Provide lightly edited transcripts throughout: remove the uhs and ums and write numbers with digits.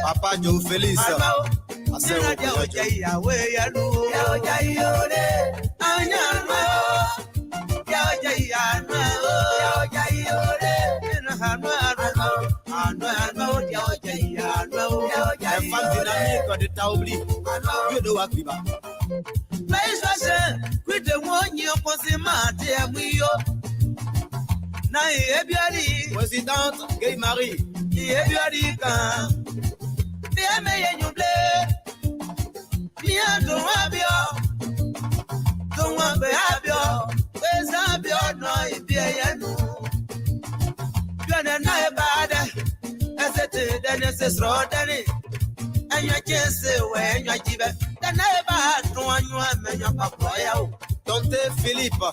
Papa Joe Feliz. Présidente Gay Marie. Tante Philippe.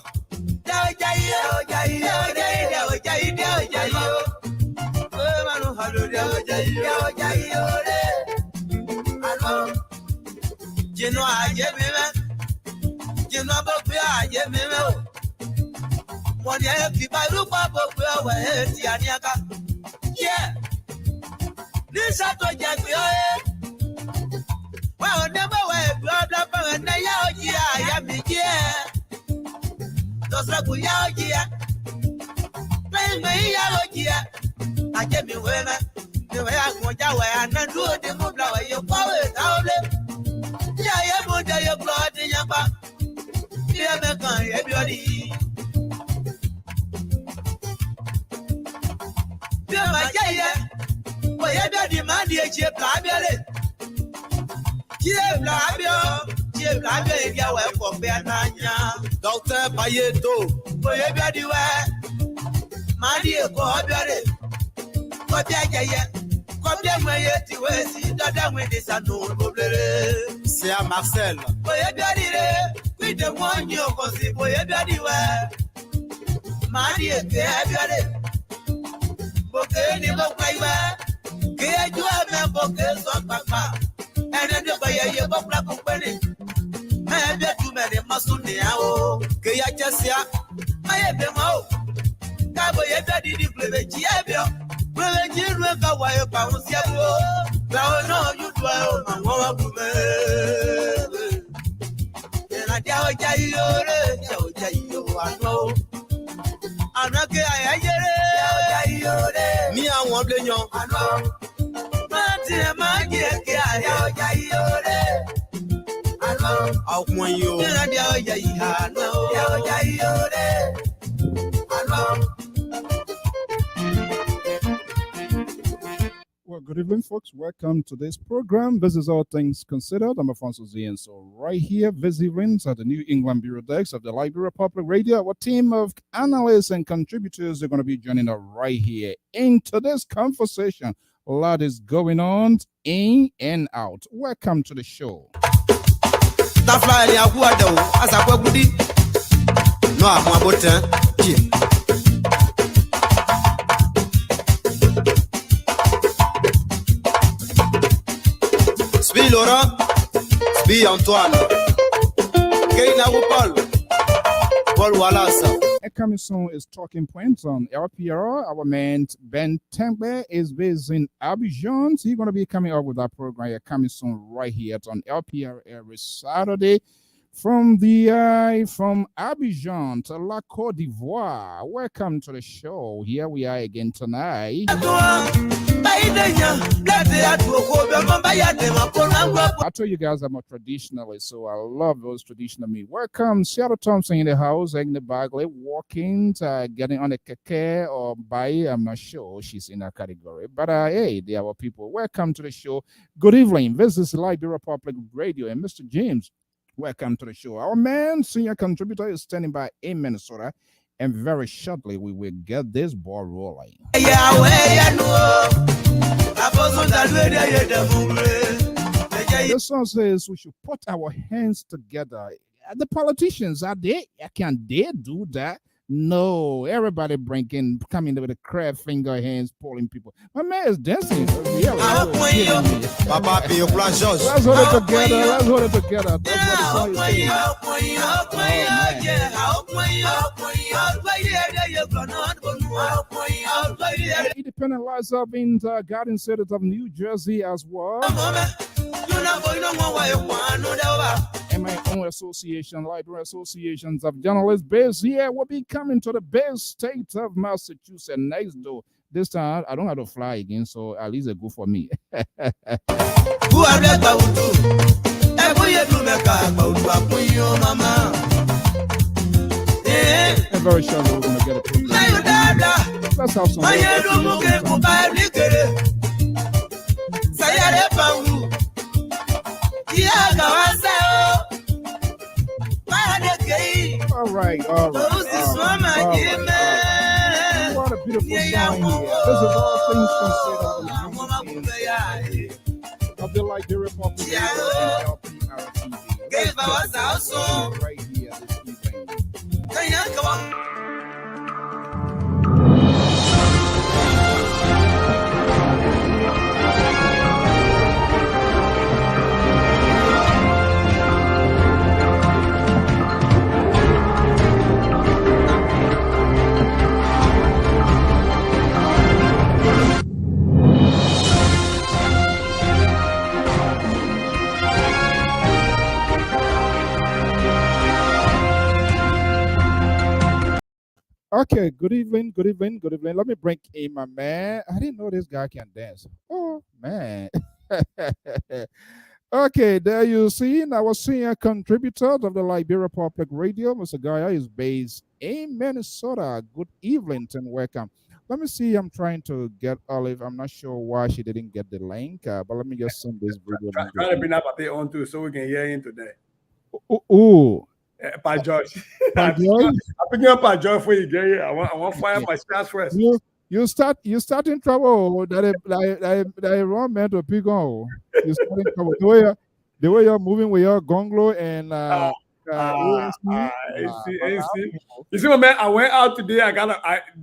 Docteur Bayeto. C'est à Marcel. Well, good evening, folks. Welcome to this program. This is All Things Considered. I'm Alphonso Zean Soe. Right here, this evening at the New England Bureau Desk of the Library Public Radio. Our team of analysts and contributors are going to be joining us right here into this conversation. A lot is going on in and out. Welcome to the show. Spi Laurent, Spi Antoine, Keina Paul, Paul Wallace. Coming soon is Talking Points on LPR. Our man Ben Tembe is based in Abidjan. So he's going to be coming up with that program coming soon right here on LPR every Saturday from Abidjan to La Côte d'Ivoire. Welcome to the show. Here we are again tonight. I told you guys I'm a traditionalist, so I love those traditional meat. Welcome, Seattle Thompson in the house, in the Bagley, walking, getting on a keke or by, I'm not sure she's in that category. But hey, they are our people. Welcome to the show. Good evening. This is Library Public Radio, and Mr. James, welcome to the show. Our man, senior contributor, is standing by in Minnesota, and very shortly we will get this ball rolling. This song says we should put our hands together. The politicians are they? Can they do that? No, everybody coming with a crab finger hands, pulling people. My man is dancing. Really, Papa, pay your plan, George. let's hold it together. Let's hold it together. That's what the song is saying. Independent Lives Up in the Garden City of New Jersey as well. And my own association, library associations of journalists based here will be coming to the best state of Massachusetts next door. This time I don't have to fly again, so at least it's good for me. And very shortly we're gonna get a program. Let's have some. All right. What a beautiful song here. This is all things considered of the Liberia Public Radio and Lpr-Tv. Right here this evening. Okay, good evening. Let me bring in my man. I didn't know this guy can dance. Oh, man. Okay, there you see our senior contributor of the Liberia Public Radio, Mr. Gaia, is based in Minnesota. Good evening and welcome. Let me see. I'm trying to get Olive. I'm not sure why she didn't get the link, but let me just send this video. Try to bring up a on too, so we can hear him today. Oh. By George. By George? I'm picking up by George for you, Gary. I want to fire my shots first. You start in trouble. That wrong man to pick on. You start in trouble. The way you're moving with your gonglo and you see, my man, I went out today.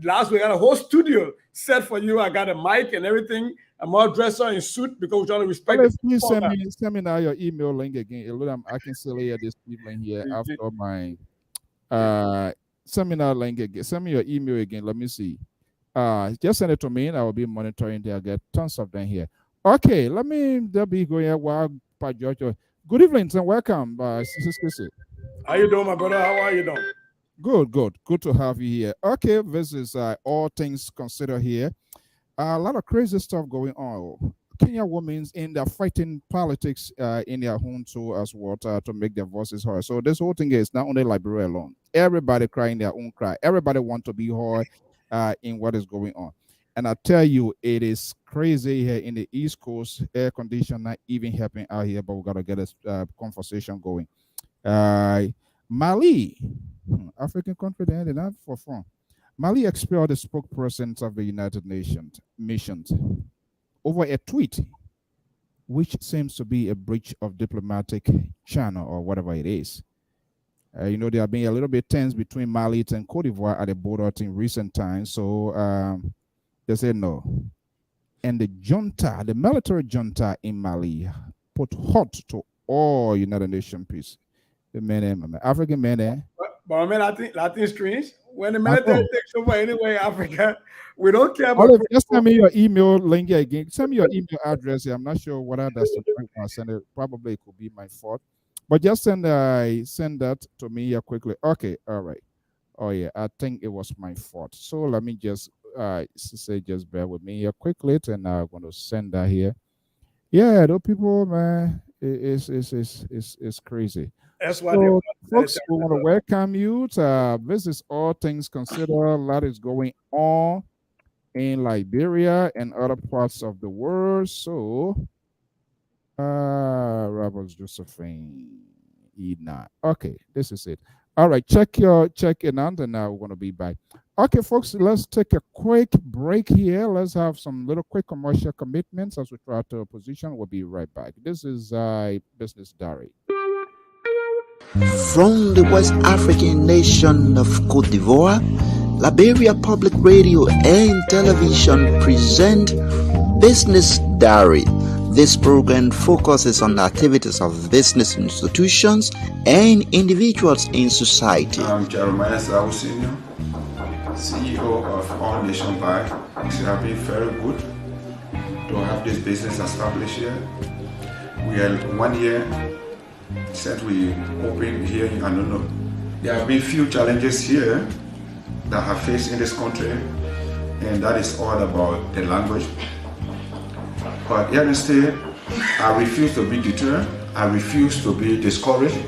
Last week I got a whole studio set for you. I got a mic and everything. I'm all dressed up in suit because we're trying to respect. Please send me now your email link again. I can still hear this evening here after my send me now link again. Send me your email again. Let me see. Just send it to me and I will be monitoring there. I get tons of them here. Okay, let me be going while George. Good evening and welcome. How you doing, my brother? How are you doing? Good to have you here. Okay, this is all things considered here. A lot of crazy stuff going on. Kenya women in their fighting politics in their home too as well to make their voices heard. So this whole thing is not only Liberia alone. Everybody crying their own cry. Everybody want to be heard in what is going on. And I tell you, it is crazy here in the East Coast. Air condition not even helping out here, but we got to get a conversation going. Mali, African country, they're not for fun. Mali expelled the spokesperson of the United Nations missions over a tweet, which seems to be a breach of diplomatic channel or whatever it is. There have been a little bit tense between Mali and Cote d'Ivoire at the border in recent times. So they said no. And the junta, the military junta in Mali, put halt to all United Nations peace. The men, African men. But I mean, Latin strange. When the military takes over anyway, Africa, we don't care about. Just send me your email link again. Send me your email address. I'm not sure whether that's the right one. Send it. Probably it could be my fault. But just send that to me here quickly. Okay, all right. Oh yeah, I think it was my fault. So let me just just bear with me here quickly, and I'm going to send that here. Yeah, those people, man, it's crazy. That's why, so, folks, we want to welcome you to this is all things considered. A lot is going on in Liberia and other parts of the world. So, Robert Josephine, Ina. Okay, this is it. All right, check it out, and now we're going to be back. Okay, folks, let's take a quick break here. Let's have some little quick commercial commitments as we try to position. We'll be right back. This is Business Diary. From the West African nation of Côte d'Ivoire, Liberia Public Radio and Television present Business Diary. This program focuses on the activities of business institutions and individuals in society. I'm Jeremiah Soe Senior, CEO of All Nation Bank. It's been very good to have this business established here. We are 1 year since we opened here in Anono. There have been few challenges here that have faced in this country, and that is all about the language. But here instead, I refuse to be deterred. I refuse to be discouraged.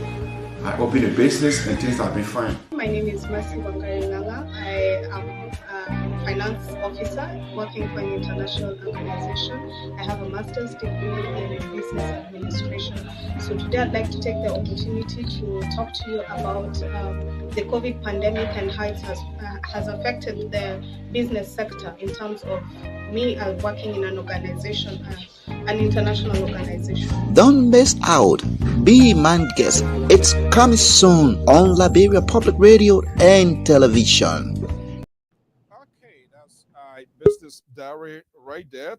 I open a business and things have been fine. My name is Mercy Wangarilanga. I am a finance officer working for an international organization. I have a master's degree in business administration. So today I'd like to take the opportunity to talk to you about the COVID pandemic and how it has affected the business sector in terms of me working in an organization, an international organization. Don't miss out. Be my guest. It's coming soon on Liberia Public Radio and Television. Okay, that's Business Diary right there.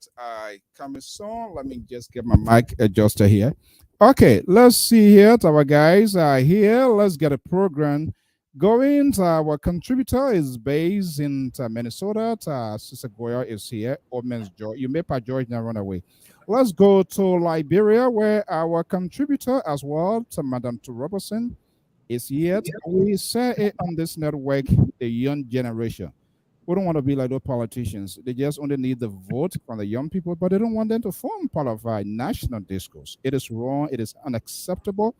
Coming soon. Let me just get my mic adjuster here. Okay, let's see here, our guys are here. Let's get a program going. Our contributor is based in Minnesota. Sister Goya is here. Women's George. You may part George now run away. Let's go to Liberia, where our contributor as well, Madam Tu Robertson, is here. We say it on this network, the young generation. We don't want to be like those politicians. They just only need the vote from the young people, but they don't want them to form part of our national discourse. It is wrong. It is unacceptable.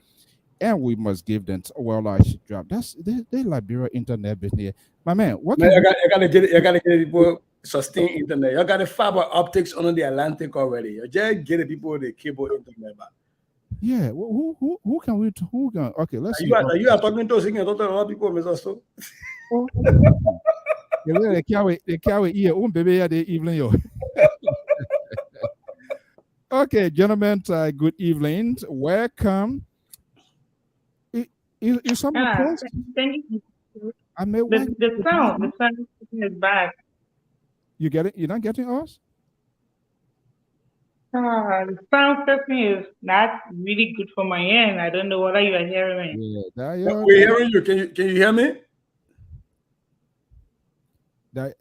And we must give them I should drop. That's the Liberia internet business. My man, what Man, I gotta get it. I gotta get it. People sustain internet. I got the fiber optics under the Atlantic already. I just get the people the cable internet. Yeah, who can we? Who can? Okay, let's see. You are talking to a lot of people, Mr. So. They carry ear. Baby, they evening yo. Okay, gentlemen. Good evening. Welcome. Is someone close? Thank you. I may The sound is back. You get it? You're not getting us? The sound system is not really good for my end. I don't know whether you are hearing me. Yeah, we're hearing you. Can you hear me? The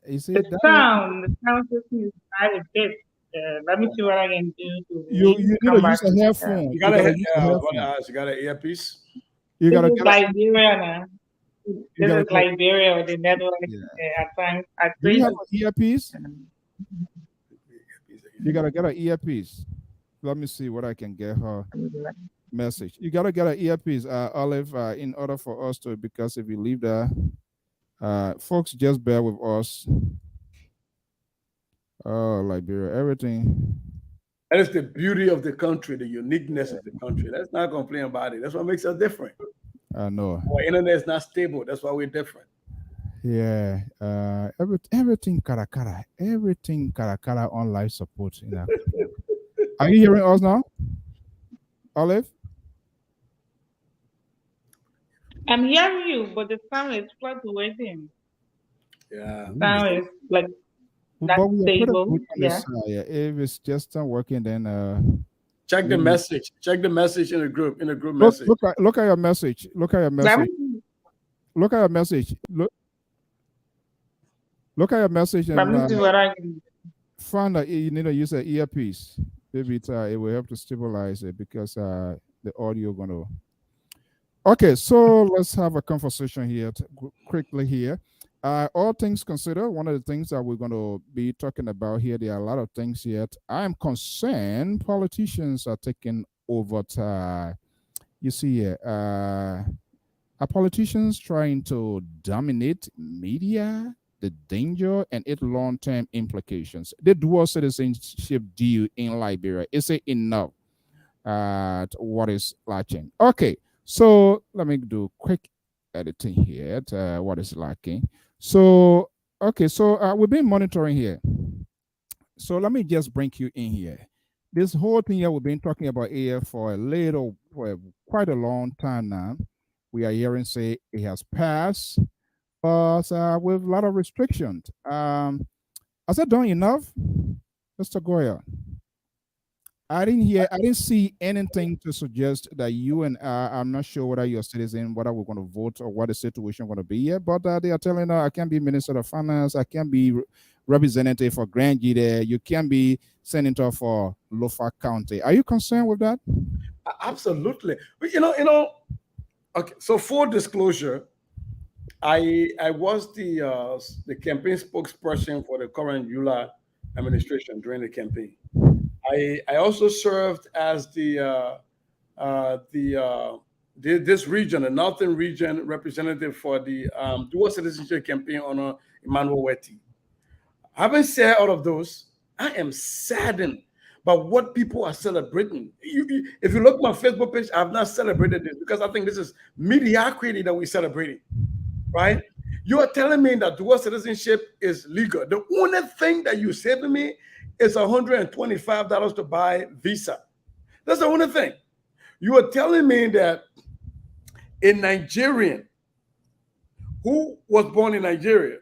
sound system is bad a bit. Let me see what I can do to you need to use a headphone. You got an earpiece. You gotta get Liberia now. This is Liberia or the network at times. Do you have an earpiece? You gotta get an earpiece. Let me see what I can get her message. You gotta get an earpiece, Olive, in order for us to, because if you leave there, folks, just bear with us. Oh, Liberia, everything. That is the beauty of the country, the uniqueness of the country. Let's not complain about it. That's what makes us different. I know. Our internet is not stable. That's why we're different. Yeah. Everything karakara. Everything karakara on life support. You know. Are you hearing us now? Olive? I'm hearing you, but the sound is fluctuating. Yeah. Sound is like not stable. Yeah. If it's just not working, then check the message. Check the message in the group. Message. Look at your message. Look at your message. Look at your message. Look at your message. And find that you need to use an earpiece. Maybe it will help to stabilize it because the audio gonna. Okay, so let's have a conversation here quickly here. All things considered, one of the things that we're going to be talking about here, there are a lot of things yet. I'm concerned politicians are taking over. You see, are politicians trying to dominate media, the danger and its long-term implications? The dual citizenship deal in Liberia, is it enough? What is lacking? Okay, so let me do quick editing here. What is lacking? So okay, so we've been monitoring here. So let me just bring you in here. This whole thing here we've been talking about here for quite a long time now. We are hearing say it has passed, but with a lot of restrictions. Has that done enough, Mr. Goya? I didn't see anything to suggest that you and I'm not sure whether you're a citizen, whether we're going to vote or what the situation going to be here, but they are telling I can't be Minister of Finance, I can't be representative for Grand G there, you can't be senator for Lofa County. Are you concerned with that? Absolutely. But okay, so full disclosure, I was the campaign spokesperson for the current EULA administration during the campaign. I also served as this region, the northern region representative for the dual citizenship campaign on Emmanuel Weti. Having said all of those, I am saddened by what people are celebrating. If you look at my Facebook page, I've not celebrated this because I think this is mediocrity that we're celebrating, right? You are telling me that dual citizenship is legal. The only thing that you say to me is $125 to buy visa. That's the only thing. You are telling me that a Nigerian who was born in Nigeria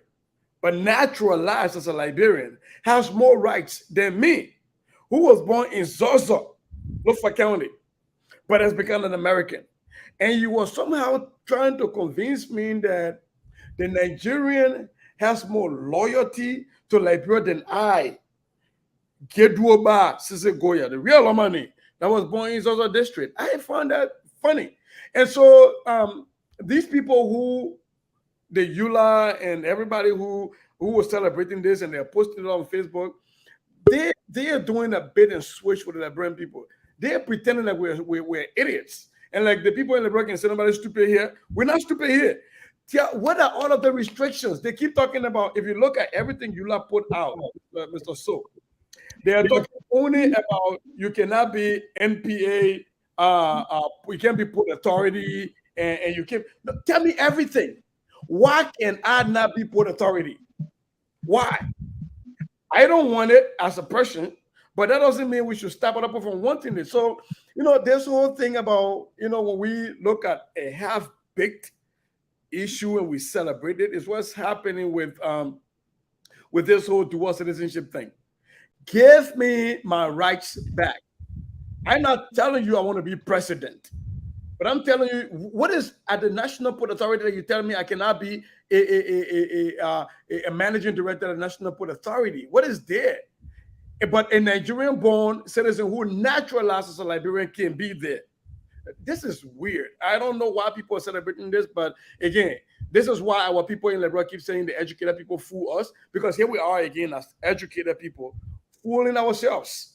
but naturalized as a Liberian has more rights than me, who was born in Zozo, Lofa County, but has become an American. And you were somehow trying to convince me that the Nigerian has more loyalty to Liberia than I. Gedwoba Sise Goya, the real money that was born in Zozo district. I found that funny. And so these people who, the EULA and everybody who was celebrating this and they're posting it on Facebook, they are doing a bait and switch with the Liberian people. They're pretending that we're idiots. And like the people in Liberia can say nobody's stupid here. We're not stupid here. What are all of the restrictions? They keep talking about, if you look at everything EULA put out, Mr. Soe, they are talking only about you cannot be NPA, you can't be put authority, and you can't. No, tell me everything. Why can I not be put authority? Why? I don't want it as a person, but that doesn't mean we should stop it up from wanting it. So, this whole thing about, when we look at a half-baked issue and we celebrate it, is what's happening with this whole dual citizenship thing. Give me my rights back. I'm not telling you I want to be president, but I'm telling you what is at the National Port Authority that you tell me I cannot be a managing director at the National Port Authority. What is there? But a Nigerian-born citizen who naturalized as a Liberian can be there. This is weird. I don't know why people are celebrating this, but again, this is why our people in Liberia keep saying the educated people fool us, because here we are again as educated people fooling ourselves.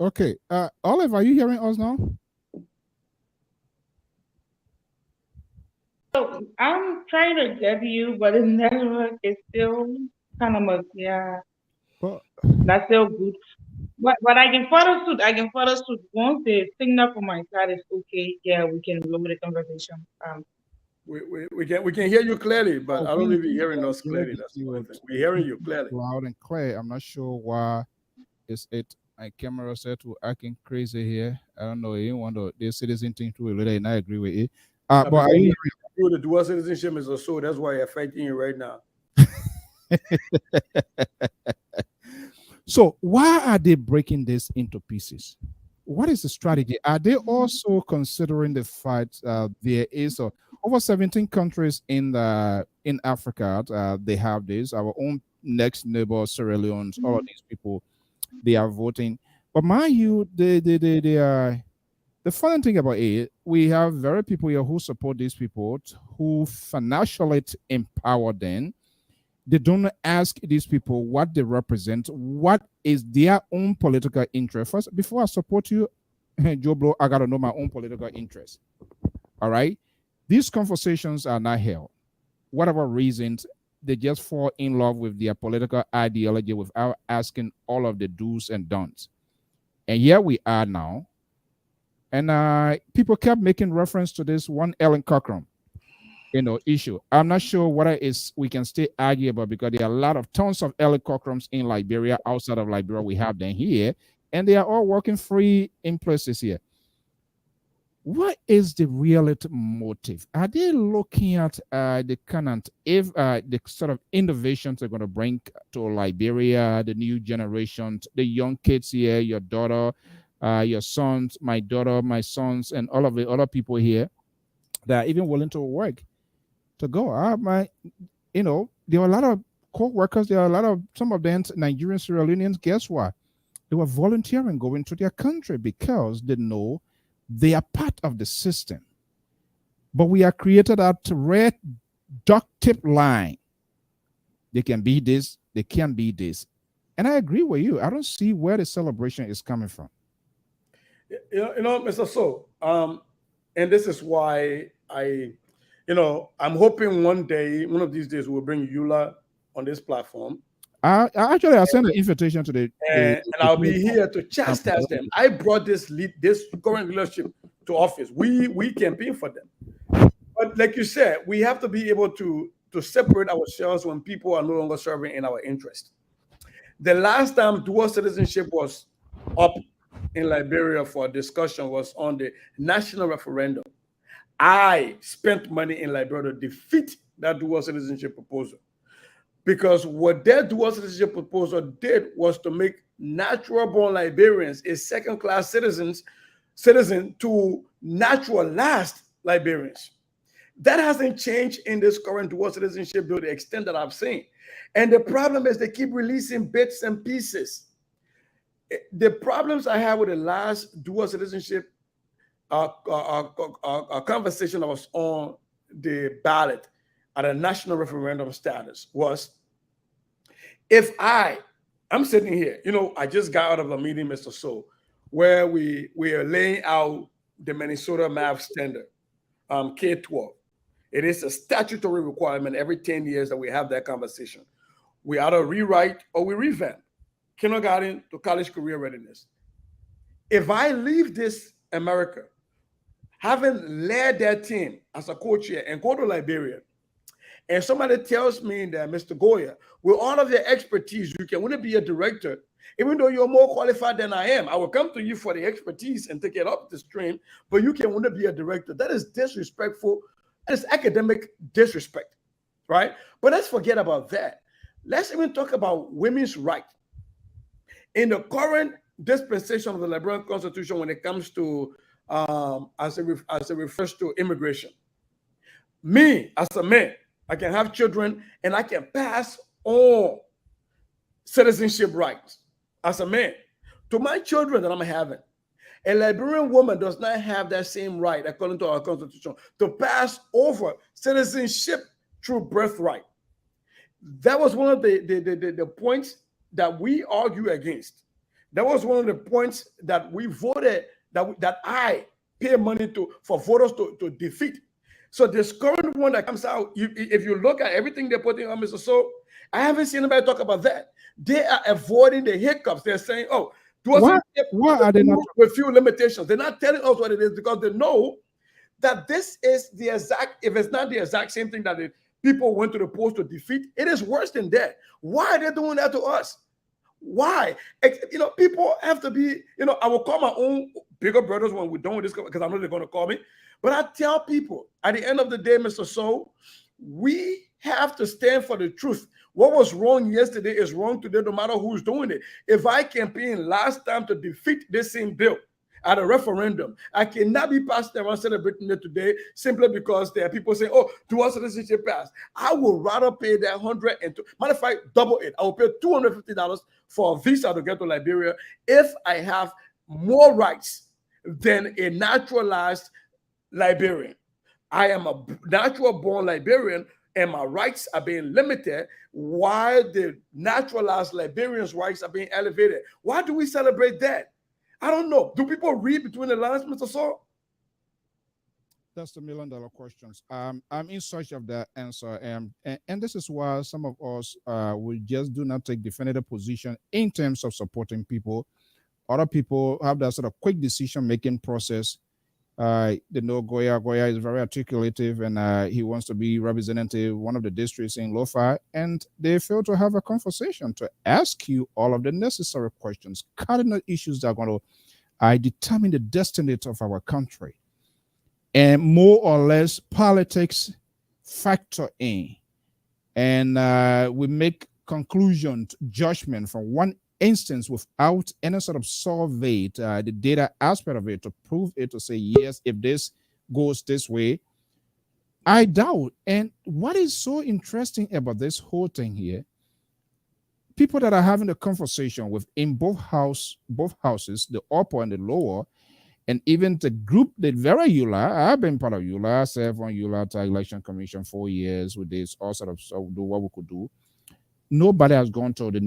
Okay. Olive, are you hearing us now? So I'm trying to get you, but the network is still kind of that's still good. But I can follow suit. Once the signal from my side is okay, yeah, we can lower the conversation. We can hear you clearly, but I don't know if you're hearing us clearly. That's we're hearing you clearly. Loud and clear. I'm not sure why my camera set to acting crazy here. I don't know. You want the citizen thing to really, and I agree with it. But are you the dual citizenship is also that's why you're fighting you right now. So why are they breaking this into pieces? What is the strategy? Are they also considering the fact there is over 17 countries in Africa? They have this. Our own next neighbor, Sierra Leone, all of these people, they are voting. But mind you, the funny thing about it, we have very people here who support these people, who financially empower them. They don't ask these people what they represent, what is their own political interest. First, before I support you, Joe Blow, I got to know my own political interest. All right? These conversations are not held. Whatever reasons, they just fall in love with their political ideology without asking all of the do's and don'ts. And here we are now. And people kept making reference to this one Ellen Cochran. issue. I'm not sure what it is we can still argue about, because there are a lot of tons of early cockroaches in Liberia. Outside of Liberia, we have them here, and they are all working free in places here. What is the real motive? Are they looking at the current, if the sort of innovations they're going to bring to Liberia, the new generation, the young kids here, your daughter, your sons, my daughter, my sons, and all of the other people here that are even willing to work to go? There are a lot of co-workers. There are a lot of, some of them Nigerian Sierra Leoneans. Guess what? They were volunteering going to their country because they know they are part of the system. But we are created at red duct tip line. They can be this, they can be this. And I agree with you. I don't see where the celebration is coming from. Mr. So, and this is why I'm hoping one of these days we'll bring Eula on this platform. I sent an invitation to and I'll be here to chastise them. I brought this current leadership to office. We campaign for them, but like you said, we have to be able to separate ourselves when people are no longer serving in our interest. The last time dual citizenship was up in Liberia for discussion was on the national referendum. I spent money in Liberia to defeat that dual citizenship proposal. Because what their dual citizenship proposal did was to make natural-born Liberians a second-class citizen to naturalized Liberians. That hasn't changed in this current dual citizenship bill to the extent that I've seen. And the problem is they keep releasing bits and pieces. The problems I had with the last dual citizenship conversation that was on the ballot at a national referendum status was, if I'm sitting here, I just got out of a meeting, Mr. Soe, where we are laying out the Minnesota math standard, K-12. It is a statutory requirement every 10 years that we have that conversation. We either rewrite or we revamp kindergarten to college career readiness. If I leave this America, having led that team as a coach here and go to Liberia, and somebody tells me that, Mr. Goya, with all of your expertise, you can only be a director, even though you're more qualified than I am. I will come to you for the expertise and take it up the stream, but you can only be a director. That is disrespectful. That is academic disrespect, right? But let's forget about that. Let's even talk about women's rights. In the current dispensation of the Liberian Constitution, when it comes to, as it refers to immigration, me as a man, I can have children and I can pass on citizenship rights as a man to my children that I'm having. A Liberian woman does not have that same right, according to our constitution, to pass over citizenship through birthright. That was one of the points that we argue against. That was one of the points that we voted, that I pay money for voters to defeat. So this current one that comes out, if you look at everything they're putting on, Mr. So, I haven't seen anybody talk about that. They are avoiding the hiccups. They're saying, oh, why are they not with few limitations? They're not telling us what it is because they know that this is the exact, if it's not the exact same thing that the people went to the polls to defeat, it is worse than that. Why are they doing that to us? Why? People have to be, I will call my own bigger brothers when we're done with this because I know they're going to call me. But I tell people at the end of the day, Mr. Soe, we have to stand for the truth. What was wrong yesterday is wrong today, no matter who's doing it. If I campaigned last time to defeat this same bill at a referendum, I cannot be passed around celebrating it today simply because there are people saying, oh, dual citizenship passed. I will rather pay that $102. Matter of fact, double it. I will pay $250 for a visa to get to Liberia if I have more rights than a naturalized Liberian. I am a natural-born Liberian, and my rights are being limited while the naturalized Liberians' rights are being elevated. Why do we celebrate that? I don't know. Do people read between the lines, Mr. Soe? That's the $1 million questions. I'm in search of that answer, and this is why some of us we just do not take definitive position in terms of supporting people. Other people have that sort of quick decision-making process, They know Goya. Goya is very articulative, and he wants to be representative one of the districts in Lofa. And they fail to have a conversation to ask you all of the necessary questions, cardinal issues that are going to determine the destiny of our country. And more or less, politics factor in, and we make conclusions, judgment from one instance without any sort of survey, the data aspect of it to prove it, to say yes, if this goes this way. I doubt. And what is so interesting about this whole thing here, people that are having a conversation with in both houses, the upper and the lower, and even the group that very EULA, I've been part of EULA, I served on EULA Election Commission 4 years with this, all sort of stuff, do what we could do. Nobody has gone to the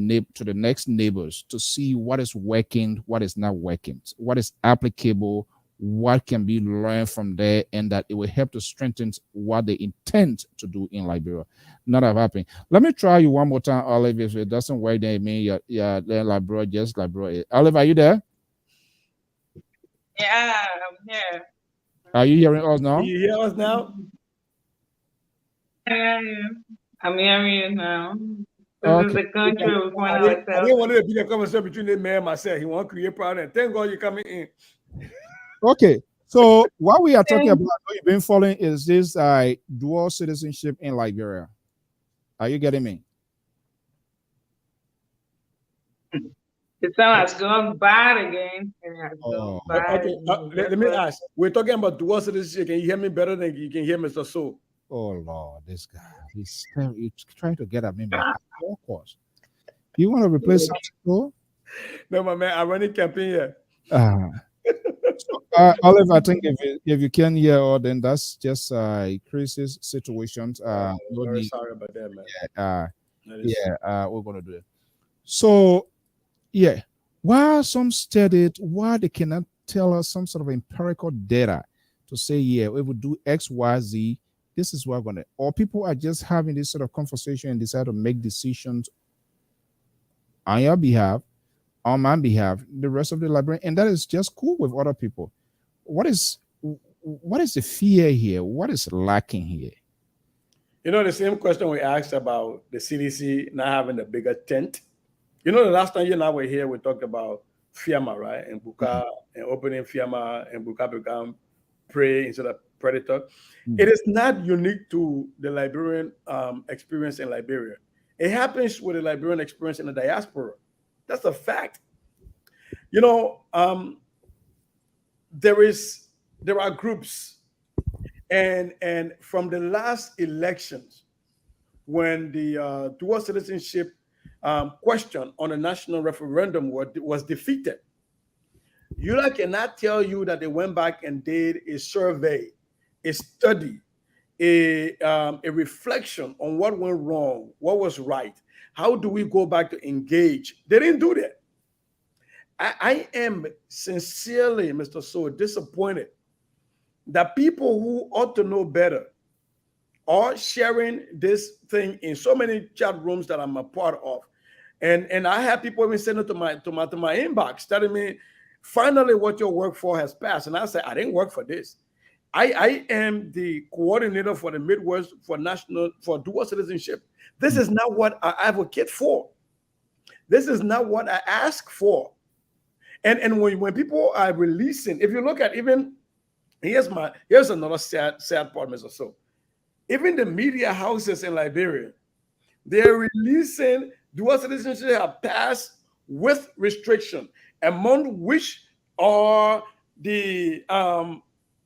next neighbors to see what is working, what is not working, what is applicable, what can be learned from there, and that it will help to strengthen what they intend to do in Liberia. Not have happened. Let me try you one more time, Olive. If it doesn't work, then it means then Liberia, just Liberia. Olive, are you there? Yeah, I'm here. Are you hearing us now? You hear us now? Yeah, I'm hearing you now. This is the country we find ourselves. I didn't want it to be a conversation between the man and myself. He want to create problem. Thank God you're coming in. Okay, so what we are talking about, you've been following, is this dual citizenship in Liberia. Are you getting me? It sounds like going bad again. Okay, let me ask. We're talking about dual citizenship. Can you hear me better than you can hear Mr. Soe? Oh Lord, this guy, he's trying to get at me. Of course, you want to replace Soe? No, my man, I'm running campaign here. Olive, I think if you can hear, or then that's just Chris's situations. Very sorry about that, man. We're gonna do it. So, yeah, while some studied, why they cannot tell us some sort of empirical data to say, yeah, we would do X, Y, Z. This is what we're gonna. Or people are just having this sort of conversation and decide to make decisions on your behalf, on my behalf, the rest of the library, and that is just cool with other people. What is the fear here? What is lacking here? You know, the same question we asked about the CDC not having a bigger tent. You know, the last time you and I were here, we talked about FIAMA, right? And Buka, and opening FIAMA, and Buka become prey instead of predator. It is not unique to the Liberian experience in Liberia. It happens with the Liberian experience in the diaspora. That's a fact. You know, there are groups, and from the last elections, when the dual citizenship question on a national referendum was defeated, EULA cannot tell you that they went back and did a survey, a study, a reflection on what went wrong, what was right. How do we go back to engage? They didn't do that. I am sincerely, Mr. Soe, disappointed that people who ought to know better are sharing this thing in so many chat rooms that I'm a part of. And I have people even sending to my inbox telling me, finally, what your work for has passed. And I say, I didn't work for this. I am the coordinator for the Midwest for dual citizenship. This is not what I advocate for. This is not what I ask for. And when people are releasing, if you look at even, here's another sad part, Mr. Soe. Even the media houses in Liberia, they're releasing dual citizenship have passed with restriction, among which are the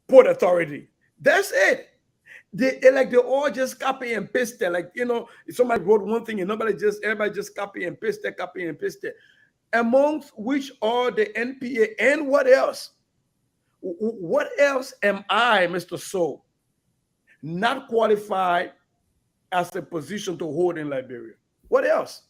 Port Authority. That's it. They all just copy and paste it. Like, you know, somebody wrote one thing and everybody just copy and paste it. Amongst which are the NPA and what else? What else am I, Mr. Soe, not qualified as a position to hold in Liberia? What else?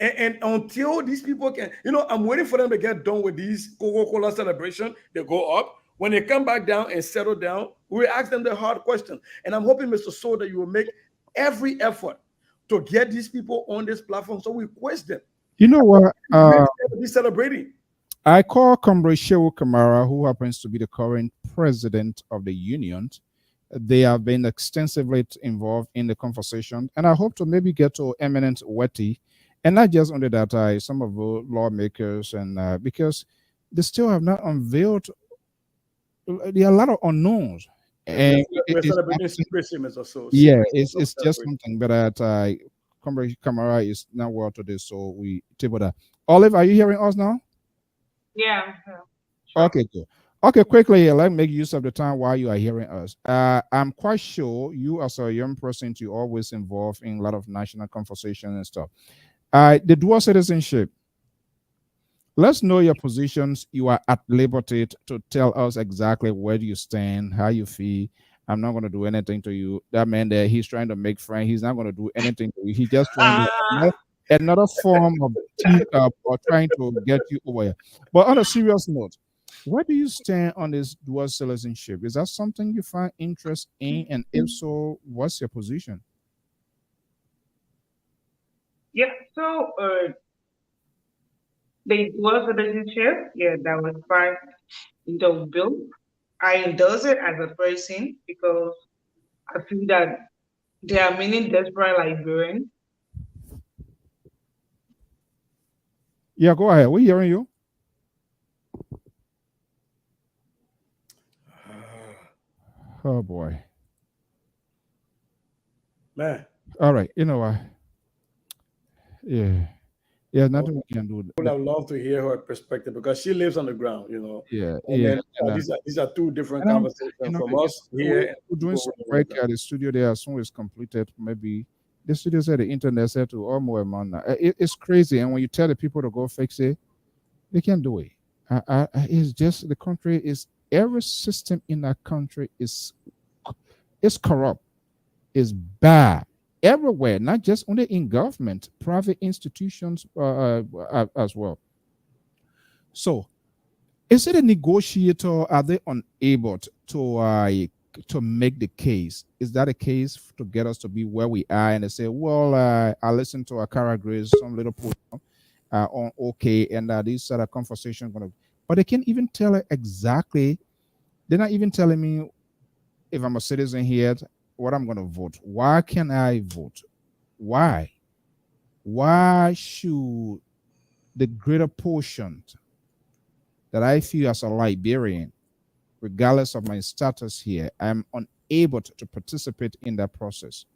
And until these people can, you know, I'm waiting for them to get done with these Coca-Cola celebration. They go up. When they come back down and settle down, we ask them the hard question. And I'm hoping, Mr. Soe, that you will make every effort to get these people on this platform so we quiz them. You know what? Be celebrating. I call Comrade Shehu Kamara, who happens to be the current president of the union. They have been extensively involved in the conversation, and I hope to maybe get to eminent Weti, and not just only that, some of the lawmakers, and because they still have not unveiled. There are a lot of unknowns, and We're celebrating secrecy, Mr. So. yeah, it's just something. But that Comrade Kamara is not well today, so we table that. Olive, are you hearing us now? Yeah. Okay, good. Okay, quickly, let me make use of the time while you are hearing us. I'm quite sure you, as a young person, you always involved in a lot of national conversation and stuff. The dual citizenship. Let's know your positions. You are at liberty to tell us exactly where do you stand, how you feel. I'm not going to do anything to you. That man there, he's trying to make friends. He's not going to do anything to you. He's just trying to another form of or trying to get you over here. But on a serious note, where do you stand on this dual citizenship? Is that something you find interest in? And if so, what's your position? Yeah, so the dual citizenship, yeah, that was part in the bill. I endorse it as a person because I feel that there are many desperate Liberians. Yeah, go ahead. We're hearing you. Oh boy. Man. All right. You know what? Yeah. Yeah, nothing we can do. I would have loved to hear her perspective because she lives on the ground, you know. Yeah, and yeah. then, these are two different conversations from us here. We're doing some work at the studio there. As soon as completed, maybe the studio said the internet said to all more money. It's crazy, and when you tell the people to go fix it, they can't do it. It's just the country is every system in that country is corrupt, is bad everywhere, not just only in government, private institutions as well. So, is it a negotiator? Are they unable to make the case? Is that a case to get us to be where we are? And they say, well, I listened to Akara Grace, some little post on okay, and these sort of conversation gonna, but they can't even tell it exactly. They're not even telling me if I'm a citizen here what I'm going to vote. Why can I vote? Why? Why should the greater portion that I feel as a Liberian, regardless of my status here, I'm unable to participate in that process?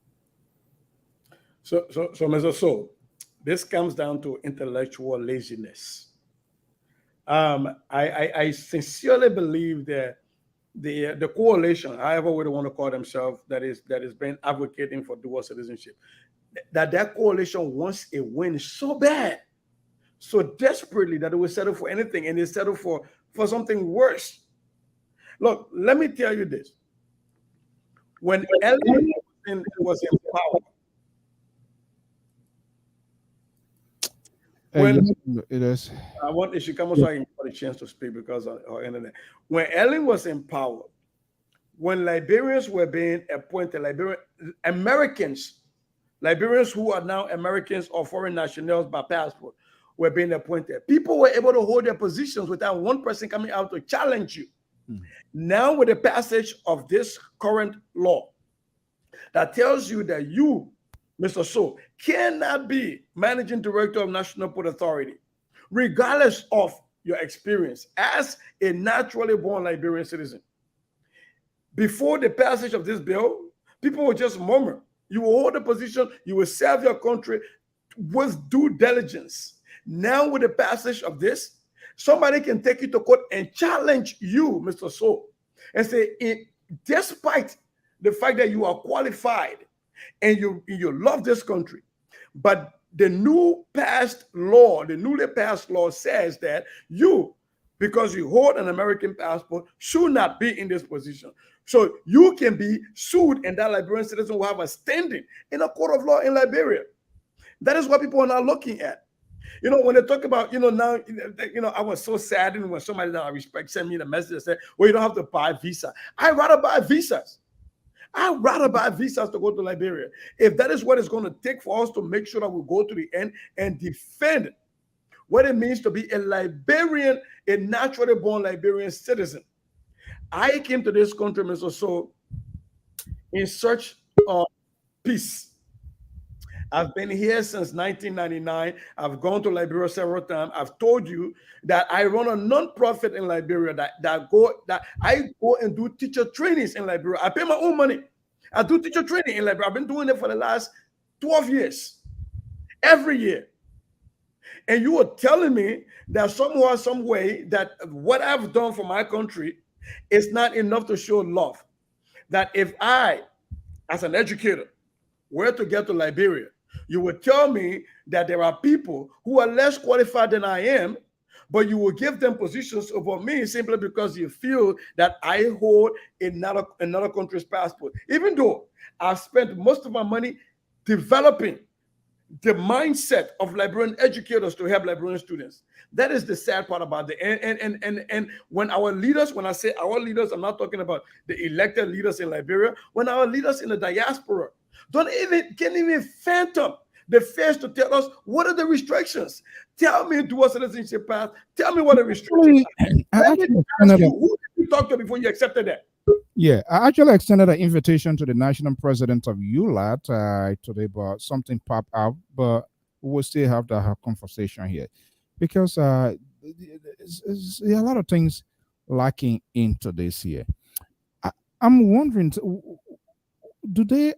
So, Mr. So, this comes down to intellectual laziness. I sincerely believe that the coalition, however we want to call themselves, that is been advocating for dual citizenship, that coalition wants a win so bad, so desperately that it will settle for anything, and they settle for something worse. Look, let me tell you this: when Ellen was in power, when it is, I want she come so I can get a chance to speak because of her internet. When Ellen was in power, when Liberians were being appointed, Americans who are now Americans or foreign nationals by passport were being appointed. People were able to hold their positions without one person coming out to challenge you. Now, with the passage of this current law that tells you that you, Mr. So, cannot be managing director of National Port Authority, regardless of your experience as a naturally born Liberian citizen. Before the passage of this bill, people would just murmur. You will hold a position, you will serve your country with due diligence. Now, with the passage of this, somebody can take you to court and challenge you, Mr. So, and say, despite the fact that you are qualified and you love this country, but the newly passed law says that you, because you hold an American passport, should not be in this position. So you can be sued, and that Liberian citizen will have a standing in a court of law in Liberia. That is what people are now looking at. You know, when they talk about, now, I was so saddened when somebody that I respect sent me the message and said, well, you don't have to buy a visa. I'd rather buy visas. I'd rather buy visas to go to Liberia. If that is what it's going to take for us to make sure that we go to the end and defend what it means to be a Liberian, a naturally born Liberian citizen. I came to this country, Mr. So, in search of peace. I've been here since 1999. I've gone to Liberia several times. I've told you that I run a non-profit in Liberia that I go and do teacher trainings in Liberia. I pay my own money. I do teacher training in Liberia. I've been doing it for the last 12 years, every year. And you were telling me that somehow, some way, that what I've done for my country is not enough to show love. That if I, as an educator, were to get to Liberia, you would tell me that there are people who are less qualified than I am, but you will give them positions over me simply because you feel that I hold another country's passport. Even though I've spent most of my money developing the mindset of Liberian educators to help Liberian students. That is the sad part about it. And when our leaders, when I say our leaders, I'm not talking about the elected leaders in Liberia. When our leaders in the diaspora can't even fathom the fears to tell us what are the restrictions. Tell me, dual citizenship path. Tell me what the restrictions are. Who did you talk to before you accepted that? Yeah, I actually extended an invitation to the national president of ULAT today, but something popped up. But we will still have to have conversation here because there are a lot of things lacking into this here. I'm wondering,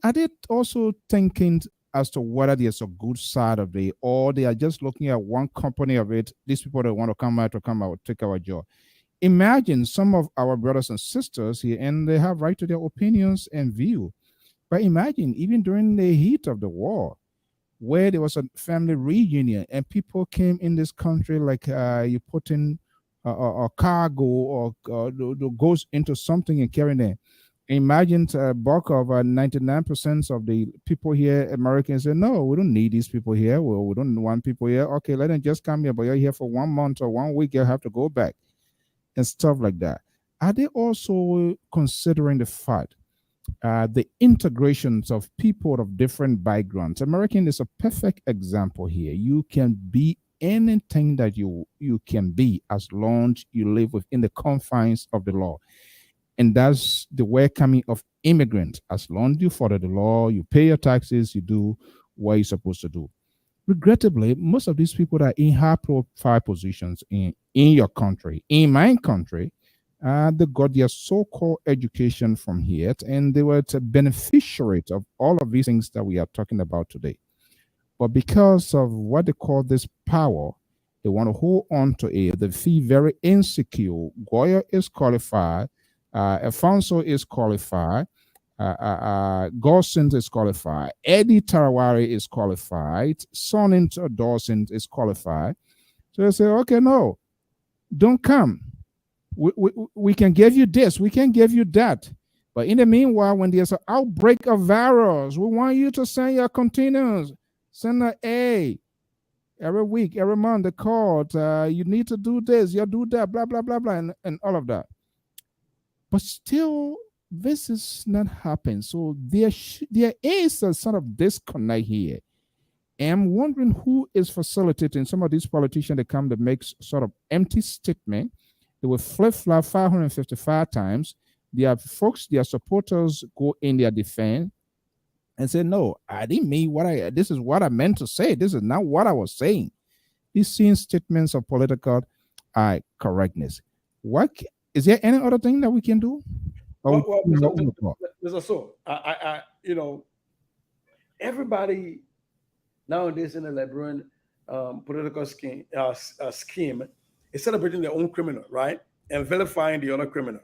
are they also thinking as to whether there's a good side of it, or they are just looking at one company of it? These people that want to come out, take our job. Imagine some of our brothers and sisters here, and they have right to their opinions and view. But imagine even during the heat of the war, where there was a family reunion and people came in this country like you put in a cargo or goes into something and carrying it. Imagine a bulk of 99% of the people here, Americans, say, no, we don't need these people here. We don't want people here. Okay, let them just come here, but you're here for 1 month or 1 week, you have to go back. And stuff like that. Are they also considering the fact the integrations of people of different backgrounds? American is a perfect example here. You can be anything that you can be as long as you live within the confines of the law. And that's the welcoming of immigrants. As long as you follow the law, you pay your taxes, you do what you're supposed to do. Regrettably, most of these people that are in high-profile positions in your country, in my country, they got their so-called education from here, and they were the beneficiaries of all of these things that we are talking about today. But because of what they call this power, they want to hold on to it. They feel very insecure. Goya is qualified. Alphonso is qualified. Gosens is qualified. Eddie Tarawari is qualified. Sonin Dawson is qualified. So they say, okay, no, don't come. We can give you this. We can give you that. But in the meanwhile, when there's an outbreak of virus, we want you to send your containers. Send an A every week, every month, the call. You need to do this. You do that, blah, blah, blah, blah, and all of that. But still, this is not happening. So there is a sort of disconnect here. And I'm wondering who is facilitating some of these politicians that come to make sort of empty statement. They will flip-flop 555 times. Their folks, their supporters go in their defense and say, no, I didn't mean this is what I meant to say. This is not what I was saying. These seem statements of political correctness. Is there any other thing that we can do? Mr. So, everybody nowadays in the Liberian political scheme is celebrating their own criminal, right? And vilifying the other criminal.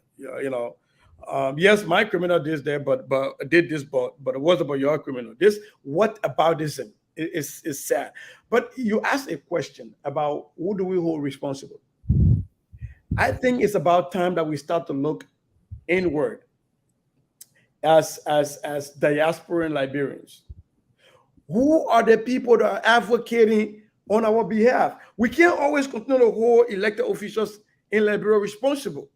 Yes, my criminal did this, but it was about your criminal. What about this is sad. But you asked a question about who do we hold responsible? I think it's about time that we start to look inward as diasporan Liberians. Who are the people that are advocating on our behalf? We can't always continue to hold elected officials in Liberia responsible.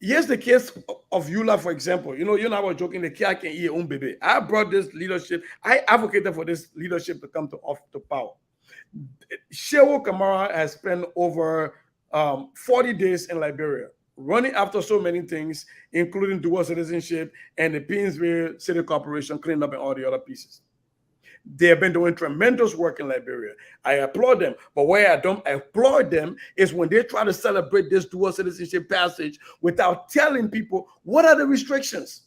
Here's the case of Eula, for example. You know, I was joking, the kid can eat your own baby. I brought this leadership. I advocated for this leadership to come to power. Shehu Kamara has spent over 40 days in Liberia, running after so many things, including dual citizenship and the Painesville City Corporation cleaning up and all the other pieces. They have been doing tremendous work in Liberia. I applaud them. But where I don't applaud them is when they try to celebrate this dual citizenship passage without telling people what are the restrictions.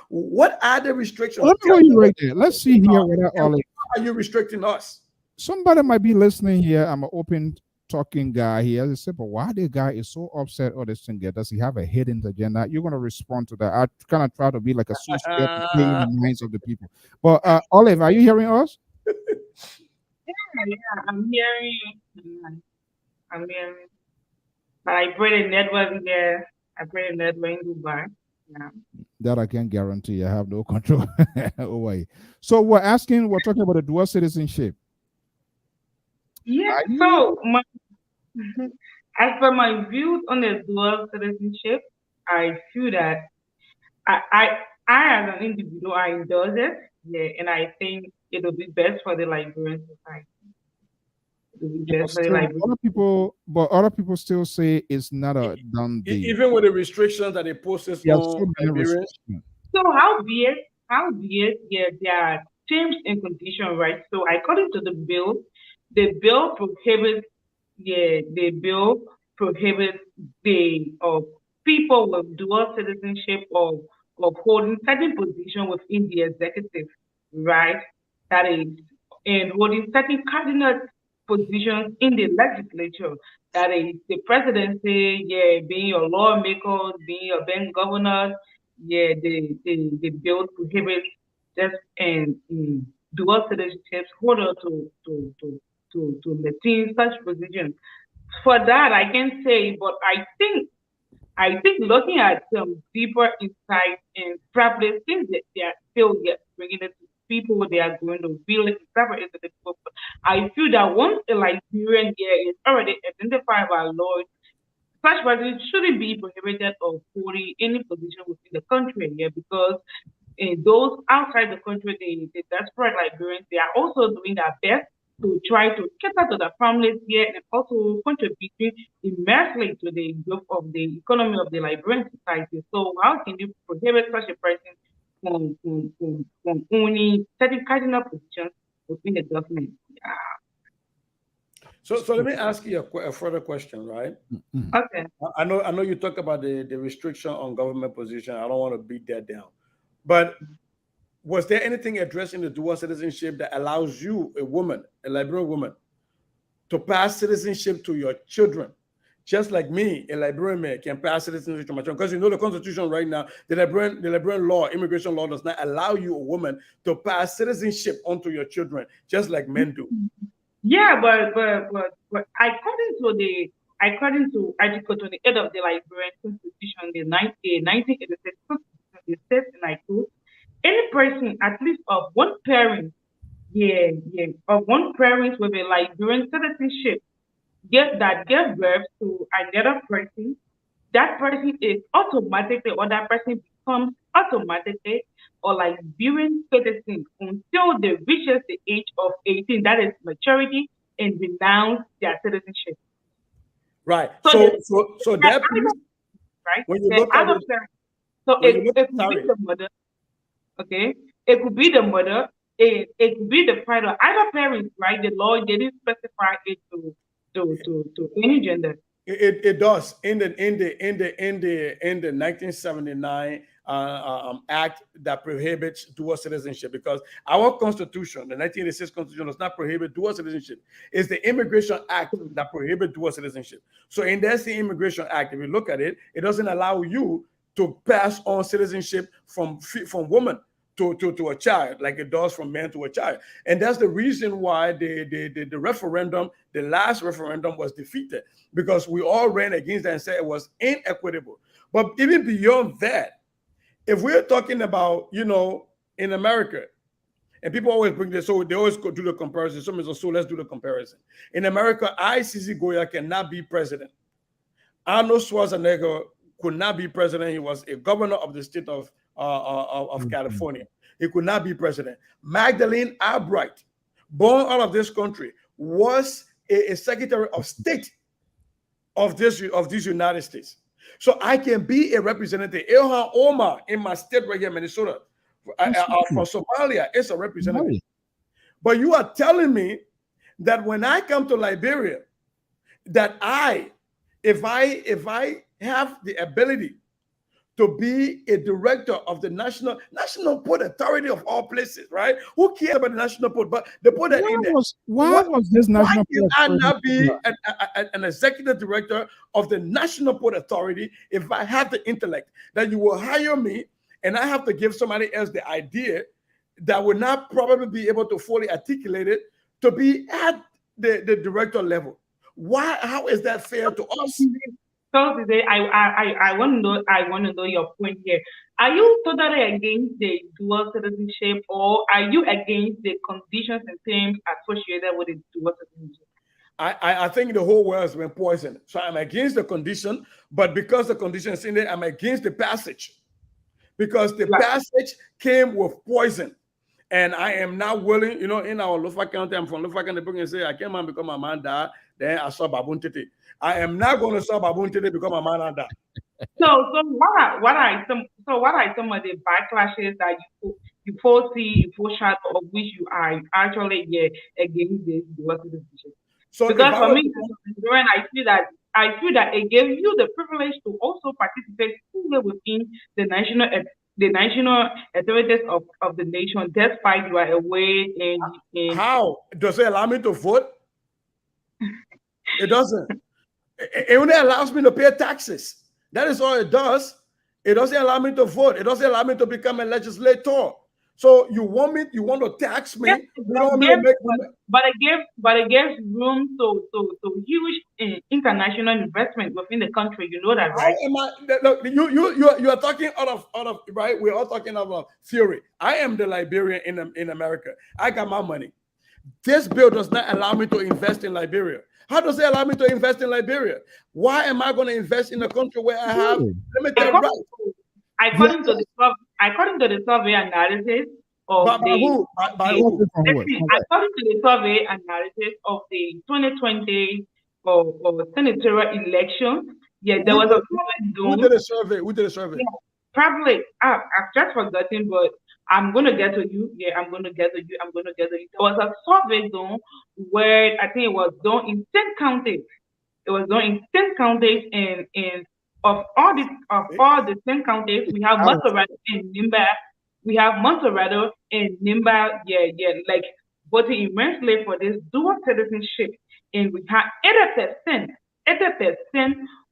What are the restrictions? Let me go you right there. Let's see here what are you restricting us? Somebody might be listening here. I'm an open talking guy here. They say, but why the guy is so upset or this thing? Does he have a hidden agenda? You're going to respond to that. I kind of try to be like a switch in the minds of the people. But Olive, are you hearing us? Yeah, I'm hearing you. I'm hearing. But I pray the network there. I pray the network in Dubai. Yeah. That I can guarantee. I have no control over it. So we're talking about the dual citizenship. Yeah. So as per my views on the dual citizenship, I feel that I as an individual, I endorse it. Yeah, and I think it will be best for the Liberian society. Other people still say it's not a done deal. Even with the restrictions that they posted on Liberians. So how be it, yeah, there are terms and conditions, right? So according to the bill prohibits the people with dual citizenship of holding certain position within the executive, right? That is, and holding certain cardinal positions in the legislature. That is the presidency, yeah, being a lawmaker, being a bank governor, yeah, the bill prohibits just and dual citizenships holder to maintain such positions. For that, I can say, but I think looking at some deeper insight and probably things that they are still yet bringing it to people, they are going to really discover into the book. I feel that once a Liberian here is already identified by law, such person shouldn't be prohibited of holding any position within the country here because those outside the country, the desperate Liberians, they are also doing their best to try to cater to the families here and also contributing immensely to the growth of the economy of the Liberian society. So how can you prohibit such a person from owning certain cardinal positions within the government? Yeah. So let me ask you a further question, right? Mm-hmm. Okay. I know you talk about the restriction on government position. I don't want to beat that down, but was there anything addressed in the dual citizenship that allows you, a woman, a Liberian woman, to pass citizenship to your children? Just like me, a Liberian man can pass citizenship to my children. Because you know the Constitution right now, the Liberian law, immigration law does not allow you, a woman, to pass citizenship onto your children, just like men do. Yeah, but according to Article 28 of the Liberian Constitution, the 1986 Constitution, it says, and I quote, any person at least of one parent, of one parent with a Liberian citizenship, that gave birth to another person, that person is automatically, or that person becomes automatically a Liberian citizen until they reaches the age of 18, that is maturity, and renounce their citizenship. Right. So that piece, right? When you look at it, so it could be the mother. Okay, it could be the mother. It could be the father. Either parent, right? The law didn't specify it to any gender. It does in the 1979 act that prohibits dual citizenship, because our constitution, the 1986 constitution, does not prohibit dual citizenship. It's the Immigration Act that prohibits dual citizenship. So in that's the Immigration Act, if you look at it, it doesn't allow you to pass on citizenship from woman to a child like it does from man to a child. And that's the reason why the referendum, the last referendum, was defeated, because we all ran against that and said it was inequitable. But even beyond that, if we're talking about, in America, and people always bring this, so they always go do the comparison. So let's do the comparison. In America, ICC Goya cannot be president. Arnold Schwarzenegger could not be president. He was a governor of the state of California. He could not be president. Magdalene Albright, born out of this country, was a Secretary of State of these United States. So I can be a representative. Ilhan Omar in my state right here, Minnesota, from Somalia, is a representative. Right. But you are telling me that when I come to Liberia, that if I have the ability to be a director of the National Port Authority of all places, right? Who cares about the National Port? But they put that in there. Why was this National Port Authority? I not be an executive director of the National Port Authority if I have the intellect that you will hire me and I have to give somebody else the idea that will not probably be able to fully articulate it to be at the director level? Why? How is that fair to us? So today, I want to know your point here. Are you totally against the dual citizenship, or are you against the conditions and terms associated with the dual citizenship? I think the whole world has been poisoned. So I'm against the condition, but because the condition is in there, I'm against the passage. Because the passage came with poison. And I am not willing, in our Lofa County, I'm from Lofa County, and say, I came and become a man died, then I saw Babun Tete. I am not going to saw Babun Tete become a man died. So what are some of the backlashes that you foresee, you foreshadow, of which you are actually against this dual citizenship? So because for me, when I feel that it gives you the privilege to also participate fully within the national authorities of the nation, despite you are away in how does it allow me to vote? It doesn't. It only allows me to pay taxes. That is all it does. It doesn't allow me to vote. It doesn't allow me to become a legislator. So you want to tax me? Yes, but it gives room to huge international investment within the country. You know that, right? Look, you are talking out of right. We're all talking about theory. I am the Liberian in America. I got my money. This bill does not allow me to invest in Liberia. How does it allow me to invest in Liberia? Why am I going to invest in a country where I have limited rights? According to the survey analysis of who? According to the survey analysis of the 2020 or senatorial election, there was a survey done. Who did a survey? Yeah, probably I've just forgotten, but I'm gonna get to you. Yeah, I'm gonna get to you. There was a survey done where I think it was done in 10 counties. It was done in 10 counties, and of all the 10 counties, we have Montserrat and Nimba. We have Montserrat and Nimba, like voting immensely for this dual citizenship. And we had 80%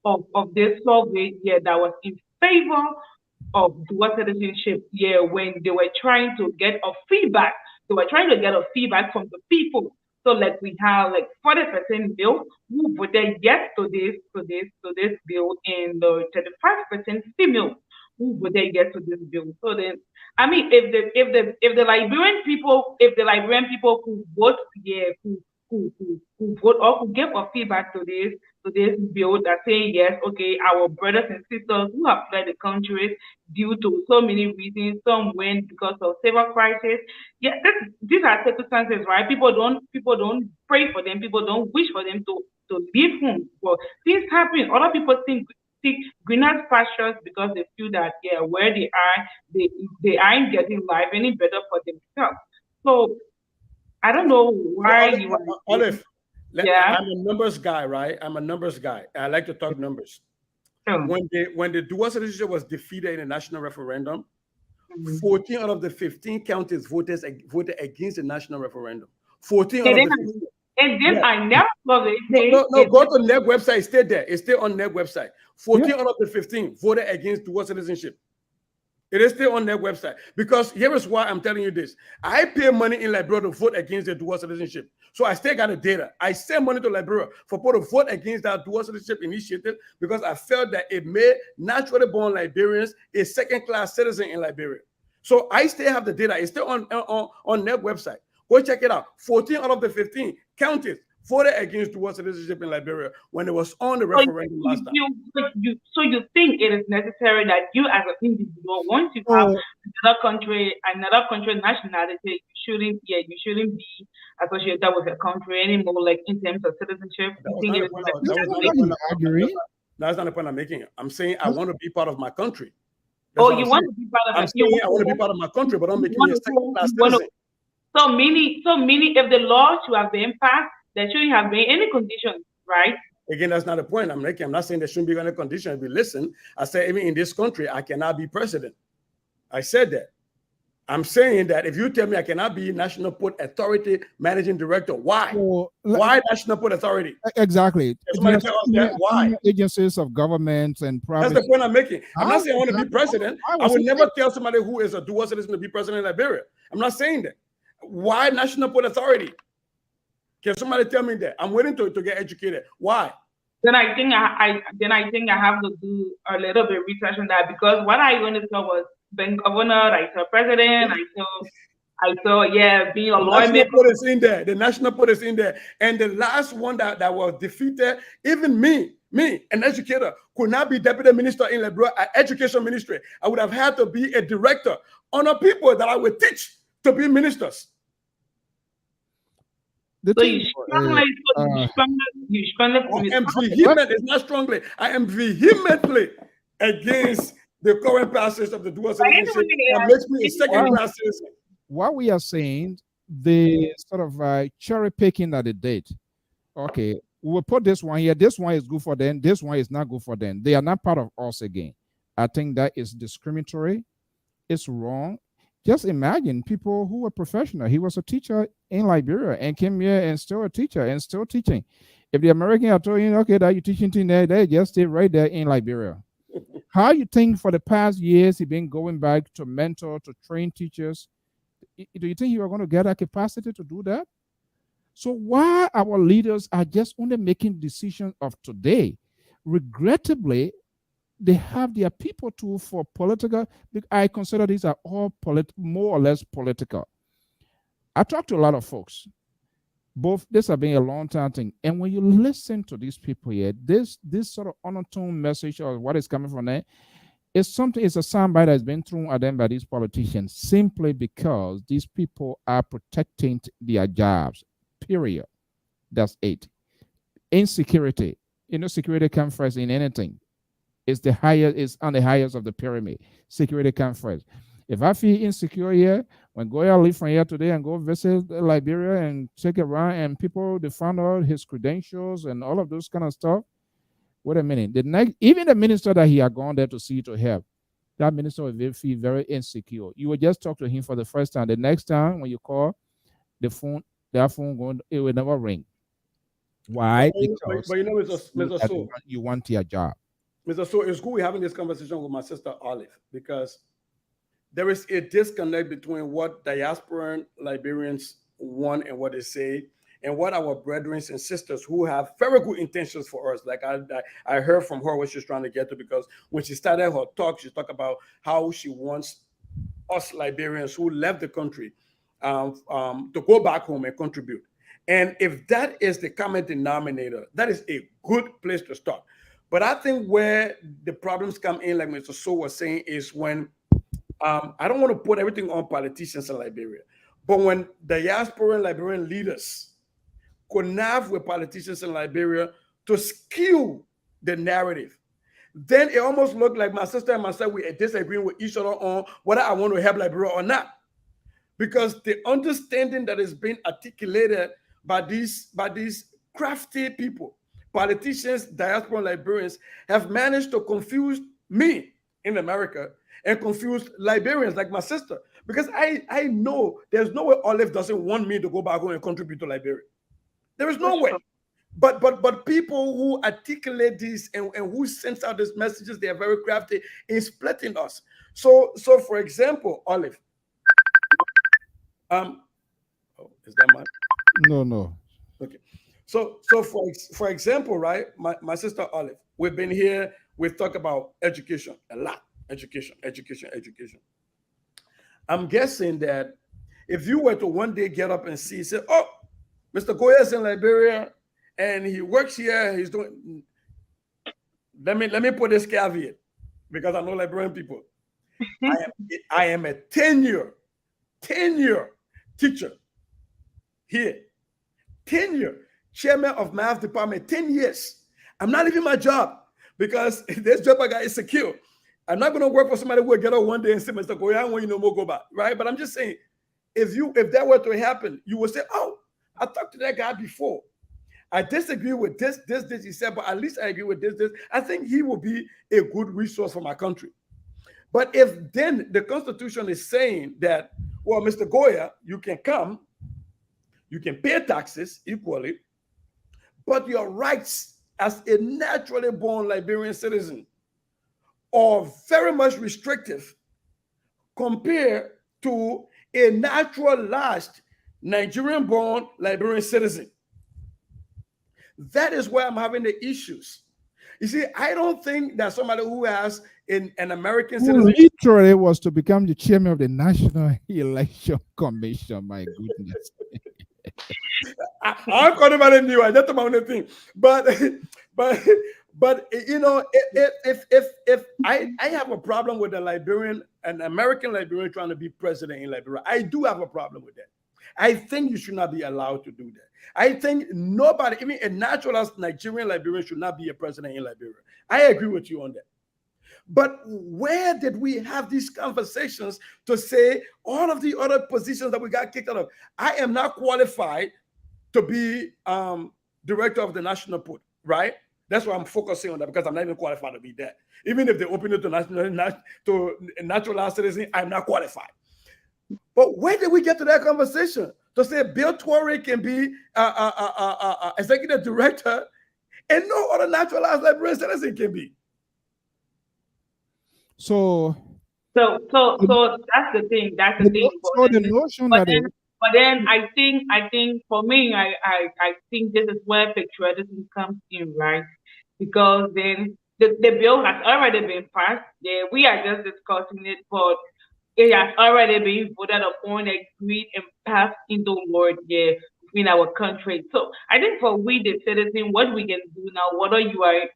of this survey, that was in favor of dual citizenship, when they were trying to get a feedback. They were trying to get a feedback from the people. So like we have like 40% bill who voted yes to this bill, and the 35% female who voted yes to this bill. So then, I mean, if the Liberian people who vote, who vote or who give a feedback to this bill that saying yes, okay, our brothers and sisters who have fled the country due to so many reasons, some went because of civil crisis. Yeah, these are circumstances, right? People don't pray for them, people don't wish for them to leave home. But things happen. Other people seek greener pastures because they feel that where they are, they aren't getting life any better for themselves. So I don't know why you are. Olive, I'm a numbers guy, right? I'm a numbers guy. I like to talk numbers. When the dual citizenship was defeated in the national referendum, 14 out of the 15 counties voted against the national referendum. 14 out of the 15. And then I never saw it. No, go to NEG website. It's still there. It's still on NEG website. 14 out of the 15 voted against dual citizenship. It is still on their website. Because here is why I'm telling you this. I pay money in Liberia to vote against the dual citizenship. So I still got the data. I send money to Liberia for people to vote against that dual citizenship initiative because I felt that it made naturally born Liberians a second-class citizen in Liberia. So I still have the data. It's still on their website. Go check it out. 14 out of the 15 counties voted against dual citizenship in Liberia when it was on the referendum last time. So you think it is necessary that you as an individual, once you have another country nationality, you shouldn't be associated with a country anymore, like in terms of citizenship. That's not the point I'm making. I'm saying I want to be part of my country. You want to be part of I want to be part of my country, but don't make me a second-class citizen. So meaning, if the law should have been passed, there shouldn't have been any conditions, right? Again, that's not the point I'm making. I'm not saying there shouldn't be any conditions. If you listen, I said even in this country, I cannot be president. I said that. I'm saying that if you tell me I cannot be National Port Authority Managing Director, why? Why National Port Authority? Exactly. Somebody tell us that. Why? Agencies of government and private. That's the point I'm making. I'm not saying I want to be president. I would never tell somebody who is a dual citizen to be president in Liberia. I'm not saying that. Why National Port Authority? Can somebody tell me that? I'm waiting to get educated. Why? Then I think I have to do a little bit of research on that, because what I went to saw was being governor, I saw president, I saw being a lawyer. The National Port is in there. The National Port is in there. And the last one that was defeated, even me, an educator, could not be deputy minister in Liberia, education ministry. I would have had to be a director on a people that I would teach to be ministers. You strongly I am vehement, it's not strongly. I am vehemently against the current passage of the dual citizenship that makes me a second-class citizen. What we are saying, the sort of cherry picking at the date. Okay, we will put this one here. This one is good for them. This one is not good for them. They are not part of us again. I think that is discriminatory. It's wrong. Just imagine people who were professional. He was a teacher in Liberia and came here and still a teacher and still teaching. If the American are told you, okay, that you're teaching there, they just stay right there in Liberia. How you think for the past years he been going back to mentor, to train teachers? Do you think you are going to get that capacity to do that? So why our leaders are just only making decisions of today? Regrettably, they have their people too for political. I consider these are all more or less political. I talk to a lot of folks. Both this has been a long time thing. And when you listen to these people here, this sort of undertone message or what is coming from there is something, it's a soundbite that's been thrown at them by these politicians simply because these people are protecting their jobs. Period. That's it. Insecurity. Security comes first in anything. It's on the highest of the pyramid. Security comes first. If I feel insecure here, when Goya leave from here today and go visit Liberia and check it around and people, they found out his credentials and all of those kind of stuff. Wait a minute. Even the minister that he had gone there to see to help, that minister will feel very insecure. You will just talk to him for the first time. The next time when you call, that phone it will never ring. Why? Because Mr. Soe, you want your job. Mr. Soe, it's good we're having this conversation with my sister Olive, because there is a disconnect between what diasporan Liberians want and what they say, and what our brethren and sisters who have very good intentions for us. Like I heard from her what she's trying to get to, because when she started her talk, she talked about how she wants us Liberians who left the country to go back home and contribute. And if that is the common denominator, that is a good place to start. But I think where the problems come in, like Mr. Soe was saying, is when I don't want to put everything on politicians in Liberia, but when diaspora and Liberian leaders connive with politicians in Liberia to skew the narrative, then it almost looked like my sister and myself, we are disagreeing with each other on whether I want to help Liberia or not. Because the understanding that is being articulated by these crafty people, politicians, diaspora Liberians, have managed to confuse me in America and confuse Liberians like my sister. Because I know there's no way Olive doesn't want me to go back home and contribute to Liberia. There is no way. But people who articulate this and who sends out these messages, they are very crafty in splitting us. So for example, Olive, is that mine? No. Okay. So for example, right, my sister Olive, we've been here, we've talked about education a lot. Education. I'm guessing that if you were to one day get up and say, oh, Mr. Goya is in Liberia, and he works here. He's doing. Let me put this caveat because I know Liberian people. I am a tenure teacher here, tenure chairman of math department, 10 years. I'm not leaving my job because this job I got is secure. I'm not going to work for somebody who will get up one day and say, Mr. Goya, I want you no more go back, right? But I'm just saying, if that were to happen, you would say, oh, I talked to that guy before. I disagree with this, he said, but at least I agree with this. I think he will be a good resource for my country. But if then the Constitution is saying that, well, Mr. Goya, you can come, you can pay taxes equally, but your rights as a naturally born Liberian citizen are very much restrictive compared to a naturalized Nigerian-born Liberian citizen. That is where I'm having the issues. You see, I don't think that somebody who has an American citizen literally was to become the chairman of the National Election Commission. My goodness. I'm calling about it new. I just about the thing, but you know, if I have a problem with an American Liberian trying to be president in Liberia, I do have a problem with that. I think you should not be allowed to do that. I think nobody, even a naturalized Nigerian Liberian, should not be a president in Liberia. I agree with you on that. But where did we have these conversations to say all of the other positions that we got kicked out of? I am not qualified to be director of the national put, right? That's why I'm focusing on that, because I'm not even qualified to be that. Even if they open it to naturalized citizen, I'm not qualified. But where did we get to that conversation to say Bill Torrey can be executive director and no other naturalized Liberian citizen can be? So that's the thing. That's the thing. So the notion but then I think for me, I think this is where patriotism comes in, right? Because then the bill has already been passed. Yeah, we are just discussing it, but it has already been voted upon, agreed, and passed into law, yeah, in our country. So I think for we the citizen, what we can do now, whether you are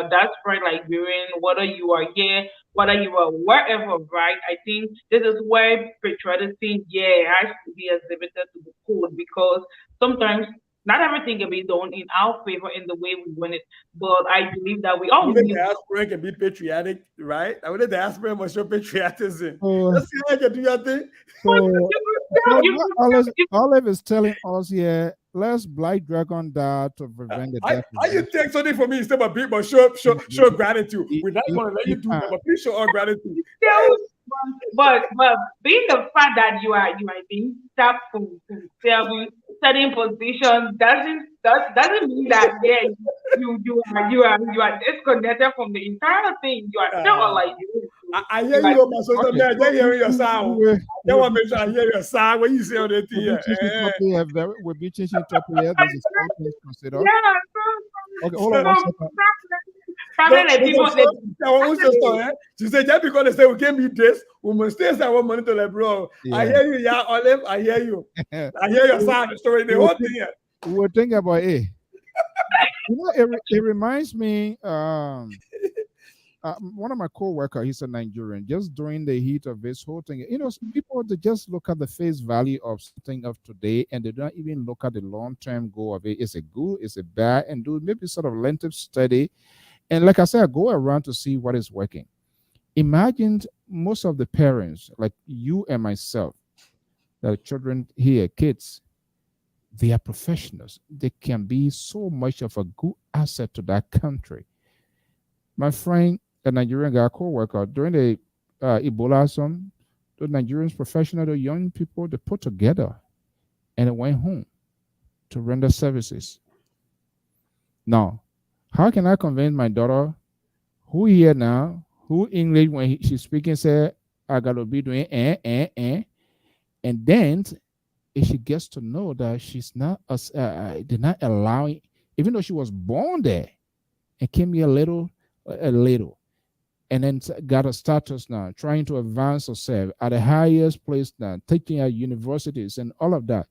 diaspora Liberian, whether you are here, whether you are wherever, right? I think this is where patriotism, yeah, has to be exhibited to the court, because sometimes not everything can be done in our favor in the way we want it. But I believe that we all need. The diaspora can be patriotic, right? I would the diaspora must show patriotism. Let's see how you can do your thing. Olive is telling us here, let's blight dragon that to prevent the death. How you take something for me instead of people show gratitude? We're not going to let you do that, but please show our gratitude. But being the fact that you are being tapped from certain positions doesn't mean that you are disconnected from the entire thing. You are still like you. I hear you on my social media. I hear your sound. I want to make sure I hear your sound when you say on the thing. We'll be changing topic here. This is all things considered. Okay, hold on one second. She said, just because they say we can't beat this, we must stay our money to bro. Yeah. I hear you, yeah, Olive. I hear you. I hear your sound story. The whole thing here. We were thinking about it. You know, it reminds me. One of my co-workers, he's a Nigerian, just during the heat of this whole thing, you know, some people, they just look at the face value of something of today and they don't even look at the long-term goal of it. Is it good? Is it bad? And do maybe sort of lengthy study. And like I said, I go around to see what is working. Imagine most of the parents, like you and myself, the children here, kids, they are professionals. They can be so much of a good asset to that country. My friend, a Nigerian guy, co-worker, during the Ebola, the Nigerians, professional, the young people, they put together and they went home to render services. Now, how can I convince my daughter, who here now, who English, when she's speaking, say, I got to be doing and then if she gets to know that she's not, they're not allowing, even though she was born there and came here a little, and then got a status now, trying to advance herself at the highest place now, teaching at universities and all of that.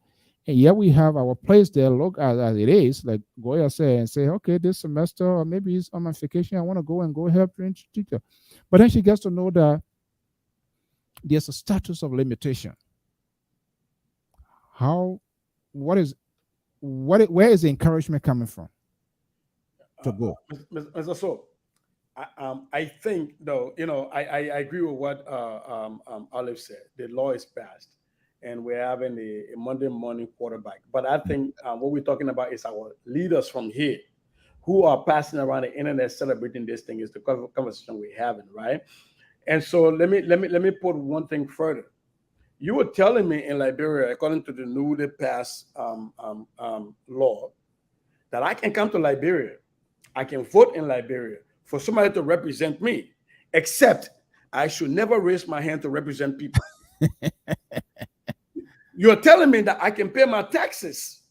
And yet we have our place there, look as it is, like Goya said, and say, okay, this semester, or maybe it's on my vacation, I want to go help teacher. But then she gets to know that there's a status of limitation. Where is the encouragement coming from to go? Mr. So, I think though, I agree with what Olive said. The law is passed, and we're having a Monday morning quarterback. But I think what we're talking about is our leaders from here who are passing around the internet celebrating this thing is the conversation we're having, right? And so let me put one thing further. You were telling me in Liberia, according to the newly passed law, that I can come to Liberia, I can vote in Liberia for somebody to represent me, except I should never raise my hand to represent people. You're telling me that I can pay my taxes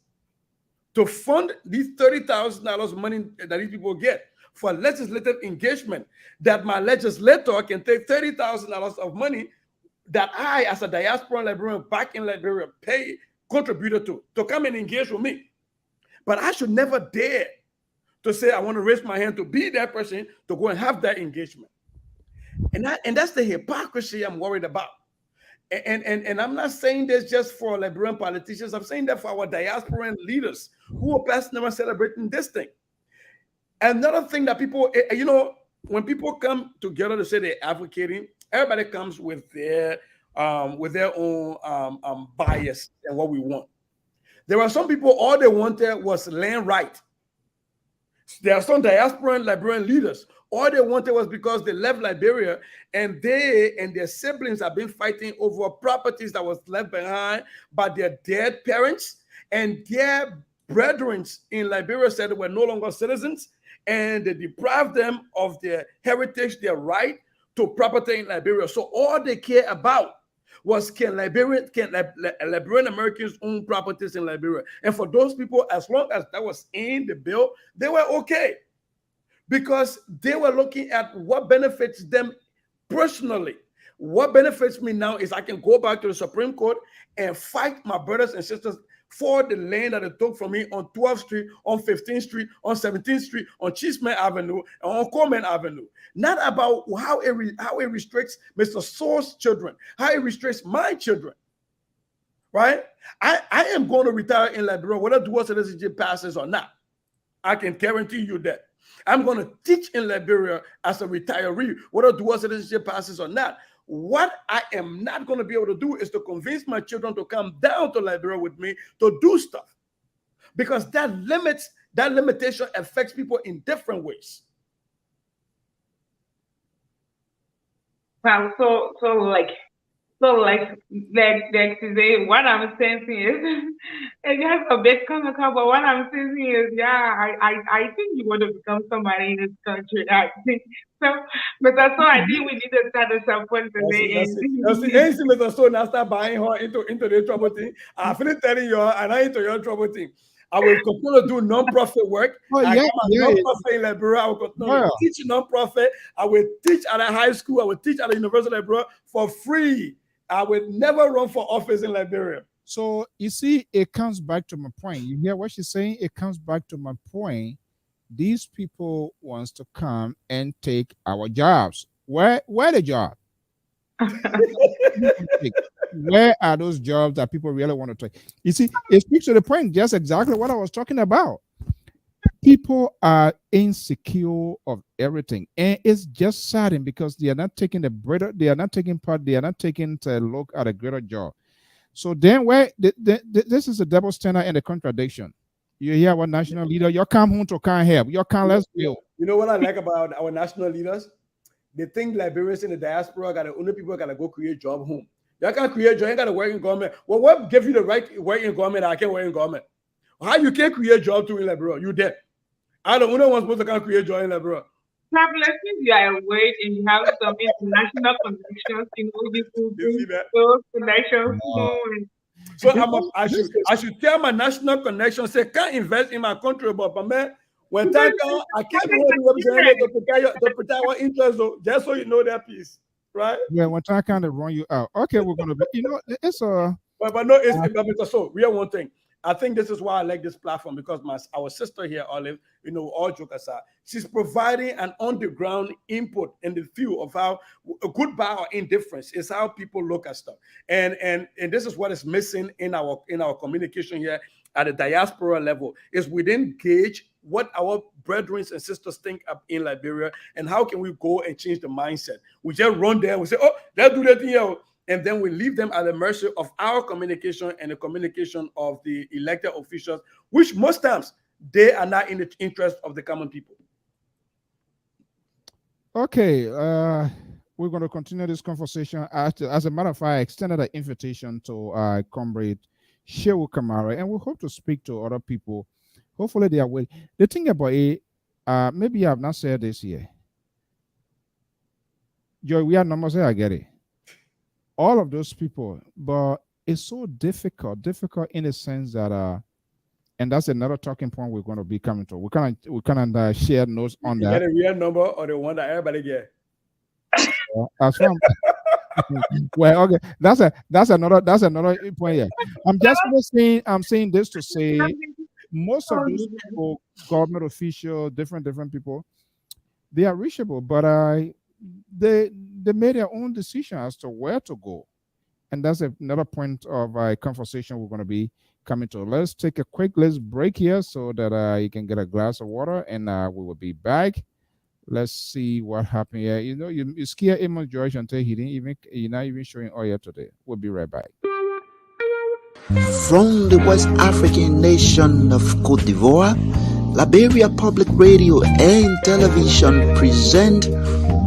to fund these $30,000 money that these people get for legislative engagement, that my legislator can take $30,000 of money that I, as a diaspora Liberian back in Liberia, pay contributor to come and engage with me. But I should never dare to say I want to raise my hand to be that person to go and have that engagement. And that's the hypocrisy I'm worried about. And I'm not saying this just for Liberian politicians. I'm saying that for our diasporan leaders who are passing around celebrating this thing. Another thing that people, when people come together to say they're advocating, everybody comes with their own bias and what we want. There are some people, all they wanted was land right. There are some diasporan Liberian leaders. All they wanted was because they left Liberia and they and their siblings have been fighting over properties that was left behind by their dead parents, and their brethren in Liberia said they were no longer citizens, and they deprived them of their heritage, their right to property in Liberia. So all they care about was can Liberian Americans own properties in Liberia? And for those people, as long as that was in the bill, they were okay, because they were looking at what benefits them personally. What benefits me now is I can go back to the Supreme Court and fight my brothers and sisters for the land that they took from me on 12th Street, on 15th Street, on 17th Street, on Cheeseman Avenue, and on Coleman Avenue. Not about how it restricts Mr. Soe's children, how it restricts my children, right? I am going to retire in Liberia, whether dual citizenship passes or not. I can guarantee you that. I'm going to teach in Liberia as a retiree, whether dual citizenship passes or not. What I am not going to be able to do is to convince my children to come down to Liberia with me to do stuff, because that limitation affects people in different ways. Wow, so today, what I'm sensing is, it has a bit comical, but what I'm sensing is, I think you want to become somebody in this country. I think so, but that's why I think we need to start a support today. Mr. So now start buying her into the trouble thing. I feel telling you, and I into your trouble thing. I will continue to do non-profit work. Non-profit in Liberia. I will continue to teach non-profit. I will teach at a high school. I will teach at a university in Liberia for free. I will never run for office in Liberia. So you see, it comes back to my point. You hear what she's saying? It comes back to my point. These people wants to come and take our jobs. Where the job? Where are those jobs that people really want to take? You see, it speaks to the point, just exactly what I was talking about. People are insecure of everything, and it's just saddening because they are not taking they are not taking part, they are not taking to look at a greater job. So then this is a double standard and a contradiction. You hear what national leader, you come home to can't help, you can't let's build. You know what I like about our national leaders? They think Liberians in the diaspora only people gotta go create job home. You can't create job, you gotta work in government. Well, what gave you the right to work in government? I can't work in government. How you can't create job too in Liberia? You dead. I don't know what's supposed to create job in Liberia. Since you are awake and you have some international connections, you could do those connections. So I should tell my national connection, say, can't invest in my country, but man, when time comes, I can't go to protect our interests, just so you know that piece, right? Yeah, when time comes to run you out. Okay, we're gonna be, it's a but no, it's so real one thing. I think this is why I like this platform, because our sister here, Olive, all joke aside, she's providing an on-the-ground input in the view of how a goodbye or indifference is how people look at stuff. And this is what is missing in our communication here at the diaspora level, is we didn't gauge what our brethren and sisters think up in Liberia, and how can we go and change the mindset. We just run there, we say, oh, let's do that thing here. And then we leave them at the mercy of our communication and the communication of the elected officials, which most times they are not in the interest of the common people. Okay, we're going to continue this conversation. As a matter of fact, I extended an invitation to Comrade Shehu Kamara, and we hope to speak to other people. Hopefully they are willing. The thing about it, maybe I have not said this here. Joy, we are numbers here, I get it. All of those people, but it's so difficult in the sense that and that's another talking point we're going to be coming to. We can share notes on that. Get a real number or the one that everybody get. As well. Well, okay, that's another point here. I'm saying this to say most of those people, government officials, different people, they are reachable, but they made their own decision as to where to go. And that's another point of conversation we're going to be coming to. Let's take a quick break here so that you can get a glass of water, and we will be back. Let's see what happened here. You scare Amos George until you're not even showing oil today. We'll be right back. From the West African nation of Côte d'Ivoire, Liberia Public Radio and Television present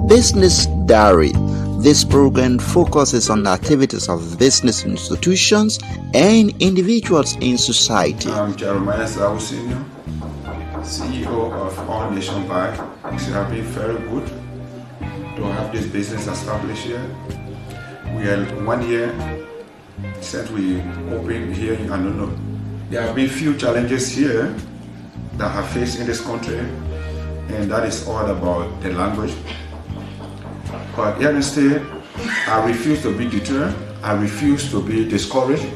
Business Diary. This program focuses on the activities of business institutions and individuals in society. I'm Jeremiah Zawu Senior, CEO of All Nation Bank. It's been very good to have this business established here. We are 1 year since we opened here in Anono. There have been few challenges here that have faced in this country, and that is all about the language. But here instead, I refuse to be deterred. I refuse to be discouraged.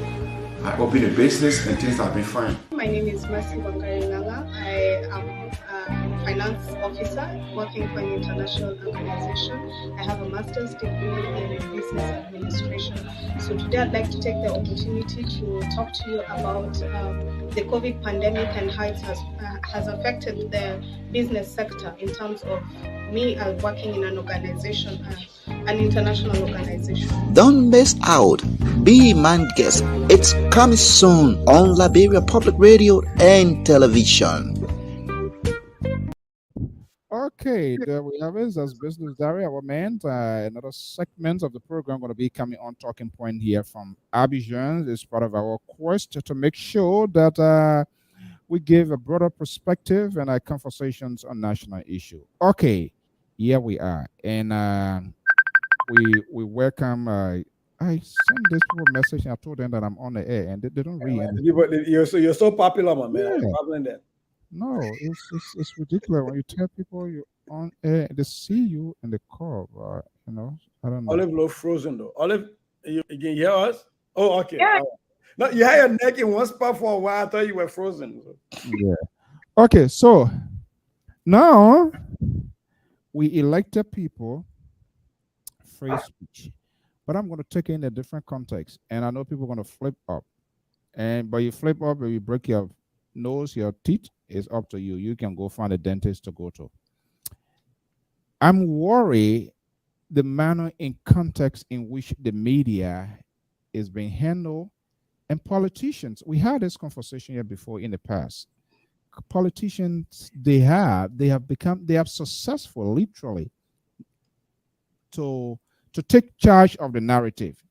I open a business and things have been fine. My name is Mercy Wakaringanga. I am a finance officer working for an international organization. I have a master's degree in business administration. So today I'd like to take the opportunity to talk to you about the COVID pandemic and how it has affected the business sector in terms of me working in an organization, an international organization. Don't miss out. Be my guest. It's coming soon on Liberia Public Radio and Television. Okay, there we have it. As Business Diary, our man. Another segment of the program going to be coming on Talking Point here from Abidjan. It's part of our quest to make sure that we give a broader perspective and conversations on national issue. Okay, here we are, and we welcome. I sent this message and I told them that I'm on the air, and they don't read. You're so popular, my man. Yeah. No, it's ridiculous when you tell people you're on air and they see you in the call. I don't know. Olive low frozen though. Olive, you can hear us? Oh, okay. Yeah. No, you had your neck in one spot for a while. I thought you were frozen. Yeah. Okay, so now we elected people free speech, but I'm going to take it in a different context, and I know people are going to flip up, but you flip up and you break your nose, your teeth, is up to you. You can go find a dentist to go to. I'm worried the manner in context in which the media is being handled, and politicians. We had this conversation here before in the past. Politicians, they have successful literally to take charge of the narrative.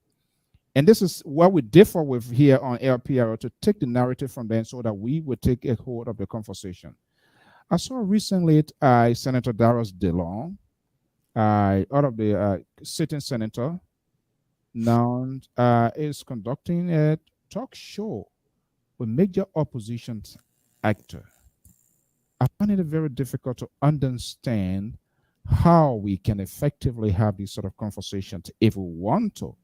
And this is what we differ with here on LPR, to take the narrative from them so that we would take a hold of the conversation. I saw recently Senator Darius DeLong, out of the sitting senator, now is conducting a talk show with major opposition actor. I find it very difficult to understand how we can effectively have these sort of conversations if we want to.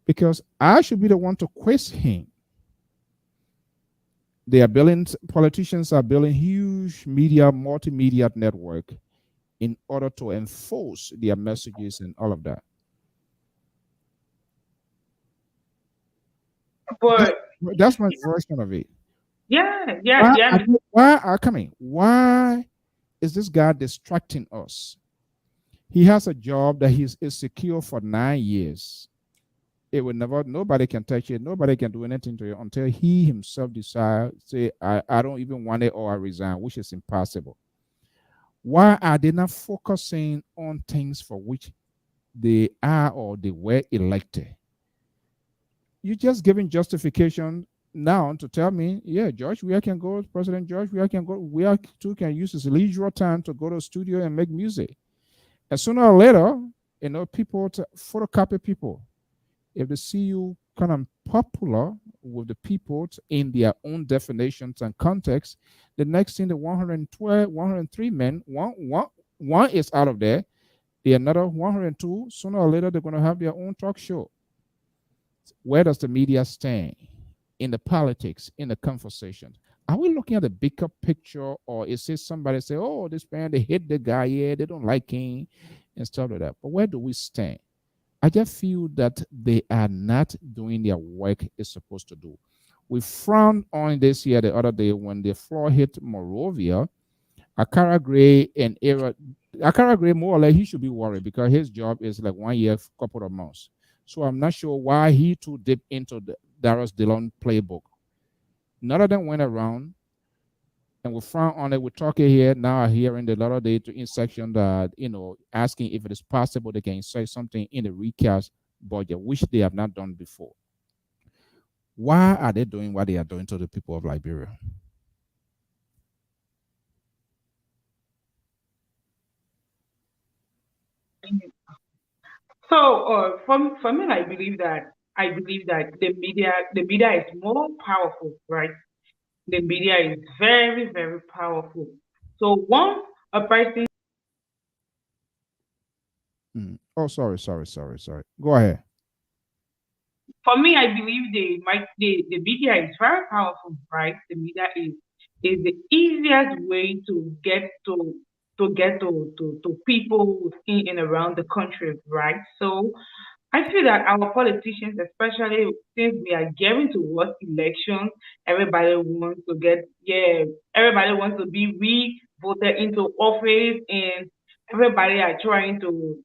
Because I should be the one to quiz him. They are building, politicians are building huge media, multimedia network in order to enforce their messages and all of that. But That's my version of it. yeah, yeah, yeah. Why are coming? Why is this guy distracting us? He has a job that is secure for 9 years. It will never, nobody can touch it, nobody can do anything to it until he himself decides, say, I don't even want it or I resign, which is impossible. Why are they not focusing on things for which they are or they were elected? You're just giving justification now to tell me, yeah, George Weah can go, President George Weah can go, Weah too can use his leisure time to go to a studio and make music. And sooner or later, people to photocopy people. If they see you kind of popular with the people in their own definitions and context, the next thing, the 112, 103 men, one is out of there, the another 102, sooner or later, they're going to have their own talk show. Where does the media stand in the politics, in the conversation? Are we looking at the bigger picture, or is it somebody say, oh, this man, they hate the guy, yeah, they don't like him, and stuff like that? But where do we stand? I just feel that they are not doing their work it's supposed to do. We frowned on this here the other day when the floor hit Morovia. Akara Gray and Akara Gray, more or less, he should be worried because his job is like 1 year, couple of months. So I'm not sure why he too deep into the Darius Dillon playbook. None of them went around, and we frown on it. We're talking here now, hearing the other day to section that, asking if it is possible they can say something in the recast budget, which they have not done before. Why are they doing what they are doing to the people of Liberia? So for me, I believe that the media is more powerful, right? The media is very, very powerful. So once a person, Oh, sorry. Go ahead. for me, I believe the media is very powerful, right? The media is the easiest way to get to people in and around the country, right? So I feel that our politicians, especially since we are getting towards elections, everybody wants to everybody wants to be re-voted into office, and everybody are trying to,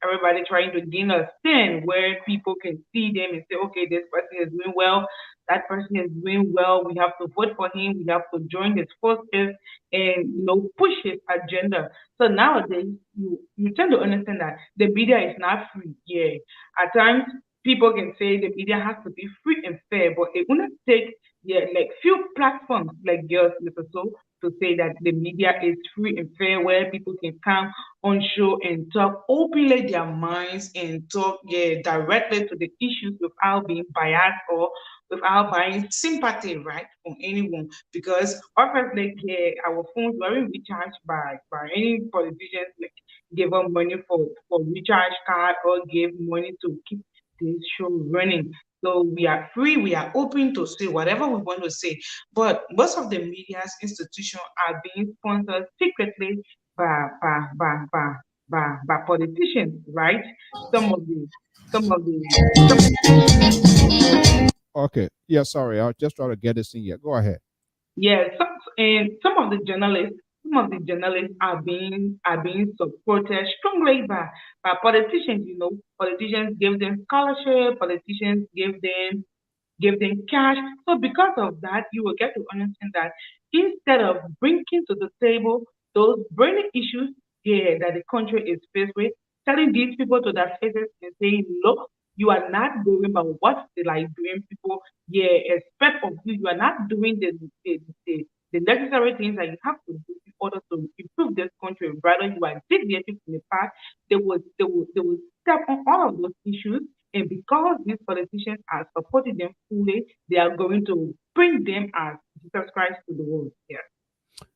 everybody trying to gain a stand where people can see them and say, okay, this person is doing well, that person is doing well. We have to vote for him. We have to join his forces and push his agenda. So nowadays, you tend to understand that the media is not free. Yeah, at times people can say the media has to be free and fair, but it wouldn't take like few platforms like yours, Mr. So, to say that the media is free and fair, where people can come on show and talk openly their minds and talk directly to the issues without being biased or without buying sympathy, right, from anyone. Because obviously, our phones weren't recharged by any politicians like give them money for recharge card or give money to keep this show running. So we are free, we are open to say whatever we want to say. But most of the media's institutions are being sponsored secretly by politicians, right? Some of the some of the Okay. Yeah, sorry. I'll just try to get this in here. Go ahead. yeah, and some of the journalists are being supported strongly by politicians. Politicians give them scholarship. Politicians give them cash. So because of that, you will get to understand that instead of bringing to the table those burning issues that the country is faced with, telling these people to their faces and saying, look, you are not going by what the Liberian people expect of you. You are not doing the necessary things that you have to do in order to improve this country. Rather, you are deviating from the path. They will step on all of those issues, and because these politicians are supporting them fully, they are going to bring them as Jesus Christ to the world. Yeah.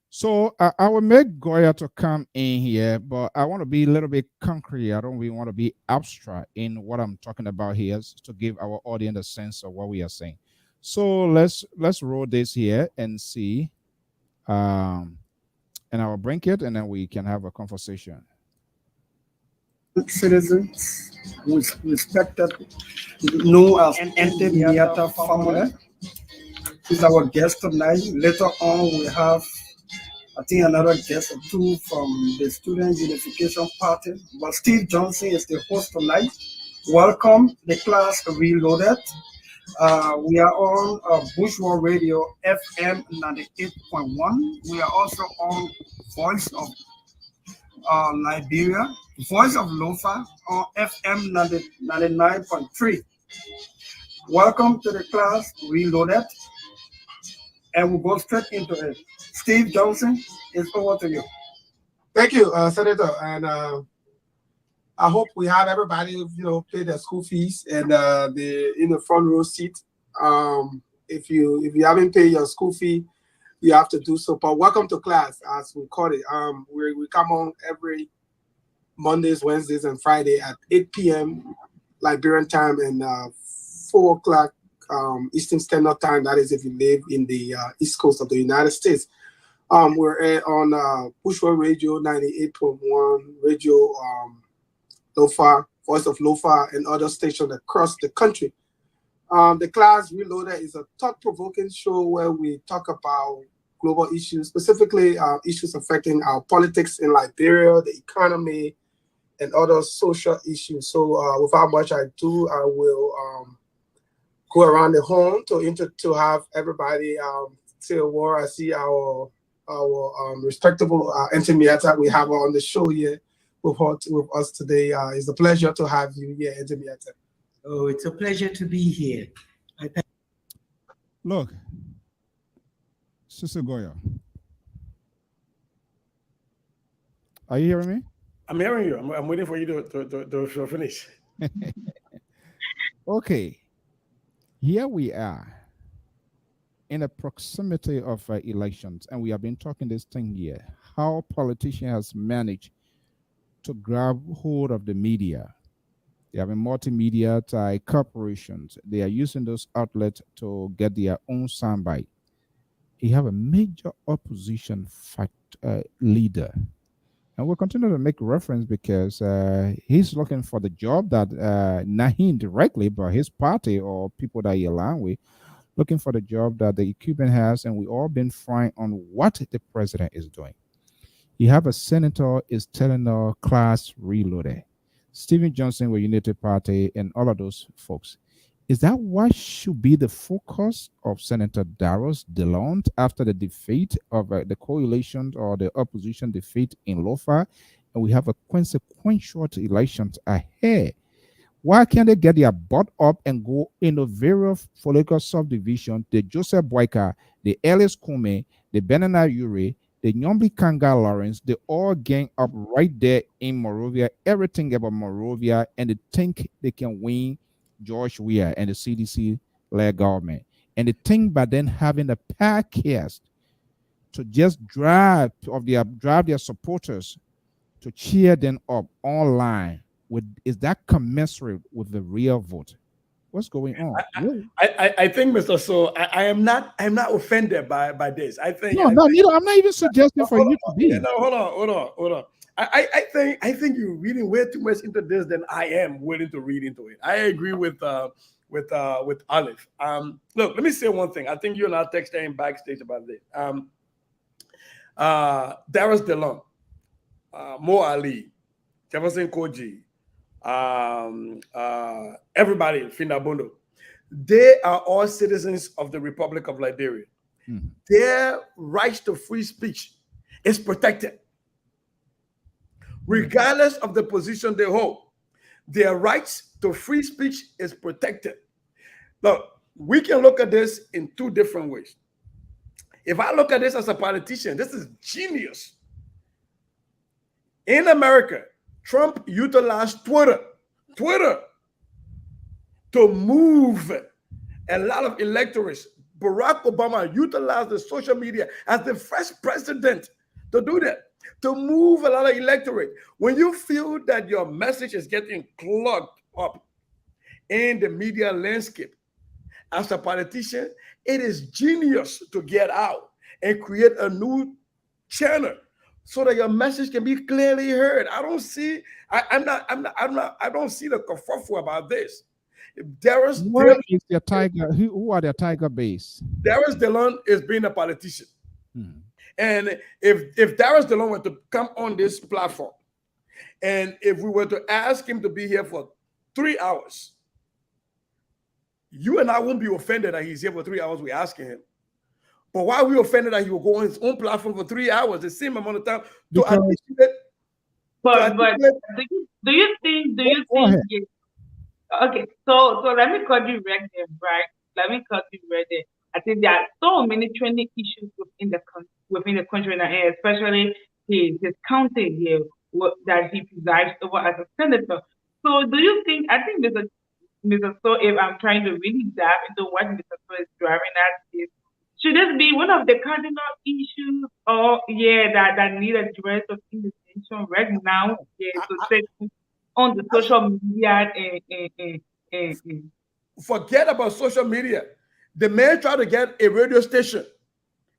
So I will make Goya to come in here, but I want to be a little bit concrete. I don't really want to be abstract in what I'm talking about here to give our audience a sense of what we are saying. So let's roll this here and see. And I will bring it, and then we can have a conversation. Citizens, respected, known as Ente Miata family, is our guest tonight. Later on, we have, I think, another guest or two from the Student Unification Party. But Steve Johnson is the host tonight. Welcome, the class Reloaded. We are on Bourgeois Radio FM 98.1. We are also on Voice of Liberia, Voice of Lofa on FM 99.3. Welcome to the class Reloaded. And we'll go straight into it. Steve Johnson, it's over to you. Thank you, Senator. And I hope we have everybody, pay their school fees and they're in the front row seat. If you haven't paid your school fee, you have to do so. But welcome to class, as we call it. We come on every Mondays, Wednesdays, and Friday at 8 p.m. Liberian time and 4 o'clock Eastern Standard Time. That is if you live in the East Coast of the United States. We're on Bourgeois Radio 98.1, Radio Lofa, Voice of Lofa, and other stations across the country. The Class Reloaded is a thought-provoking show where we talk about global issues, specifically issues affecting our politics in Liberia, the economy, and other social issues. So without much ado, I will go around the horn to have everybody say a word. I see our respectable Ente we have on the show here with us today. It's a pleasure to have you here, Ente. Oh, it's a pleasure to be here. Look, Sister Goya, are you hearing me? I'm hearing you. I'm waiting for you to finish. Okay, here we are in the proximity of elections, and we have been talking this thing here, how politicians has managed to grab hold of the media. They have been multimedia type corporations. They are using those outlets to get their own soundbite. You have a major opposition leader. And we'll continue to make reference because he's looking for the job that, not him directly, but his party or people that he align with, looking for the job that the Cuban has, and we all been frying on what the president is doing. You have a senator is telling our class Reloaded. Stephen Johnson with Unity Party and all of those folks. Is that what should be the focus of Senator Darius DeLonde after the defeat of the coalition or the opposition defeat in Lofa? And we have a consequential elections ahead. Why can't they get their butt up and go in the various political subdivision, the Joseph Boyka, the Ellis Kume, the Benana Ure, the Nyombi Kanga Lawrence, they all gang up right there in Monrovia, everything about Monrovia, and they think they can win George Weah and the CDC-led government. And they think by then having a podcast to just drive their supporters to cheer them up online, is that commensurate with the real vote? What's going on? I think, Mr. So, I'm not offended by this. I think I'm not even suggesting for you to be. No, hold on. I think you're reading way too much into this than I am willing to read into it. I agree with Olive. Look, let me say one thing. I think you and I texted in backstage about this. Darius DeLonde, Mo Ali, Jefferson Koji, everybody, Findabondo, they are all citizens of the Republic of Liberia. Mm-hmm. Their rights to free speech is protected. Regardless of the position they hold, their rights to free speech is protected. Look, we can look at this in two different ways. If I look at this as a politician, this is genius. In America, Trump utilized Twitter to move a lot of electorates. Barack Obama utilized the social media as the first president to do that, to move a lot of electorate. When you feel that your message is getting clogged up in the media landscape, as a politician, it is genius to get out and create a new channel so that your message can be clearly heard. I don't see, I don't see the kerfuffle about this. Where is the tiger? Who are the tiger base? Darius Delon is being a politician. And if Darius Delon were to come on this platform, and if we were to ask him to be here for 3 hours, you and I won't be offended that he's here for 3 hours. We're asking him. But why are we offended that he will go on his own platform for 3 hours, the same amount of time to articulate? But do you think? Okay, so let me cut you right there, right? Let me cut you right there. I think there are so many trending issues within the country now, and especially his county here that he presides over as a senator. So do you think? I think Mr. Soe, if I'm trying to really dive into what Mr. Soe is driving at, is should this be one of the cardinal issues, or that need address of indignation right now? On the social media and forget about social media. The man tried to get a radio station.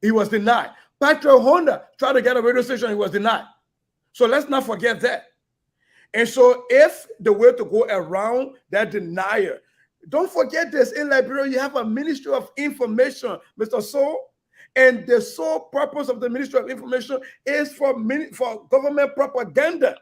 He was denied. Patrick Honda tried to get a radio station. He was denied. So let's not forget that. And so if the way to go around that denier, don't forget this. In Liberia, you have a Ministry of Information, Mr. Soe, and the sole purpose of the Ministry of Information is for government propaganda.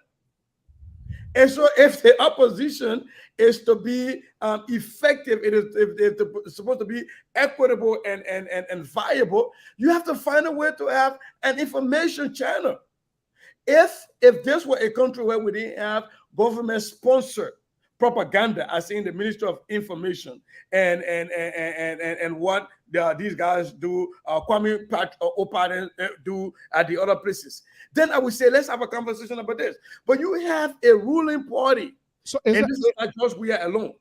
And so if the opposition is to be effective, it's supposed to be equitable and viable, you have to find a way to have an information channel. If this were a country where we didn't have government-sponsored propaganda, as in the Ministry of Information and what these guys do, Kwame Opare do at the other places, then I would say let's have a conversation about this. But you have a ruling party, and this is not just we are alone.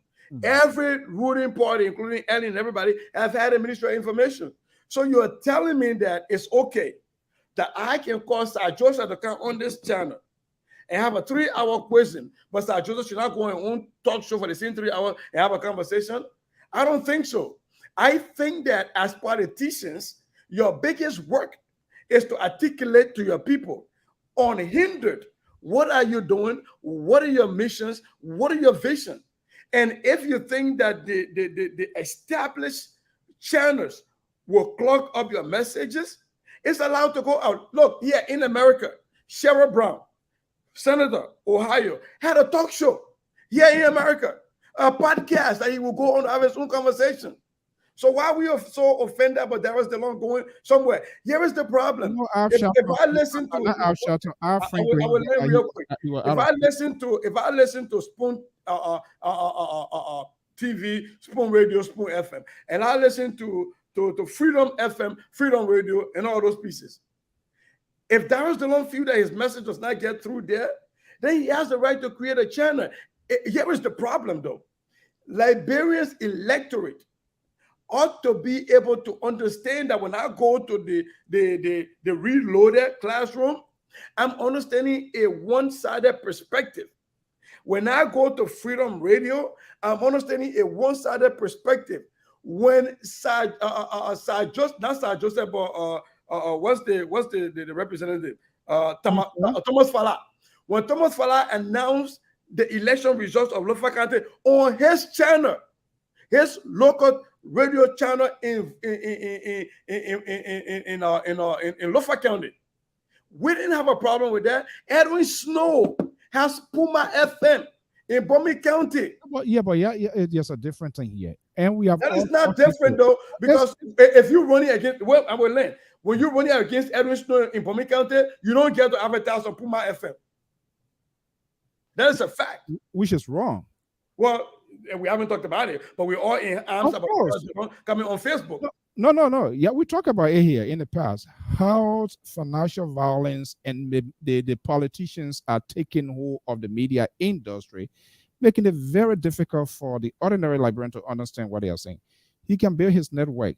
Every ruling party, including Ellen and everybody, have had a Ministry of Information. So you are telling me that it's okay that I can call Sir Joseph to come on this channel and have a 3-hour question, but Sir Joseph should not go on his own talk show for the same 3 hours and have a conversation? I don't think so. I think that as politicians, your biggest work is to articulate to your people unhindered, what are you doing? What are your missions? What are your vision? And if you think that the established channels will clog up your messages, it's allowed to go out. Look, here in America, Sherrod Brown, Senator, Ohio, had a talk show here in America, a podcast that he will go on to have his own conversation. So why we are so offended about Darius Delon going somewhere? Here is the problem. If I listen to, if I listen to Spoon TV, Spoon Radio, Spoon FM, and I listen to Freedom FM, Freedom Radio, and all those pieces. If Darius Delon feel that his message does not get through there, then he has the right to create a channel. Here is the problem, though. Liberians' electorate ought to be able to understand that when I go to the reloaded classroom, I'm understanding a one-sided perspective. When I go to Freedom Radio, I'm understanding a one-sided perspective. When what's the representative? Thomas Fala. When Thomas Fala announced the election results of Lofa County on his channel, his local radio channel in Lofa County, we didn't have a problem with that. Edwin Snow has Puma FM in Bomi County. But there's a different thing here. And we have that is not different though, because if you're running against when you're running against Edwin Snow in Bomi County, you don't get to advertise on Puma FM. That is a fact. Which is wrong. Well, we haven't talked about it, but we're all in arms about coming on Facebook. No. Yeah, we talked about it here in the past. How financial violence and the politicians are taking hold of the media industry, making it very difficult for the ordinary Liberian to understand what they are saying. He can build his network.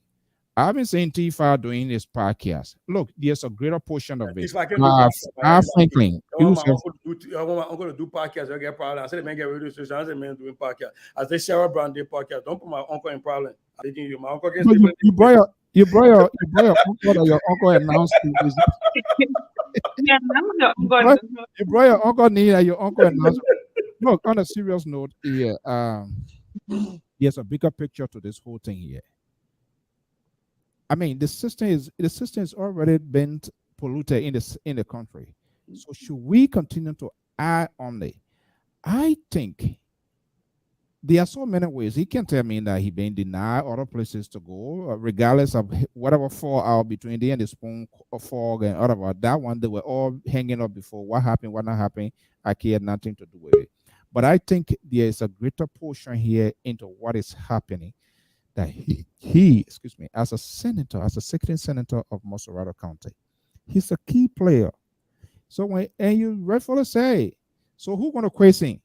I've been saying T5 doing this podcast. Look, there's a greater portion of it. If I can do podcast, Franklin, I want my uncle to do podcast. I get problem. I said, man, get radio station. I said, man, doing podcast. I said, Sarah Brown did podcast. Don't put my uncle in problem. I'm taking you. My uncle gets you brought your uncle that your uncle announced. You brought your uncle near your uncle announced. Look, on a serious note, here, there's a bigger picture to this whole thing here. I mean, the system is already been polluted in the country. So should we continue to add on it? I think there are so many ways. He can tell me that he been denied other places to go, regardless of whatever fall out between the and the spoon fog and whatever. That one, they were all hanging up before. What happened, what not happened, I cared nothing to do with it. But I think there is a greater portion here into what is happening. That he, excuse me, as a senator, as a sitting senator of Moserado County, he's a key player. So and you rightfully say, so who's going to question?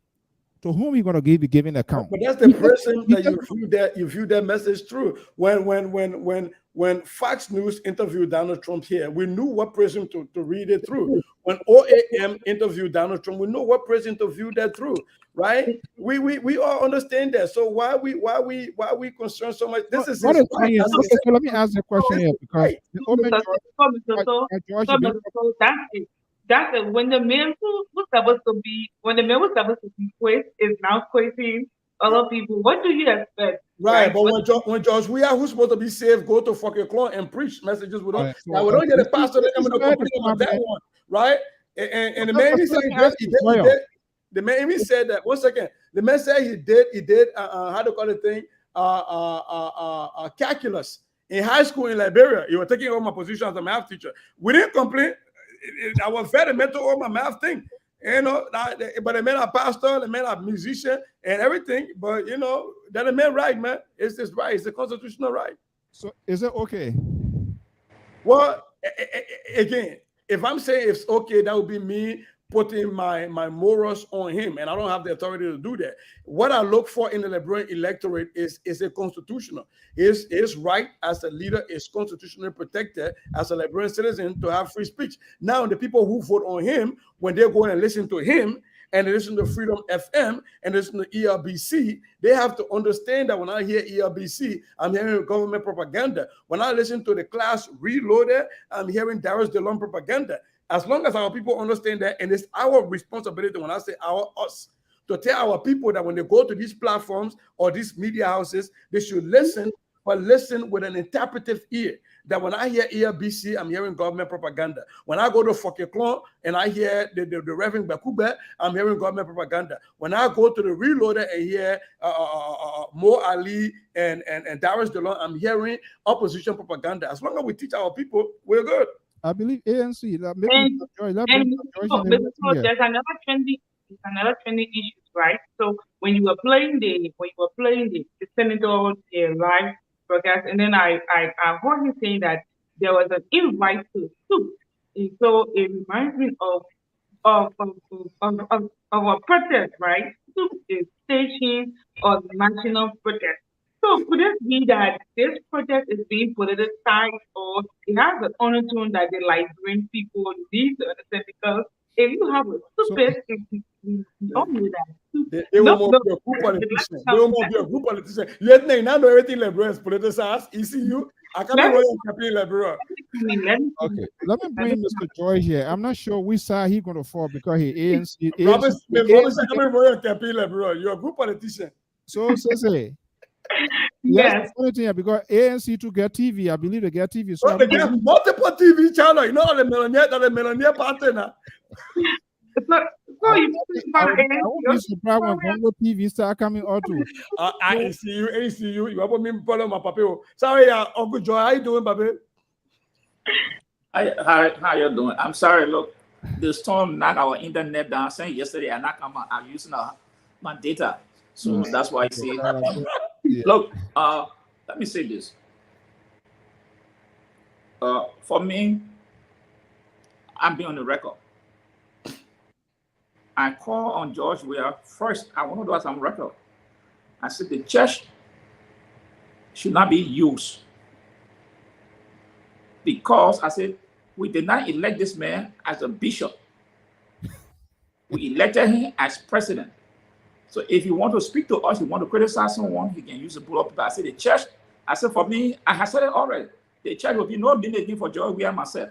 To whom you going to be giving account? But that's the person that you view that message through. When Fox News interviewed Donald Trump here, we knew what person to read it through. When OAM interviewed Donald Trump, we know what person to view that through, right? We all understand that. So why we concerned so much? This is right. So let me ask the question here because that's it. When the man who was supposed to be quiz is now quizzing other people. What do you expect? Right, but when George we are who's supposed to be safe, go to fucking club and preach messages with us. Now we don't get a pastor that coming to complain about that one, right? And the man said he did. The man even said that 1 second. The man said he did how to call the thing calculus in high school in Liberia. He was taking over my position as a math teacher. We didn't complain. I was very mental over my math thing. You know, but the man a pastor, the man a musician and everything. But you know, that the man right, man. It's this right. It's a constitutional right. So is it okay? Well, again, if I'm saying it's okay, that would be me putting my morals on him, and I don't have the authority to do that. What I look for in the Liberian electorate is a constitutional. His right as a leader is constitutionally protected as a Liberian citizen to have free speech. Now, the people who vote on him, when they go and listen to him, and they listen to Freedom FM, and listen to ERBC, they have to understand that when I hear ERBC, I'm hearing government propaganda. When I listen to the Class Reloaded, I'm hearing Darius DeLong propaganda. As long as our people understand that, and it's our responsibility, when I say us, to tell our people that when they go to these platforms or these media houses, they should listen, but listen with an interpretive ear. That when I hear ERBC, I'm hearing government propaganda. When I go to Fokeklon and I hear the Reverend Bakube, I'm hearing government propaganda. When I go to the Reloader and hear Mo Ali and Darius DeLong, I'm hearing opposition propaganda. As long as we teach our people, we're good. I believe ANC. There's another trending issue, right? So when you were playing the senator live broadcast, and then I heard him saying that there was an invite to soup, and so it reminds me of a protest, right? Soup is station or national protest. So could it be that this project is being politicized, or it has an undertone that the Liberian people need to understand? Because if you have a stupid, you don't know that. They will not be a group politician. They will not be a group politician. You know everything Liberian is politicized. ECU, I can't be campaign Liberia. Okay, let me bring Mr. Joy here. I'm not sure which side he's going to fall because he ANC. Robinson, campaign Liberia. You're a group politician. So say. Yes, because ANC to get TV, I believe they get TV. So they get multiple TV channels. You know the millionaire partner. So you I won't be surprised when Congo TV start coming out too. I see you. You have me follow my papa. Sorry, Uncle Joy, how you doing, baby? How you doing? I'm sorry. Look, the storm knocked our internet down. Saying yesterday, I'm using my data. So that's why I see. Look, let me say this. For me, I'm being on the record. I call on George Weah first. I want to do some record. I said the church should not be used because I said, we did not elect this man as a bishop. We elected him as president. So if you want to speak to us, you want to criticize someone, he can use the bullet paper. I said, the church, I said, for me, I have said it already. The church will be no dignity for Joy Williams myself.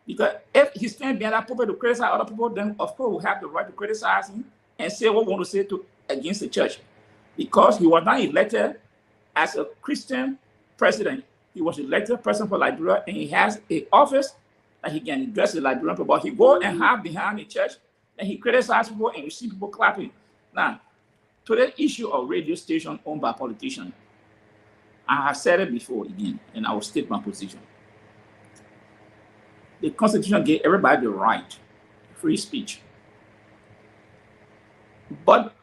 Because if he stands behind that pulpit to criticize other people, then of course we have the right to criticize him and say what we want to say against the church. Because he was not elected as a Christian president. He was elected president for Liberia, and he has an office that he can address the Liberian people. He go and hide behind the church, and he criticizes people, and you see people clapping. Now, to the issue of radio station owned by politicians, I have said it before again, and I will state my position. The Constitution gave everybody the right, free speech. But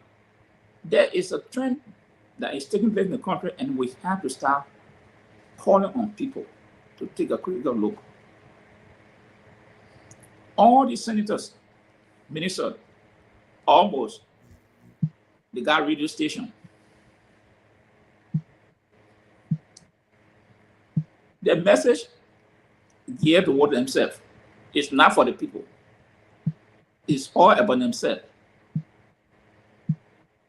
there is a trend that is taking place in the country, and we have to start calling on people to take a critical look. All the senators, ministers, almost, they got radio station. The message geared toward themselves. It's not for the people. It's all about themselves.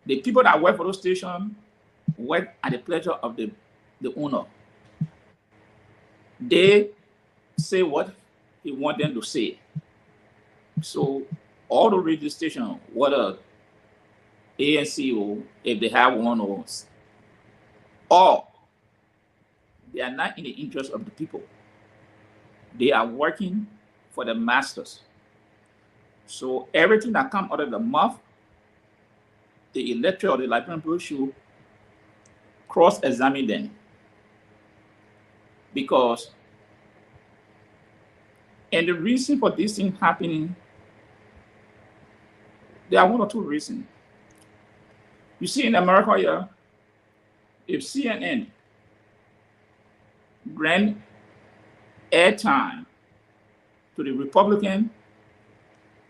The people that work for those stations work at the pleasure of the owner. They say what he wants them to say. So all the radio stations, whether ANC or if they have one or they are not in the interest of the people. They are working for the masters. So everything that comes out of the mouth, the electorate or the Liberian people should cross-examine them. Because, and the reason for this thing happening, there are one or two reasons. You see in America here, if CNN grant airtime to the Republican,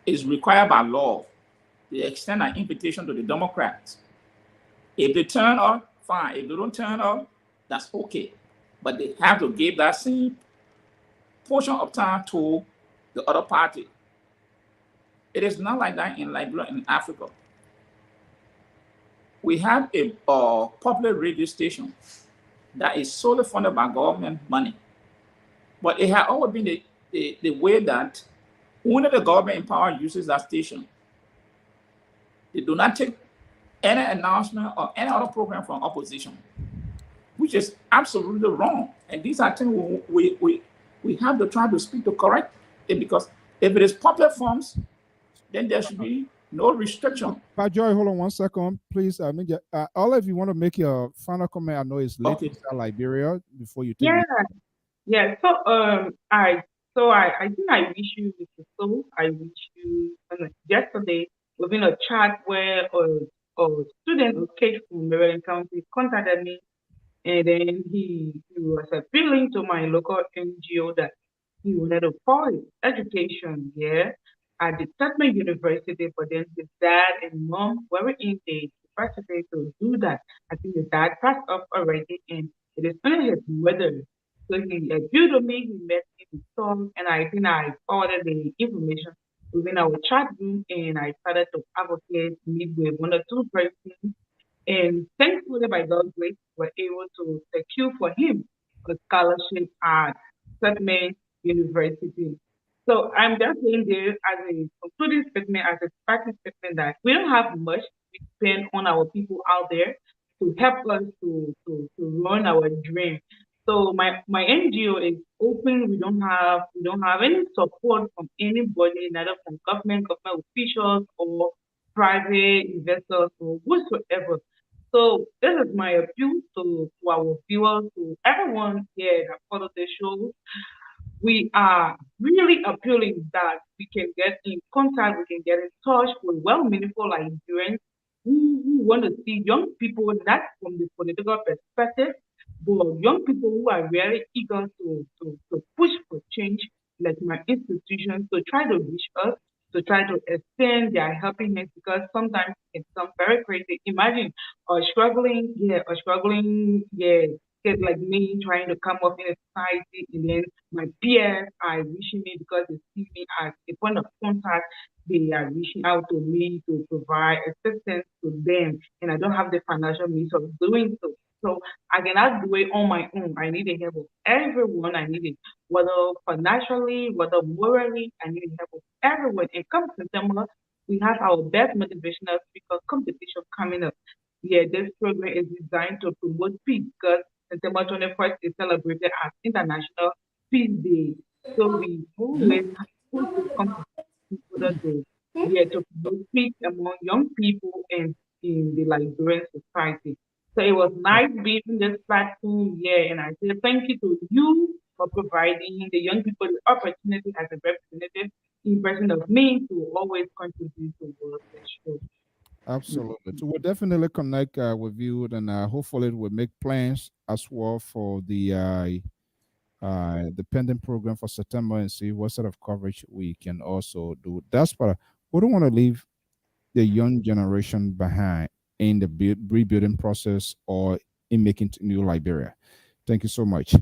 is required by law. They extend an invitation to the Democrats. If they turn up, fine. If they don't turn up, that's okay. But they have to give that same portion of time to the other party. It is not like that in Liberia and Africa. We have a popular radio station that is solely funded by government money. But it has always been the way that only the government in power uses that station. They do not take any announcement or any other program from opposition, which is absolutely wrong. And these are things we have to try to speak to correct it, because if it is popular funds, then there should be no restriction. But Joy, hold on 1 second, please. All of you want to make your final comment. I know it's late in Liberia before you take Yeah. So I think I wish you with the soul. I wish you yesterday within a chat where a student who came from Maryland County contacted me, and then he was appealing to my local NGO that he wanted to follow education here at the Tubman University, but then his dad and mom were in the capacity to do that. I think his dad passed off already, and it is only his mother. So he appealed to me, he met me, we talked, and I think I forwarded the information within our chat room, and I started to advocate, meet with one or two persons, and thankfully, by God's grace, we were able to secure for him a scholarship at Tubman University. So I'm just saying there as a concluding statement, as a practice statement, that we don't have much to spend on our people out there to help us to run our dream. So my NGO is open. We don't have any support from anybody, neither from government officials or private investors or whatsoever. So this is my appeal to our viewers, to everyone here that follows the show. We are really appealing that we can get in contact, we can get in touch with well-meaningful Liberians who want to see young people, not from the political perspective, but young people who are really eager to push for change, like my institutions, to try to reach us, to try to extend their helping hands, because sometimes it sounds very crazy. Imagine a struggling kids like me trying to come up in a society, and then my peers are reaching me because they see me as a point of contact. They are reaching out to me to provide assistance to them, and I don't have the financial means of doing so. So I cannot do it on my own. I need the help of everyone. I need it, whether financially, whether morally. I need the help of everyone. And come September, we have our best motivational speaker competition coming up. Yeah, this program is designed to promote peace because September 21st is celebrated as International Peace Day. So we always host this competition for the day. Yeah, to promote peace among young people and in the Liberian society. So it was nice being in this platform. Yeah, and I say thank you to you for providing the young people the opportunity as a representative in person of me to always contribute to the show. Absolutely. So we'll definitely connect with you, and hopefully we'll make plans as well for the pending program for September and see what sort of coverage we can also do. That's what we don't want to leave the young generation behind in the rebuilding process or in making new Liberia. Thank you so much.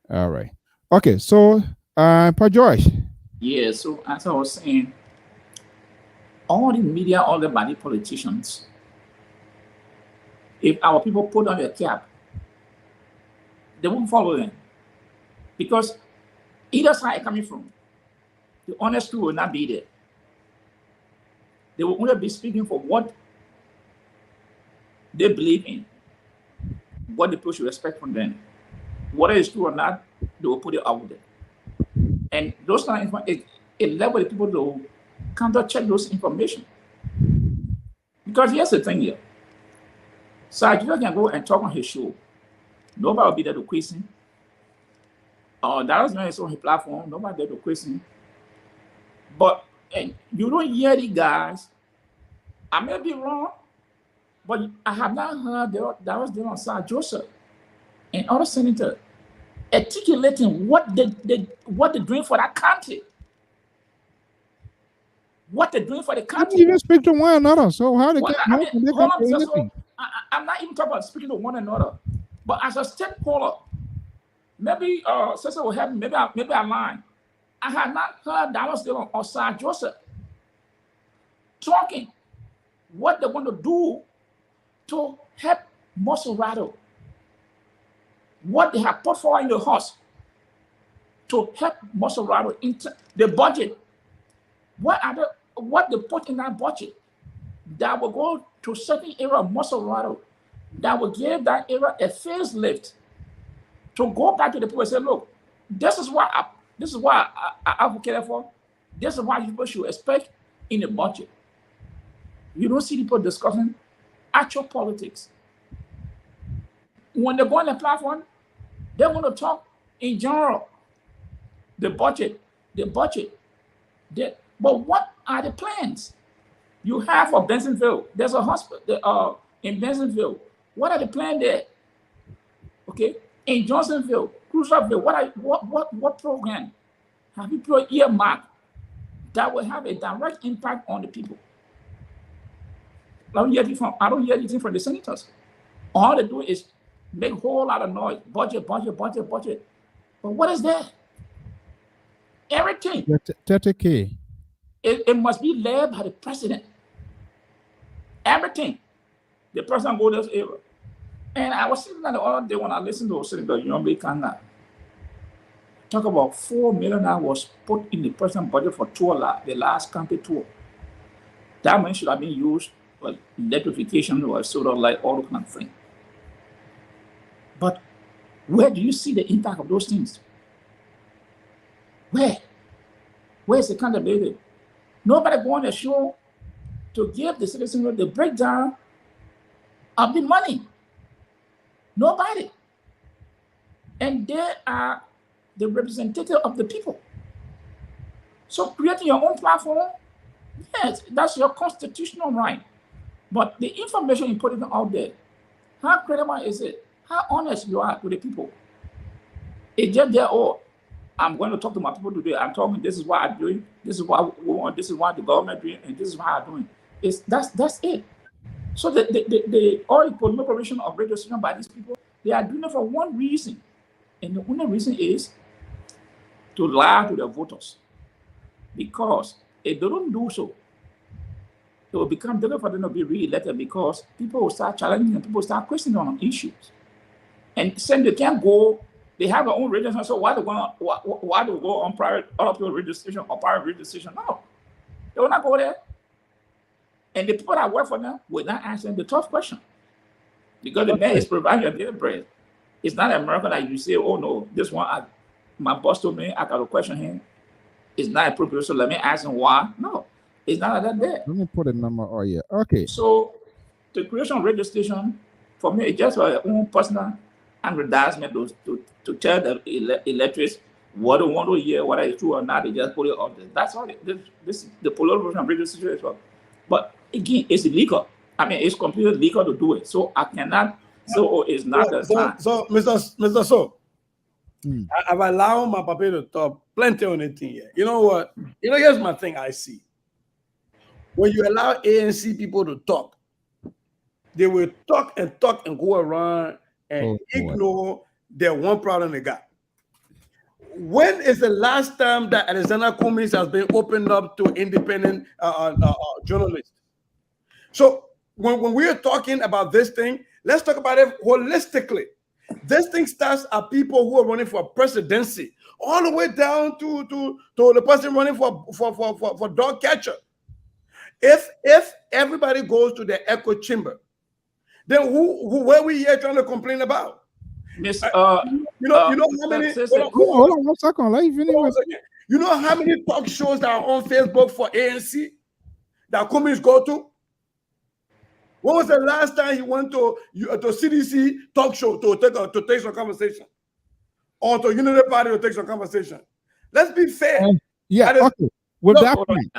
All right. Okay. So, Pa Joyce. Yeah. So as I was saying, all the media, all the body politicians, if our people put on their cap, they won't follow them. Because either side coming from, the honest truth will not be there. They will only be speaking for what they believe in, what the people should expect from them. Whether it's true or not, they will put it out there. And those kind of information, it level the people to counter-check those information. Because here's the thing here. Sergio can go and talk on his show. Nobody will be there to question. That was when it's on his platform. Nobody there to question. But you don't hear the guys. I may be wrong, but I have not heard that was there on Sergio Soe and other senators articulating what they're doing for that country. What they're doing for the country. They even speak to one another. So how they get I'm not even talking about speaking to one another. But as a stakeholder, maybe Cesar will help me, maybe I'm lying. I have not heard that was still on Sergio Soe talking what they want to do to help Mosorado. What they have put forward in the house to help Mosorado into the budget. What they put in that budget that will go to certain area of Mosorado that will give that area a facelift to go back to the people and say, look, this is what I advocated for. This is what people should expect in the budget. You don't see people discussing actual politics. When they go on the platform, they want to talk in general. The budget. But what are the plans you have for Bensonville? There's a hospital in Bensonville. What are the plans there? Okay, in Johnsonville, Cruiserville, what program have you put earmark that will have a direct impact on the people? I don't hear anything from the senators. All they do is make a whole lot of noise. Budget. But what is there? Everything. 30K. It must be led by the president. Everything. The president goes this area. And I was sitting there the other day when I listened to Senator Yombe Kanga talk about $4 million was put in the president's budget for tour, the last county tour. That money should have been used for electrification or solar light, all that kind of thing. But where do you see the impact of those things? Where's the accountability? Nobody go on the show to give the citizens the breakdown of the money. Nobody. And they are the representative of the people. So creating your own platform, yes, that's your constitutional right. But the information you put it out there, how credible is it? How honest you are with the people? It's just there, I'm going to talk to my people today. I'm talking, this is what I'm doing, this is what we want, this is what the government doing, and this is what I'm doing. That's it. So the proliferation of radio station by these people, They are doing it for one reason. And the only reason is to lie to the voters. Because if they don't do so, it will become difficult for them to be re-elected because people will start challenging and people will start questioning on issues. And since they can't go, they have their own radio station, so why do they go on private other people's radio station or private radio station? No, they will not go there. And the people that work for them will not answer the tough question. Because the man is providing your daily bread. It's not America that you say, oh no, this one, my boss told me I got to question him. It's not appropriate, so let me ask him why. No, it's not like that there. Let me put a number on here. Okay. So the creation of radio station, for me, it's just my own personal aggrandizement to tell the electors what they want to hear, whether it's true or not. They just put it up there. That's all. This the political version of radio station as well. But again, it's illegal. I mean, it's completely legal to do it. So I cannot. So it's not the time. So Mr. Soe, I've allowed my papa to talk plenty on the thing here. You know what? Here's my thing I see. When you allow ANC people to talk, they will talk and go around and ignore the one problem they got. When is the last time that Alexander Cummings has been opened up to independent journalists? So when we are talking about this thing, let's talk about it holistically. This thing starts at people who are running for presidency, all the way down to the person running for dog catcher. If everybody goes to the echo chamber, then who are we here trying to complain about? Miss, you know how many? Hold on 1 second. Let you finish. You know how many talk shows that are on Facebook for ANC that Cummings go to? When was the last time he went to CDC talk show to take some conversation, or to Unity Party to take some conversation? Let's be fair. Okay. With that point,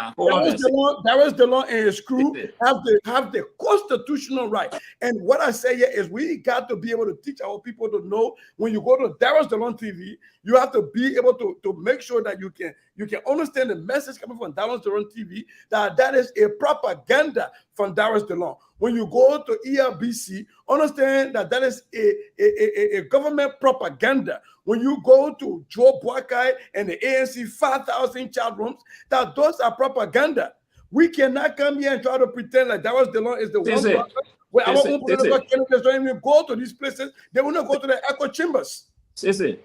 Darius DeLong and his crew have the constitutional right. And what I say here is we got to be able to teach our people to know when you go to Darius DeLong TV, you have to be able to make sure that you can understand the message coming from Darius DeLong TV, that is a propaganda from Darius DeLong. When you go to ERBC, understand that is a government propaganda. When you go to Joe Boakai and the ANC 5,000 chat rooms, that those are propaganda. We cannot come here and try to pretend like Darius DeLong is the one. Where our own political candidates don't even go to these places. They will not go to the echo chambers. Sissy,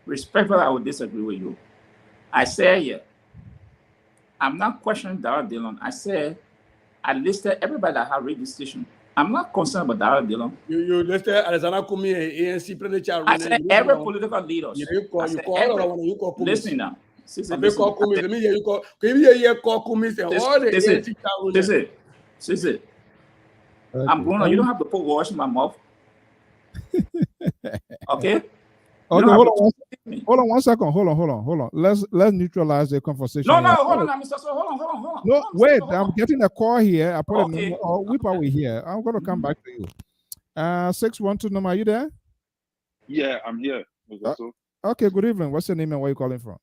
respectfully, I would disagree with you. I said here, I'm not questioning Darius DeLong. I said I listed everybody that had radio station. I'm not concerned about Darius DeLong. You listed Alexander Cummings and ANC president. I said every political leader. Listen now. Call Cummings. Let me hear you call Cummings and all the ANC. Sissy. I'm going on. You don't have to put words in my mouth. Okay? Okay, hold on 1 second. Hold on. Let's neutralize the conversation. No, hold on, Mr. So hold on. No, wait, I'm getting a call here. I put a number. Oh, whip away here. I'm gonna come back to you. 612 number. Are you there? Yeah, I'm here. Okay, good evening. What's your name and where you calling from?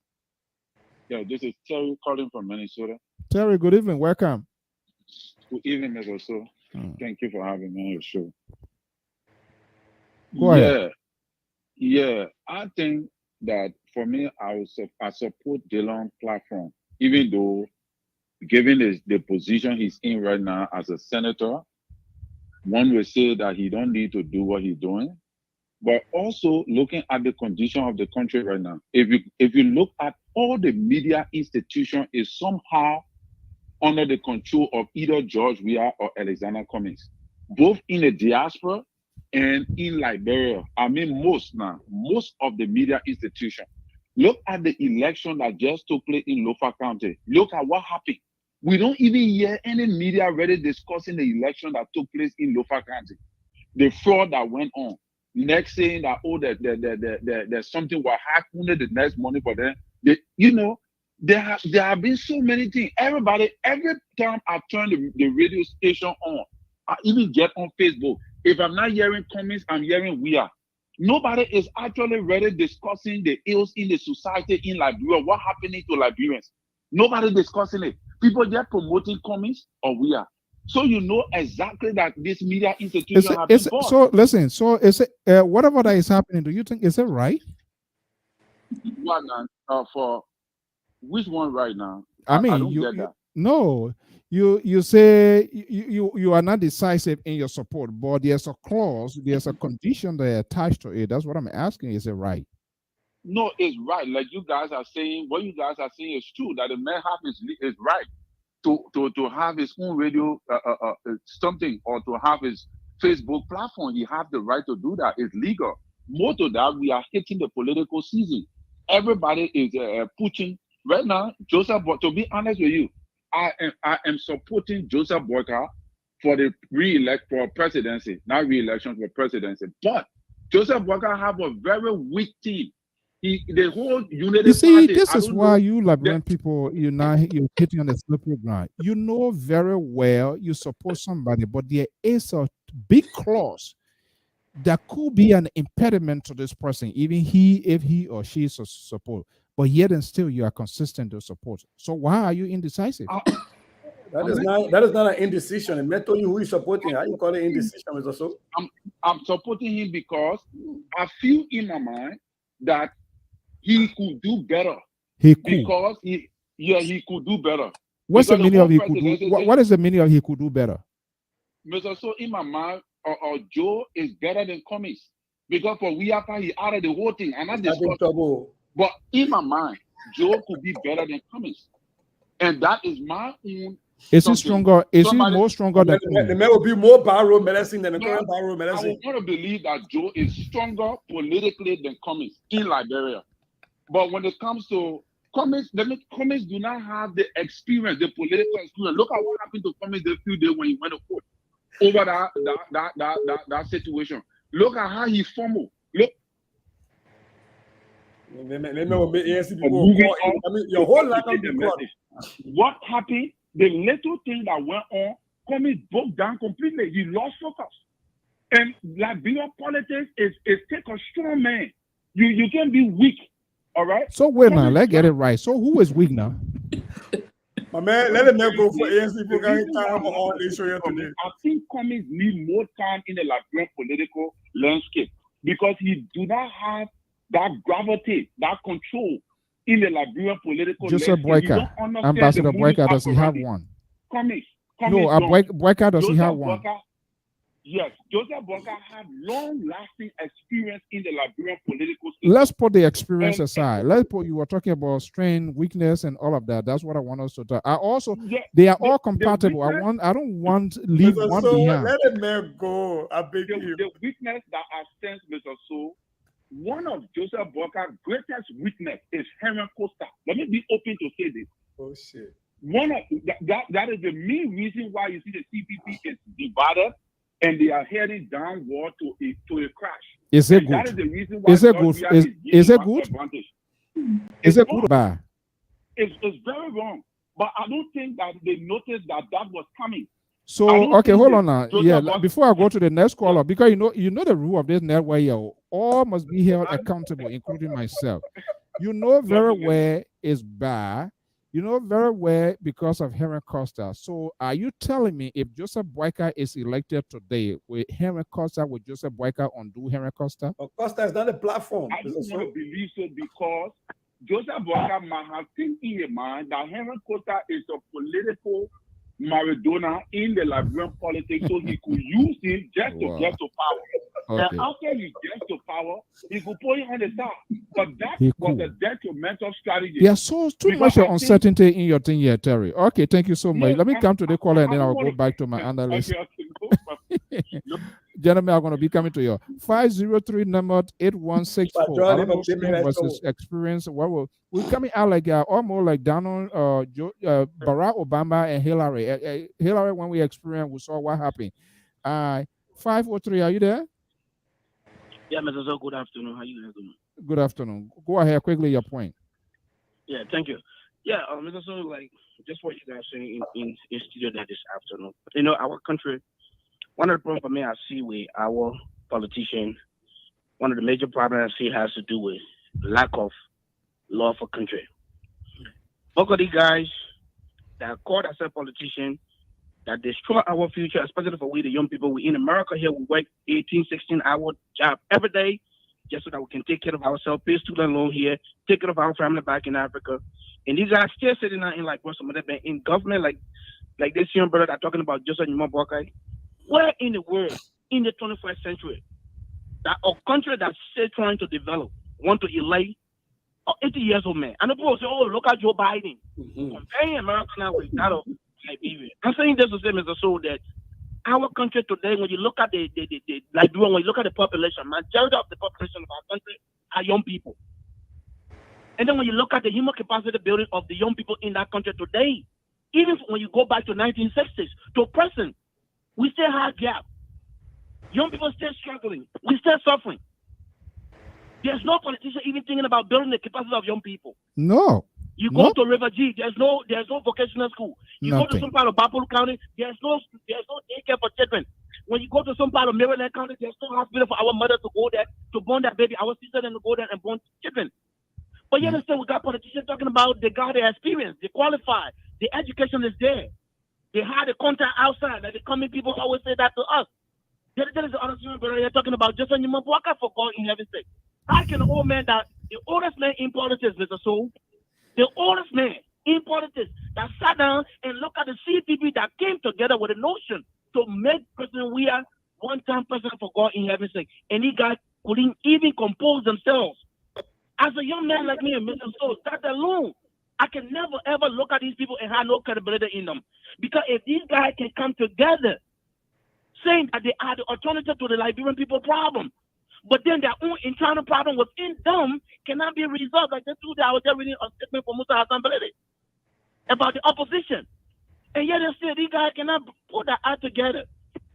Yeah, this is Terry calling from Minnesota. Terry, good evening. Welcome. Good evening, Mr. So. Thank you for having me on your show. Go ahead. Yeah, I think that for me, I support DeLong platform, even though given the position he's in right now as a senator, one will say that he don't need to do what he's doing. But also looking at the condition of the country right now, if you look at all the media institution is somehow under the control of either George Weah or Alexander Cummings, both in the diaspora and in Liberia. I mean, most of the media institution. Look at the election that just took place in Lofa County. Look at what happened. We don't even hear any media really discussing the election that took place in Lofa County. The fraud that went on. Next saying that, there's something will happen the next morning for them. There have been so many things. Every time I turn the radio station on, I even get on Facebook. If I'm not hearing comments, I'm hearing Weah. Nobody is actually really discussing the ills in the society in Liberia, what happening to Liberians. Nobody discussing it. People just promoting comments or Weah. So you know exactly that this media institution have been bought. So listen, so is it whatever that is happening, do you think is it right? What now? For which one right now? I mean, I don't get that. No, you say you are not decisive in your support, but there's a clause, there's a condition that attached to it. That's what I'm asking. Is it right? No, it's right. Like you guys are saying, what you guys are saying is true. That the man have is right to have his own radio something, or to have his Facebook platform. He have the right to do that. It's legal. More to that, we are hitting the political season. Everybody is pushing right now. Joseph, but to be honest with you, I am supporting Joseph Boyka for the for presidency, not re-election, for presidency. But Joseph Boyka have a very weak team. The whole unity. You see, party, this is why you Liberian people, you're hitting on the slippery ground. You know very well you support somebody, but there is a big clause that could be an impediment to this person, even if he or she is support. But yet and still you are consistent to support. So why are you indecisive? That is not an indecision. And mentor you who is supporting. How you call it indecision, Mr. So? I'm supporting him because I feel in my mind that he could do better. He could. Because he could do better. What's the meaning of he could do? What is the meaning of he could do better? Mr. So in my mind, Joe is better than Cummings. Because for he added the whole thing. And I discussed trouble. But in my mind, Joe could be better than Cummings. And that is my own. Is he stronger? Is he more stronger than the man will be more barrow medicine than the current barrow medicine? I want to believe that Joe is stronger politically than Cummings in Liberia. But when it comes to Cummings, Cummings do not have the experience, the political experience. Look at what happened to Cummings the few days when he went to court over that situation. Look at how he fumbled. Look. Your whole life on the court. What happened? The little thing that went on, Cummings broke down completely. He lost focus. And Liberia politics is take a strong man. You can be weak. All right. So wait now, let's get it right. So who is weak now? My man, let him go for ANC program time on all this show today. I think Cummings need more time in the Liberian political landscape because he do not have that gravity, that control in the Liberian political Joseph Boyka, Ambassador Boyka, does he have one? Cummings no, Boyka, does he have one? Yes, Joseph Boyka have long-lasting experience in the Liberian political system. Let's put the experience aside. You were talking about strength, weakness, and all of that. That's what I want us to talk. They are all compatible. I don't want leave one behind. Let the man go. I beg you. The weakness that I sense, Mr. So, one of Joseph Boyka's greatest weakness is Henry Costa. Let me be open to say this. Oh shit. One of that is the main reason why you see the CPP is divided. And they are heading downward to a crash. Is it good? That is the reason why is it good? Is it good? Is it good or bad? It's very wrong. But I don't think that they noticed that was coming. So okay, hold on now. Yeah, before I go to the next caller, because you know the rule of this network here, all must be held accountable, including myself. You know very well it's bad. You know very well because of Henry Costa. So are you telling me if Joseph Boyka is elected today, with Henry Costa, would Joseph Boyka undo Henry Costa? Costa is not a platform. I don't want to believe so because Joseph Boyka might have think in your mind that Henry Costa is a political Maradona in the Liberian politics, so he could use him just to get to power. Okay. And after he gets to power, he could put him on the side. But that was a detrimental strategy. Yeah, so too much uncertainty in your thing here, Terry. Okay, thank you so much. Let me come to the caller and then I'll go back to my analyst. Gentlemen, I'm going to be coming to you. 503 number 8164. I don't know strength versus experience. Well, we're coming out like almost like Donald, Barack Obama and Hillary. Hillary, when we experienced, we saw what happened. 503, are you there? Yeah, Mr. So, good afternoon. How you guys doing? Good afternoon. Go ahead quickly, your point. Yeah, thank you. Yeah, Mr. So, like, just what you guys saying in studio that this afternoon. You know, our country, one of the problems for me I see with our politicians, one of the major problems I see has to do with lack of law for country. Both of these guys that call themselves politicians, that destroy our future, especially for we the young people. We in America here, we work 18, 16-hour job every day just so that we can take care of ourselves, pay student loan here, take care of our family back in Africa. And these guys still sitting out in like what's some of them in government, like this young brother that talking about Joseph Nyumabwaka. Where in the world in the 21st century that a country that's still trying to develop want to elect 80 years old man? And the people say, oh, look at Joe Biden. Comparing America now with that of Liberia. I'm saying this to say, Mr. Soul, that our country today, when you look at the Liberia, when you look at the population, majority of the population of our country are young people. And then when you look at the human capacity building of the young people in that country today, even when you go back to 1960s to present, we still have gap. Young people still struggling. We still suffering. There's no politician even thinking about building the capacity of young people. No. You go to River G, there's no vocational school. You go to some part of Bapolo County, there's no daycare for children. When you go to some part of Maryland County, there's no hospital for our mother to go there to born that baby. Our sister then to go there and born children. But you understand, we got politicians talking about they got the experience, they qualified, the education is there. They had a contact outside. Like the coming people always say that to us. There is the other student brother here talking about just when you walk out for God in heaven's sake. How can an old man that the oldest man in politics, Mr. Soul, the oldest man in politics that sat down and looked at the CPP that came together with a notion to make President Weah one-time president for God in heaven's sake, and he guys couldn't even compose themselves. As a young man like me and Mr. Soul, that alone, I can never ever look at these people and have no credibility in them. Because if these guys can come together saying that they are the alternative to the Liberian people problem, but then their own internal problem within them cannot be resolved. Like this today, I was just reading a statement from Musa Hassan Belede about the opposition. And yet they say these guys cannot put that out together.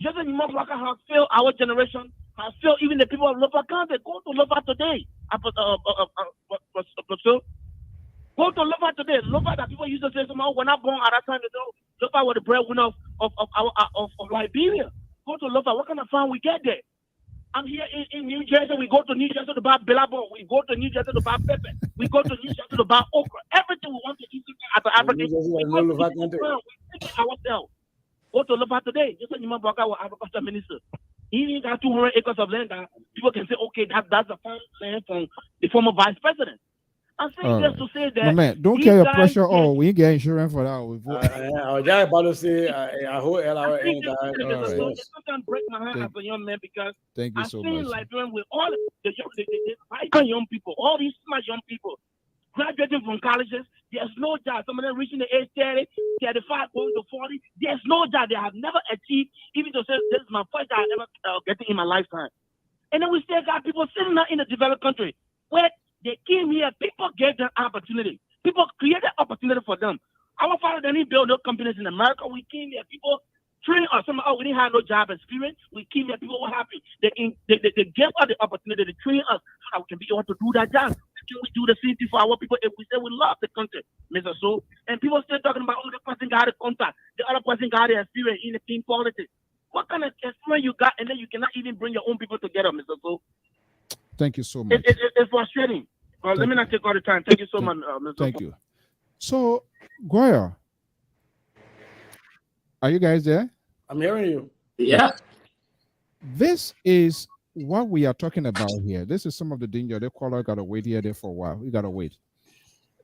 Just as Nyumabwaka has failed our generation, has failed even the people of Lofa County. Go to Lofa today. Go to Lofa today. Lofa that people used to say somehow when I born at that time, they know Lofa was the breadwinner of Liberia. Go to Lofa. What kind of fun we get there? I'm here in New Jersey. We go to New Jersey to buy Billabong. We go to New Jersey to buy pepper. We go to New Jersey to buy okra. Everything we want to eat as an African. We take it ourselves. Go to Lofa today. Just like Nyumabwaka was agriculture minister. He even got 200 acres of land that people can say, okay, that's a farm land from the former vice president. I'm saying just to say that. My man, don't carry your pressure. Oh, we get insurance for that. I was just about to say, I hope sometimes break my heart as a young man because thank you so much. I feel like with all the young people, all these smart young people graduating from colleges, there's no job. Some of them reaching the age 30, 35, going to 40. There's no job. They have never achieved, even to say this is my first job I ever getting in my lifetime. And then we still got people sitting out in the developed country where they came here, people gave them opportunity. People created opportunity for them. Our father didn't build no companies in America. We came here, people trained us. Somehow we didn't have no job experience. We came here, people were happy. They gave us the opportunity to train us so that we can be able to do that job. Can we do the same thing for our people if we say we love the country, Mr. Soul? And people still talking about, oh, the person got a contact, the other person got the experience in the team politics. What kind of experience you got, and then you cannot even bring your own people together, Mr. Soul? Thank you so much. It's frustrating. Well, let me not take all the time. Thank you so much, Mr. Thank you. So, Goya, are you guys there? I'm hearing you. Yeah. This is what we are talking about here. This is some of the danger. They call it, gotta wait here there for a while. We gotta wait.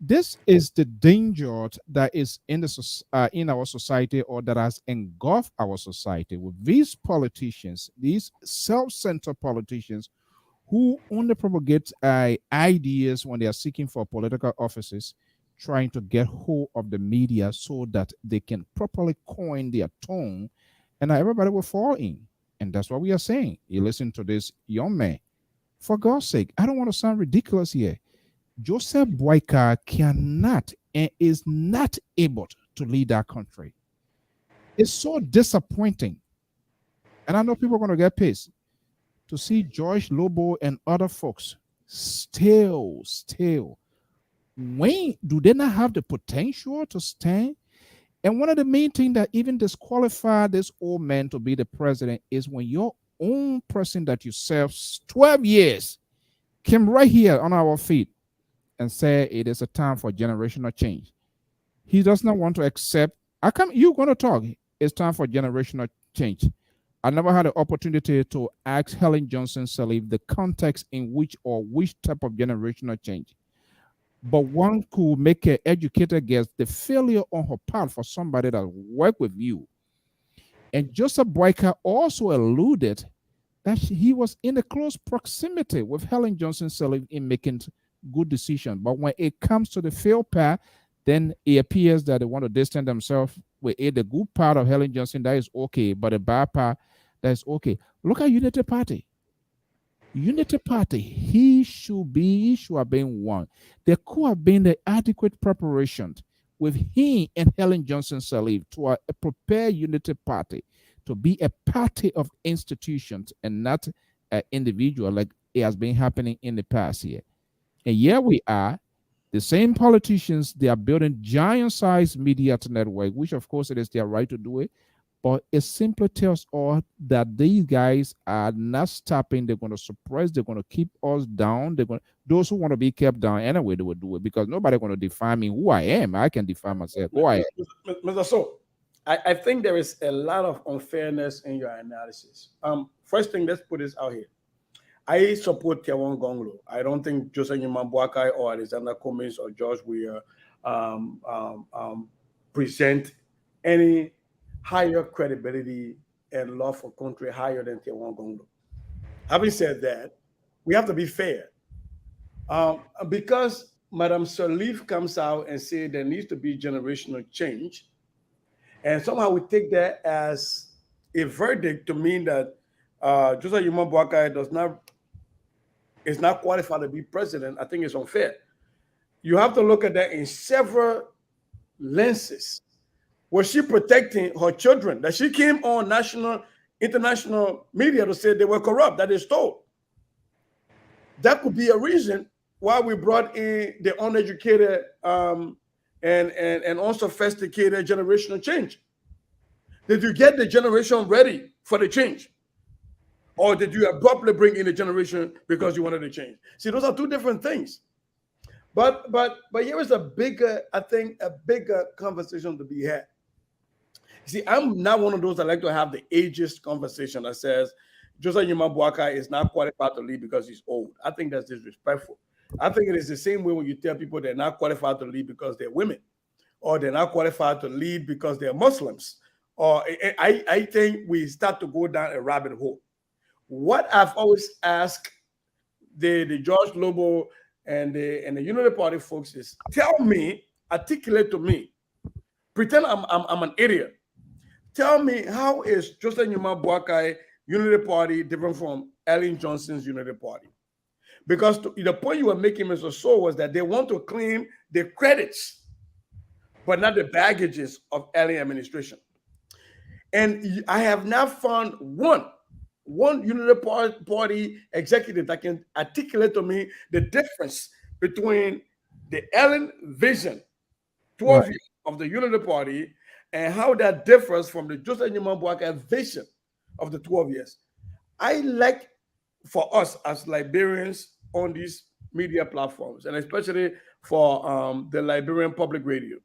This is the danger that is in our society, or that has engulfed our society with these politicians, these self-centered politicians who only propagate ideas when they are seeking for political offices, trying to get hold of the media so that they can properly coin their tone, and everybody will fall in. And that's what we are saying. You listen to this young man. For God's sake, I don't want to sound ridiculous here. Joseph Boyka cannot and is not able to lead our country. It's so disappointing. And I know people are going to get pissed to see George Lobo and other folks still. When do they not have the potential to stand? And one of the main things that even disqualify this old man to be the president is when your own person that you served 12 years came right here on our feet and said it is a time for generational change. He does not want to accept. You're going to talk. it's time for generational change. I never had the opportunity to ask Helen Johnson Sirleaf the context in which or which type of generational change. But one could make an educated guess the failure on her part for somebody that worked with you. And Joseph Boyka also alluded that he was in a close proximity with Helen Johnson Sirleaf in making good decisions. But when it comes to the failed part, then it appears that they want to distance themselves with it. The good part of Helen Johnson, that is okay, but the bad part, that is okay. Look at Unity Party. Unity Party, he should have been one. There could have been the adequate preparation with him and Helen Johnson Sirleaf to prepare Unity Party to be a party of institutions and not an individual like it has been happening in the past year. And here we are, the same politicians, they are building giant-sized media network, which of course it is their right to do it, but it simply tells us that these guys are not stopping. They're going to suppress. They're going to keep us down. Those who want to be kept down anyway, they will do it because nobody's going to define me who I am. I can define myself who I am. Mr. So, I think there is a lot of unfairness in your analysis. First thing, let's put this out here. I support Tiawan Gonglo. I don't think Joseph Nyimambuakai or Alexander Cummings or George Weah present any higher credibility and love for country higher than Tiawan Gonglo. Having said that, we have to be fair. Because Madam Sirleaf comes out and says there needs to be generational change, and somehow we take that as a verdict to mean that Joseph Nyimambuakai is not qualified to be president. I think it's unfair. You have to look at that in several lenses. Was she protecting her children? That she came on national, international media to say they were corrupt, that they stole. That could be a reason why we brought in the uneducated and unsophisticated generational change. Did you get the generation ready for the change? Or did you abruptly bring in a generation because you wanted to change? See, those are two different things. But here is a bigger conversation to be had. See, I'm not one of those that like to have the ageist conversation that says Joseph Nyimambuakai is not qualified to lead because he's old. I think that's disrespectful. I think it is the same way when you tell people they're not qualified to lead because they're women, or they're not qualified to lead because they're Muslims. Or I think we start to go down a rabbit hole. What I've always asked the George Lobo and the Unity Party folks is, tell me, articulate to me, pretend I'm an idiot. Tell me, how is Joseph Nyimambuakai Unity Party different from Ellen Johnson's Unity Party? Because the point you were making, Mr. Soe, was that they want to claim the credits, but not the baggages of Ellen administration. And I have not found one Unity Party executive that can articulate to me the difference between the Ellen vision, 12 years of the Unity Party, and how that differs from the Joseph Nyimambuakai vision of the 12 years. I like for us as Liberians on these media platforms, and especially for the Liberian Public Radio,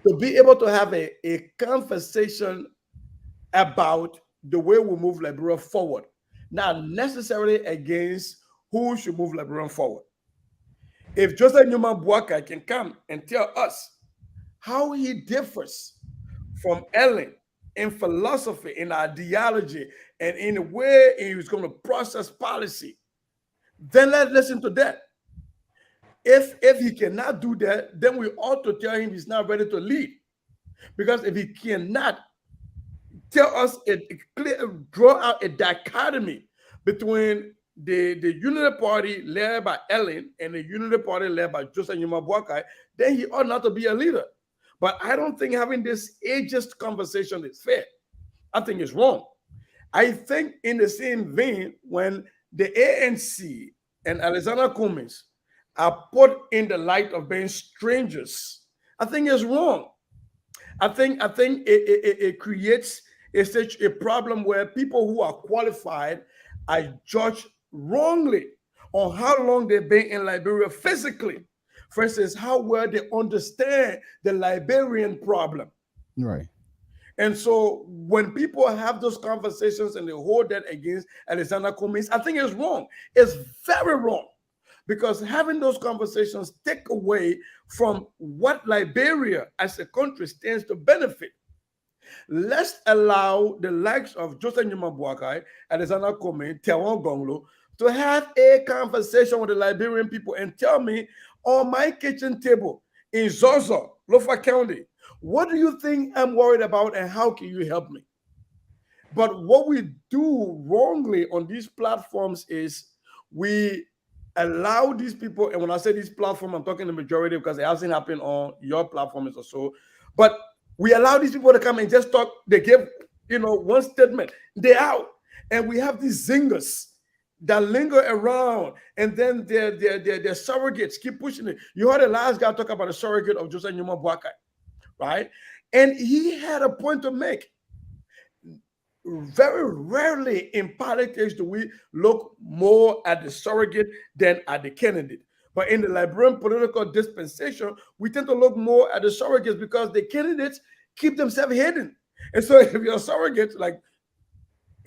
to be able to have a conversation about the way we move Liberia forward, not necessarily against who should move Liberia forward. If Joseph Nyimambuakai can come and tell us how he differs from Ellen in philosophy, in ideology, and in the way he was going to process policy, then let's listen to that. If he cannot do that, then we ought to tell him he's not ready to lead. Because if he cannot tell us, draw out a dichotomy between the Unity Party led by Ellen and the Unity Party led by Joseph Nyimambuakai, then he ought not to be a leader. But I don't think having this ageist conversation is fair. I think it's wrong. I think in the same vein, when the ANC and Alexander Cummings are put in the light of being strangers, I think it's wrong. I think it creates a problem where people who are qualified are judged wrongly on how long they've been in Liberia physically, versus how well they understand the Liberian problem. Right. And so when people have those conversations and they hold that against Alexander Cummings, I think it's wrong. It's very wrong. Because having those conversations take away from what Liberia as a country stands to benefit. Let's allow the likes of Joseph Nyuma Boakai, Alexander Cummings, Tewan Gonglo to have a conversation with the Liberian people and tell me on my kitchen table in Zozo, Lofa County, what do you think I'm worried about and how can you help me? But what we do wrongly on these platforms is we allow these people, and when I say this platform, I'm talking the majority because it hasn't happened on your platforms or so, but we allow these people to come and just talk. They give, one statement, they're out. And we have these zingers that linger around, and then their surrogates keep pushing it. You heard the last guy talk about a surrogate of Joseph Nyuma Boakai, right? And he had a point to make. Very rarely in politics do we look more at the surrogate than at the candidate. But in the Liberian political dispensation, we tend to look more at the surrogates because the candidates keep themselves hidden. And so if you're a surrogate like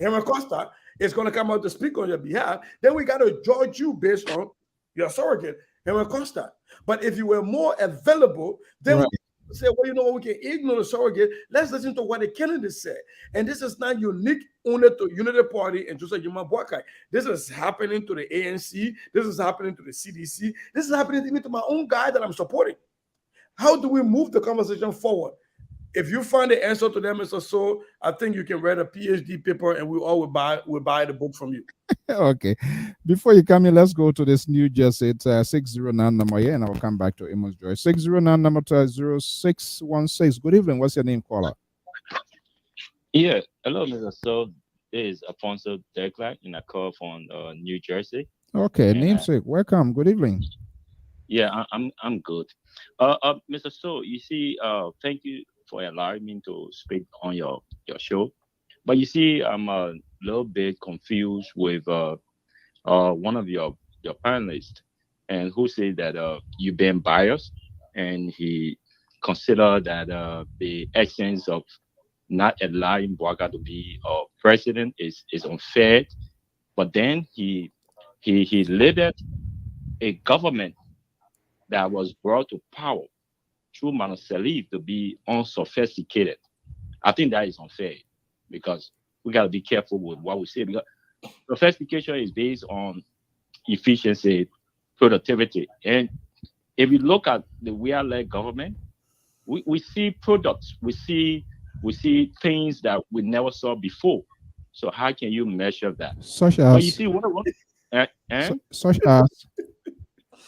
Henry Costa is going to come out to speak on your behalf, then we got to judge you based on your surrogate, Henry Costa. But if you were more available, then we say, well, you know what, we can ignore the surrogate. Let's listen to what the candidates say. And this is not unique only to Unity Party and Joseph Nyuma Boakai. This is happening to the ANC. This is happening to the CDC. This is happening even to my own guy that I'm supporting. How do we move the conversation forward? If you find the answer to them, Mr. So, I think you can write a PhD paper and we all will buy the book from you. Okay. Before you come in, let's go to this New Jersey. It's 609 number here, and I'll come back to Amos Joy. 609 number 0616. Good evening. What's your name, caller? Yeah. Hello, Mr. So. This is Alphonso Zean in a call from New Jersey. Okay, namesake. Welcome. Good evening. Yeah, I'm good. Mr. So, you see, thank you for allowing me to speak on your show. But you see, I'm a little bit confused with one of your panelists, and who said that you've been biased, and he considered that the essence of not allowing Boakai to be president is unfair. But then he led a government that was brought to power through Salif to be unsophisticated. I think that is unfair because we got to be careful with what we say, because sophistication is based on efficiency, productivity. And if you look at the we-led government, we see products, we see things that we never saw before. So how can you measure that? Such as? But you see, such as?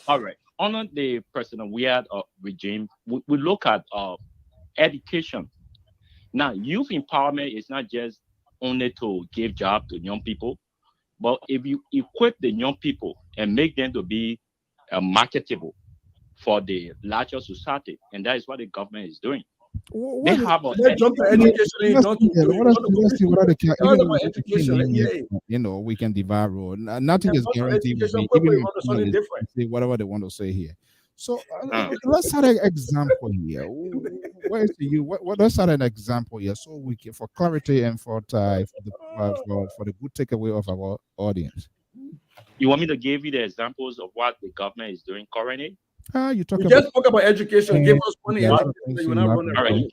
All right. Under the President Weird regime, we look at education. Now, youth empowerment is not just only to give jobs to young people, but if you equip the young people and make them to be marketable for the larger society, and that is what the government is doing. They have we can divide road. Nothing is guaranteed. Say whatever they want to say here. So let's start an example here. Where is you? Let's start an example here, so we can, for clarity and for the good takeaway of our audience. You want me to give you the examples of what the government is doing currently? You just spoke about education. Give us one education. All right.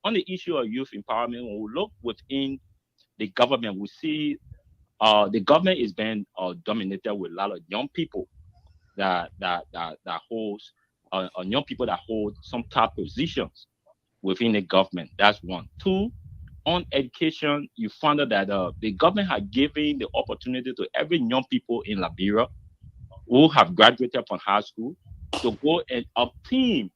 On the issue of youth empowerment, when we look within the government, we see the government is being dominated with a lot of young people that holds young people that hold some top positions within the government. That's one. Two, on education, you found out that the government had given the opportunity to every young people in Liberia who have graduated from high school to go and obtain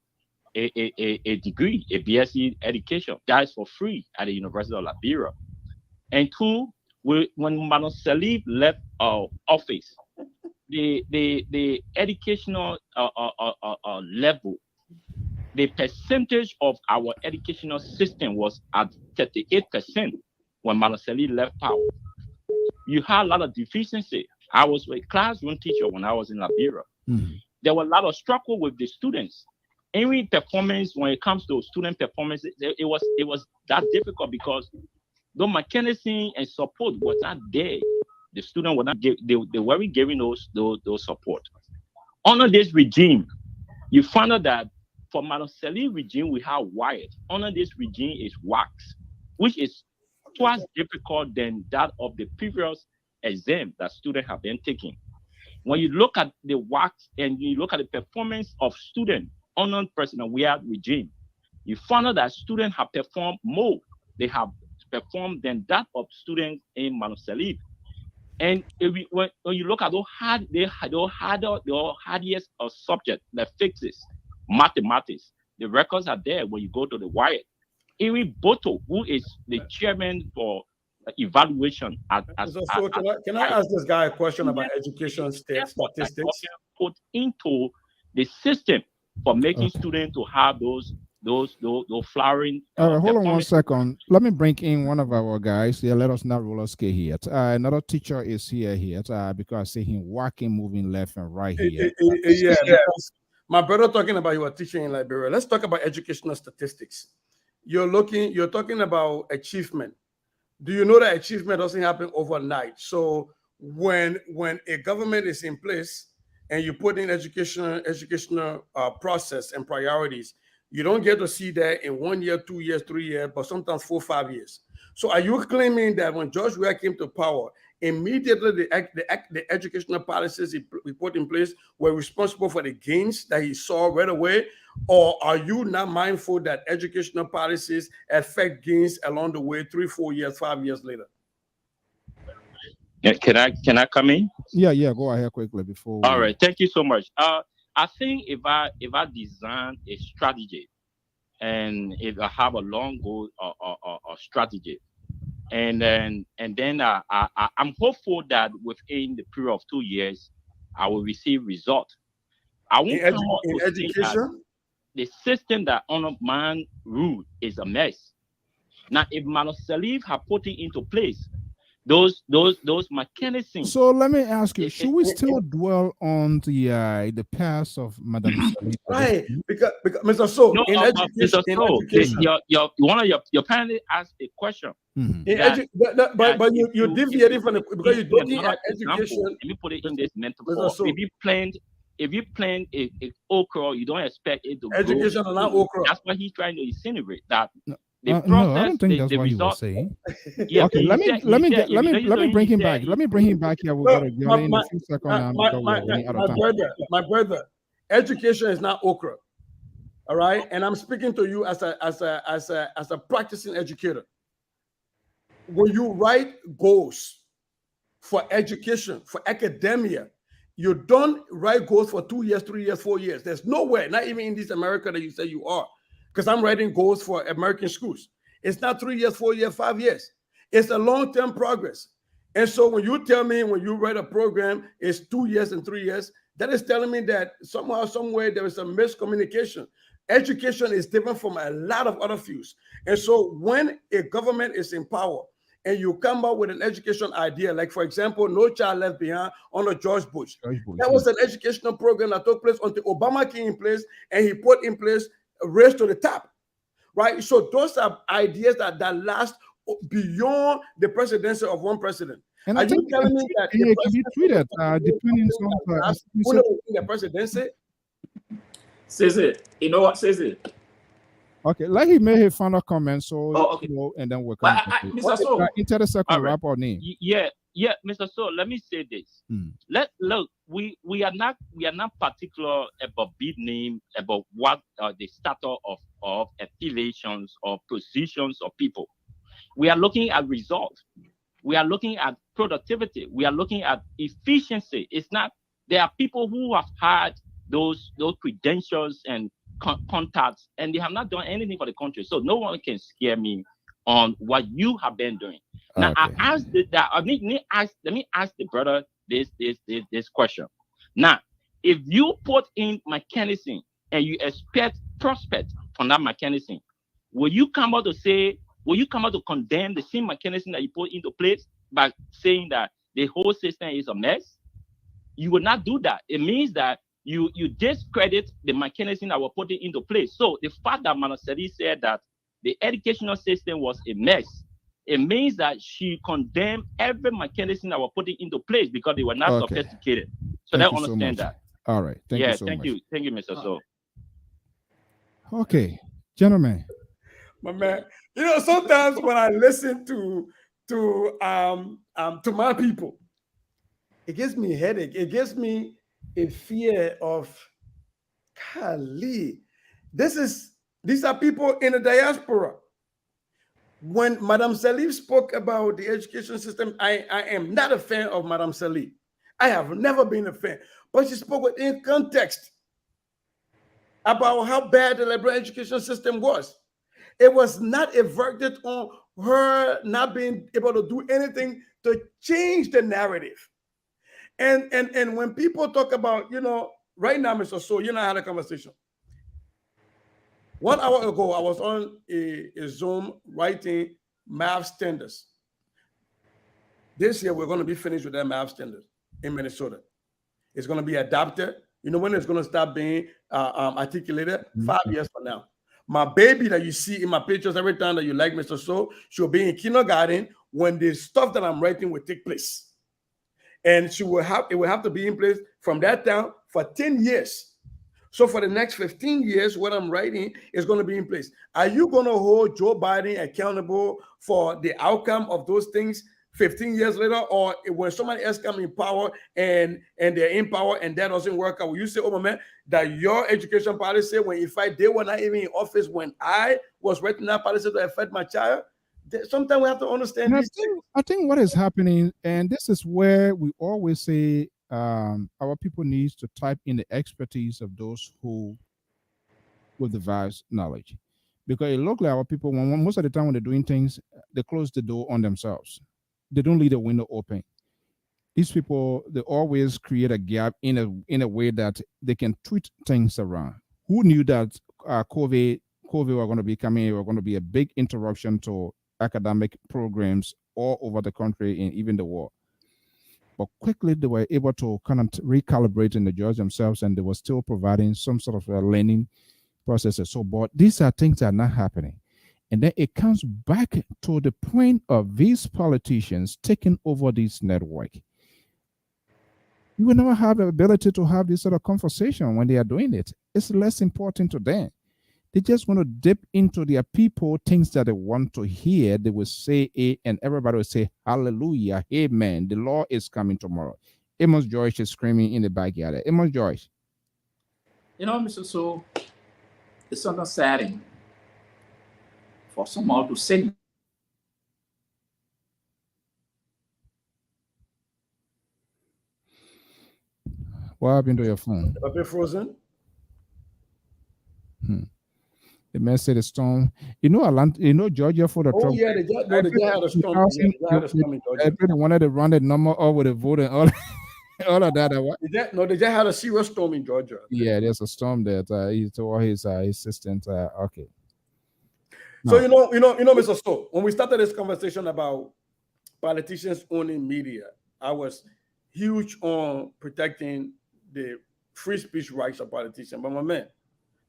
a degree, a BSc education. That is for free at the University of Liberia. And two, when Madam Salif left office, the educational level, the percentage of our educational system was at 38% when Madam Salif left power. You had a lot of deficiency. I was a classroom teacher when I was in Liberia. There were a lot of struggle with the students Any performance when it comes to student performance, it was that difficult because the mechanism and support was not there. The student were not they weren't giving those support. Under this regime, you found out that for Manuseli regime we have wired. Under this regime is wax, which is twice difficult than that of the previous exam that students have been taking. When you look at the wax and you look at the performance of students under President Weah regime, you find out that students have performed more. They have performed than that of students in Manuseli. And when you look at the hardest of subject, the physics, mathematics, the records are there when you go to the wire. Iri Boto, who is the chairman for evaluation can I ask this guy a question about education statistics? Put into the system for making students to have those flowering. Hold on 1 second. Let me bring in one of our guys. Yeah, let us not roller skate here. Another teacher is here because I see him walking, moving left and right here. My brother talking about you were teaching in Liberia. Let's talk about educational statistics. You're talking about achievement. Do you know that achievement doesn't happen overnight? So when a government is in place and you put in educational process and priorities, you don't get to see that in 1 year, 2 years, 3 years, but sometimes 4, 5 years. So are you claiming that when George Weah came to power, immediately the educational policies he put in place were responsible for the gains that he saw right away? Or are you not mindful that educational policies affect gains along the way 3, 4 years, 5 years later? Yeah, can I come in? Yeah, go ahead quickly before. All right, thank you so much. I think if I design a strategy, and if I have a long goal or strategy, and then I'm hopeful that within the period of 2 years, I will receive results. I won't come out to education. The system that Honor Man rule is a mess. Now, if Mano Salif have put it into place, those mechanisms. So let me ask you: should we still dwell on the past of Madam Salif? Right, because Mr. So no, in education, one of your parents asked a question. But you deviating from the because you're looking at education. Let me put it in this metaphor. If you plant a okra, you don't expect it to education grow. Is not okra. That's what he's trying to insinuate. That no, I don't think that's what he was saying. Yeah, okay, let me bring him back. Let me bring him back here. We'll go together in a few seconds. My brother, education is not okra. All right, and I'm speaking to you as a practicing educator. When you write goals for education, for academia, you don't write goals for 2 years, 3 years, 4 years. There's nowhere, not even in this America that you say you are, because I'm writing goals for American schools. It's not 3 years, 4 years, 5 years. It's a long-term progress. And so when you tell me when you write a program, it's 2 years and 3 years, that is telling me that somehow, somewhere, there is a miscommunication. Education is different from a lot of other fields. And so when a government is in power, and you come up with an education idea, like, for example, No Child Left Behind under George Bush. That was an educational program that took place until Obama came in place, and he put in place a race to the top, right? So those are ideas that last beyond the presidency of one president. And are you telling me that it can be treated depending on the presidency? Says it. You know what says it? Okay, let him make his final comment. So, okay. And then we'll come. Mr. So, into the second wrap or name. Yeah, Mr. So, let me say this. Look, we are not particular about big name, about what the status of affiliations or positions of people. We are looking at results. We are looking at productivity. We are looking at efficiency. It's not. There are people who have had those credentials and contacts, and they have not done anything for the country. So no one can scare me on what you have been doing. Now, okay. Let me ask the brother this question. Now, if you put in mechanism and you expect prospect from that mechanism, will you come out to condemn the same mechanism that you put into place by saying that the whole system is a mess? You will not do that. It means that you discredit the mechanism that were put into place. So the fact that Manaseri said that the educational system was a mess, it means that she condemned every mechanism that were put into place because they were not sophisticated. So they understand that. All right. Thank you so much. Thank you, Mr. Soe. Okay, gentlemen. My man, you know, sometimes when I listen to my people, it gives me a headache. It gives me a fear of, golly, these are people in the diaspora. When Madame Salif spoke about the education system, I am not a fan of Madame Salif. I have never been a fan, but she spoke within context about how bad the liberal education system was. It was not a verdict on her not being able to do anything to change the narrative. And when people talk about, you know, right now, Mr. Soe, you and I had a conversation. 1 hour ago, I was on a Zoom writing math standards. This year, we're going to be finished with that math standards in Minnesota. It's going to be adopted. You know when it's going to start being articulated? 5 years from now. My baby that you see in my pictures every time that you like Mr. Soe, she'll be in kindergarten when the stuff that I'm writing will take place. And it will have to be in place from that time for 10 years. So for the next 15 years, what I'm writing is going to be in place. Are you going to hold Joe Biden accountable for the outcome of those things 15 years later? Or when somebody else comes in power and they're in power and that doesn't work out, will you say, oh, my man, that your education policy, when in fact they were not even in office when I was writing that policy to affect my child? Sometimes we have to understand these things. I think what is happening, and this is where we always say our people need to type in the expertise of those who with the vast knowledge, because it looks like our people, when most of the time when they're doing things, they close the door on themselves. They don't leave the window open. These people, they always create a gap in a way that they can tweet things around. Who knew that COVID were going to be coming? Were going to be a big interruption to academic programs all over the country and even the world. But quickly they were able to kind of recalibrate and adjust themselves, and they were still providing some sort of learning processes. So, but these are things that are not happening. And then it comes back to the point of these politicians taking over this network. You will never have the ability to have this sort of conversation when they are doing it. It's less important to them. They just want to dip into their people, things that they want to hear. They will say it, and everybody will say, hallelujah, amen. The law is coming tomorrow. Amos Joyce is screaming in the backyard. Amos Joyce. You know, Mr. Soe, it's unsettling for someone to say. What happened to your phone? A bit frozen. The man said the storm. You know, Georgia for the trouble. Yeah, they had a storm. They wanted to run the number off with the vote and all of that. They just had a serious storm in Georgia. Yeah, there's a storm that he told his assistant. Okay. So you know, Mr. Soe, when we started this conversation about politicians owning media, I was huge on protecting the free speech rights of politicians. But my man,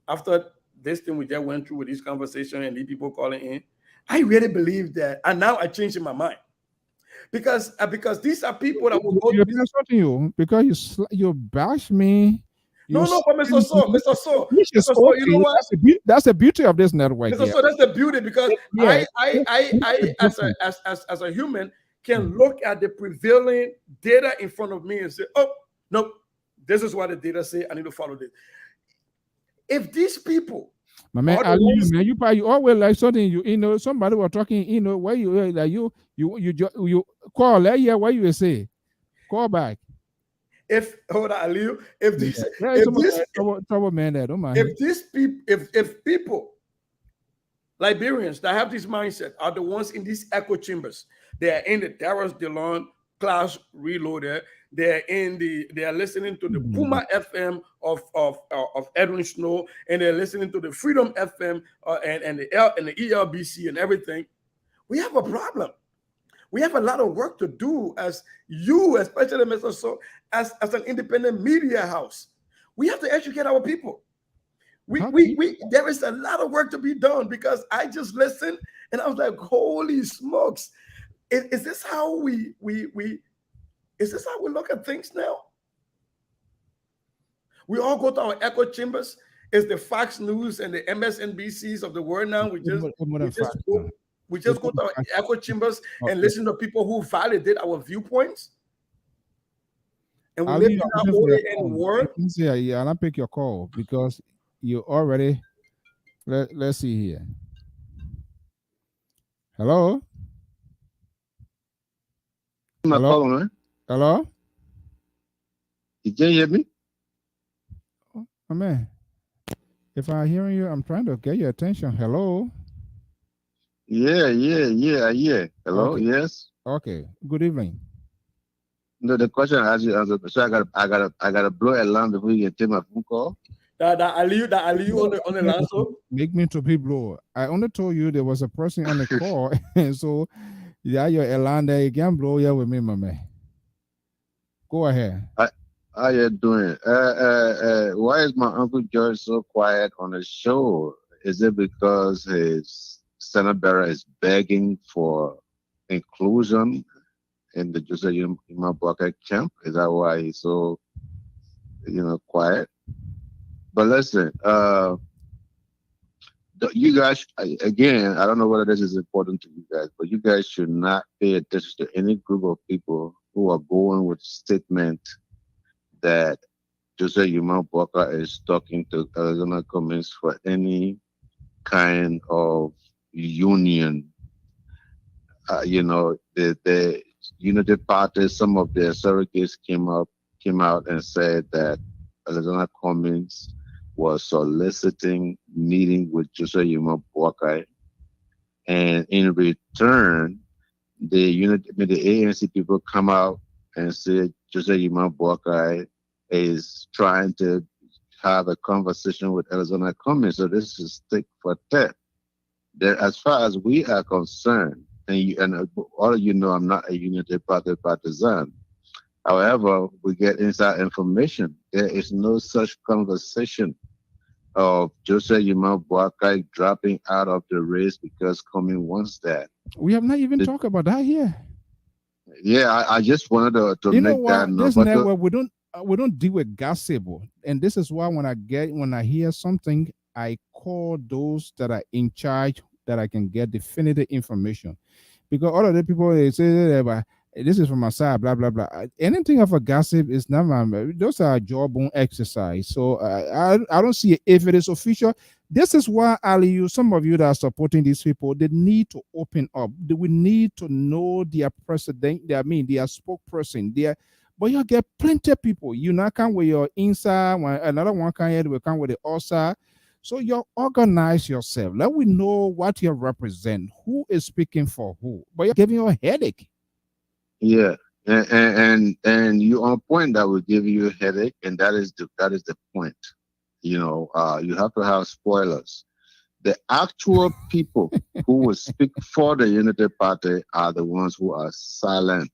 after this thing we just went through with this conversation and these people calling in, I really believe that, and now I changed in my mind because these are people that will go to you because you bash me. No, but Mr. Soe, you know what? That's the beauty of this network. Mr. Soe, that's the beauty because I as a human can look at the prevailing data in front of me and say, oh no, this is what the data say. I need to follow this. If these people, my man, you probably always like something. You know, somebody was talking. You know, where you like you call that. Yeah, what you say? Call back. If trouble man, that don't mind. If people, Liberians that have this mindset are the ones in these echo chambers, they are in the Darius DeLon class reloaded. They are listening to the Puma FM of Edwin Snow, and they're listening to the Freedom FM and the ELBC and everything. We have a problem. We have a lot of work to do as you, especially Mr. Soe, as an independent media house. We have to educate our people. There is a lot of work to be done, because I just listened and I was like, holy smokes. Is this how we look at things now? We all go to our echo chambers. It's the Fox News and the MSNBCs of the world now. We just go to our echo chambers and listen to people who validate our viewpoints. And we live in our own world. Yeah, and I'll pick your call because you already. Let's see here. Hello. Hello. Hello. You can hear me? Oh, man. If I'm hearing you, I'm trying to get your attention. Hello. Yeah. Hello. Okay. Yes. Okay. Good evening. No, the question I asked you, so I gotta blow alarm before you can take my phone call. That Aliyu on the line. So make me to be blow. I only told you there was a person on the call, and so yeah, your alarm there. You can blow here with me, my man. Go ahead. How you doing? Why is my Uncle George so quiet on the show? Is it because his Senate bearer is begging for inclusion in the Joseph Imabwaka camp? Is that why he's so, quiet? But listen, you guys, again, I don't know whether this is important to you guys, but you guys should not pay attention to any group of people who are going with statement that Joseph Imabwaka is talking to Arizona Cummings for any kind of union. The Unity Party, some of their surrogates came out and said that Arizona Cummings was soliciting meeting with Joseph Imabwaka, and in return, the ANC people come out and said Joseph Imabwaka is trying to have a conversation with Arizona Cummings. So this is stick for tat. As far as we are concerned, and all of you know, I'm not a Unity Party partisan. However, we get inside information. There is no such conversation of Joseph Imabwaka dropping out of the race because Cummings wants that. We have not even talked about that here. Yeah, I just wanted to make that note. This network, we don't deal with gossip, and this is why when I hear something, I call those that are in charge that I can get definitive information, because all of the people they say this is from my side, blah blah blah. Anything of a gossip is not those are jawbone exercise. So I don't see it. If it is official. This is why, Aliyu, some of you that are supporting these people, they need to open up. We need to know their president, their spokesperson, but you get plenty of people. You not come with your inside, another one will come with the outside. So you organize yourself. Let we know what you represent, who is speaking for who. But you're giving you a headache. Yeah. And you on point that will give you a headache, and that is the point. You have to have spoilers. The actual people who will speak for the Unity Party are the ones who are silent.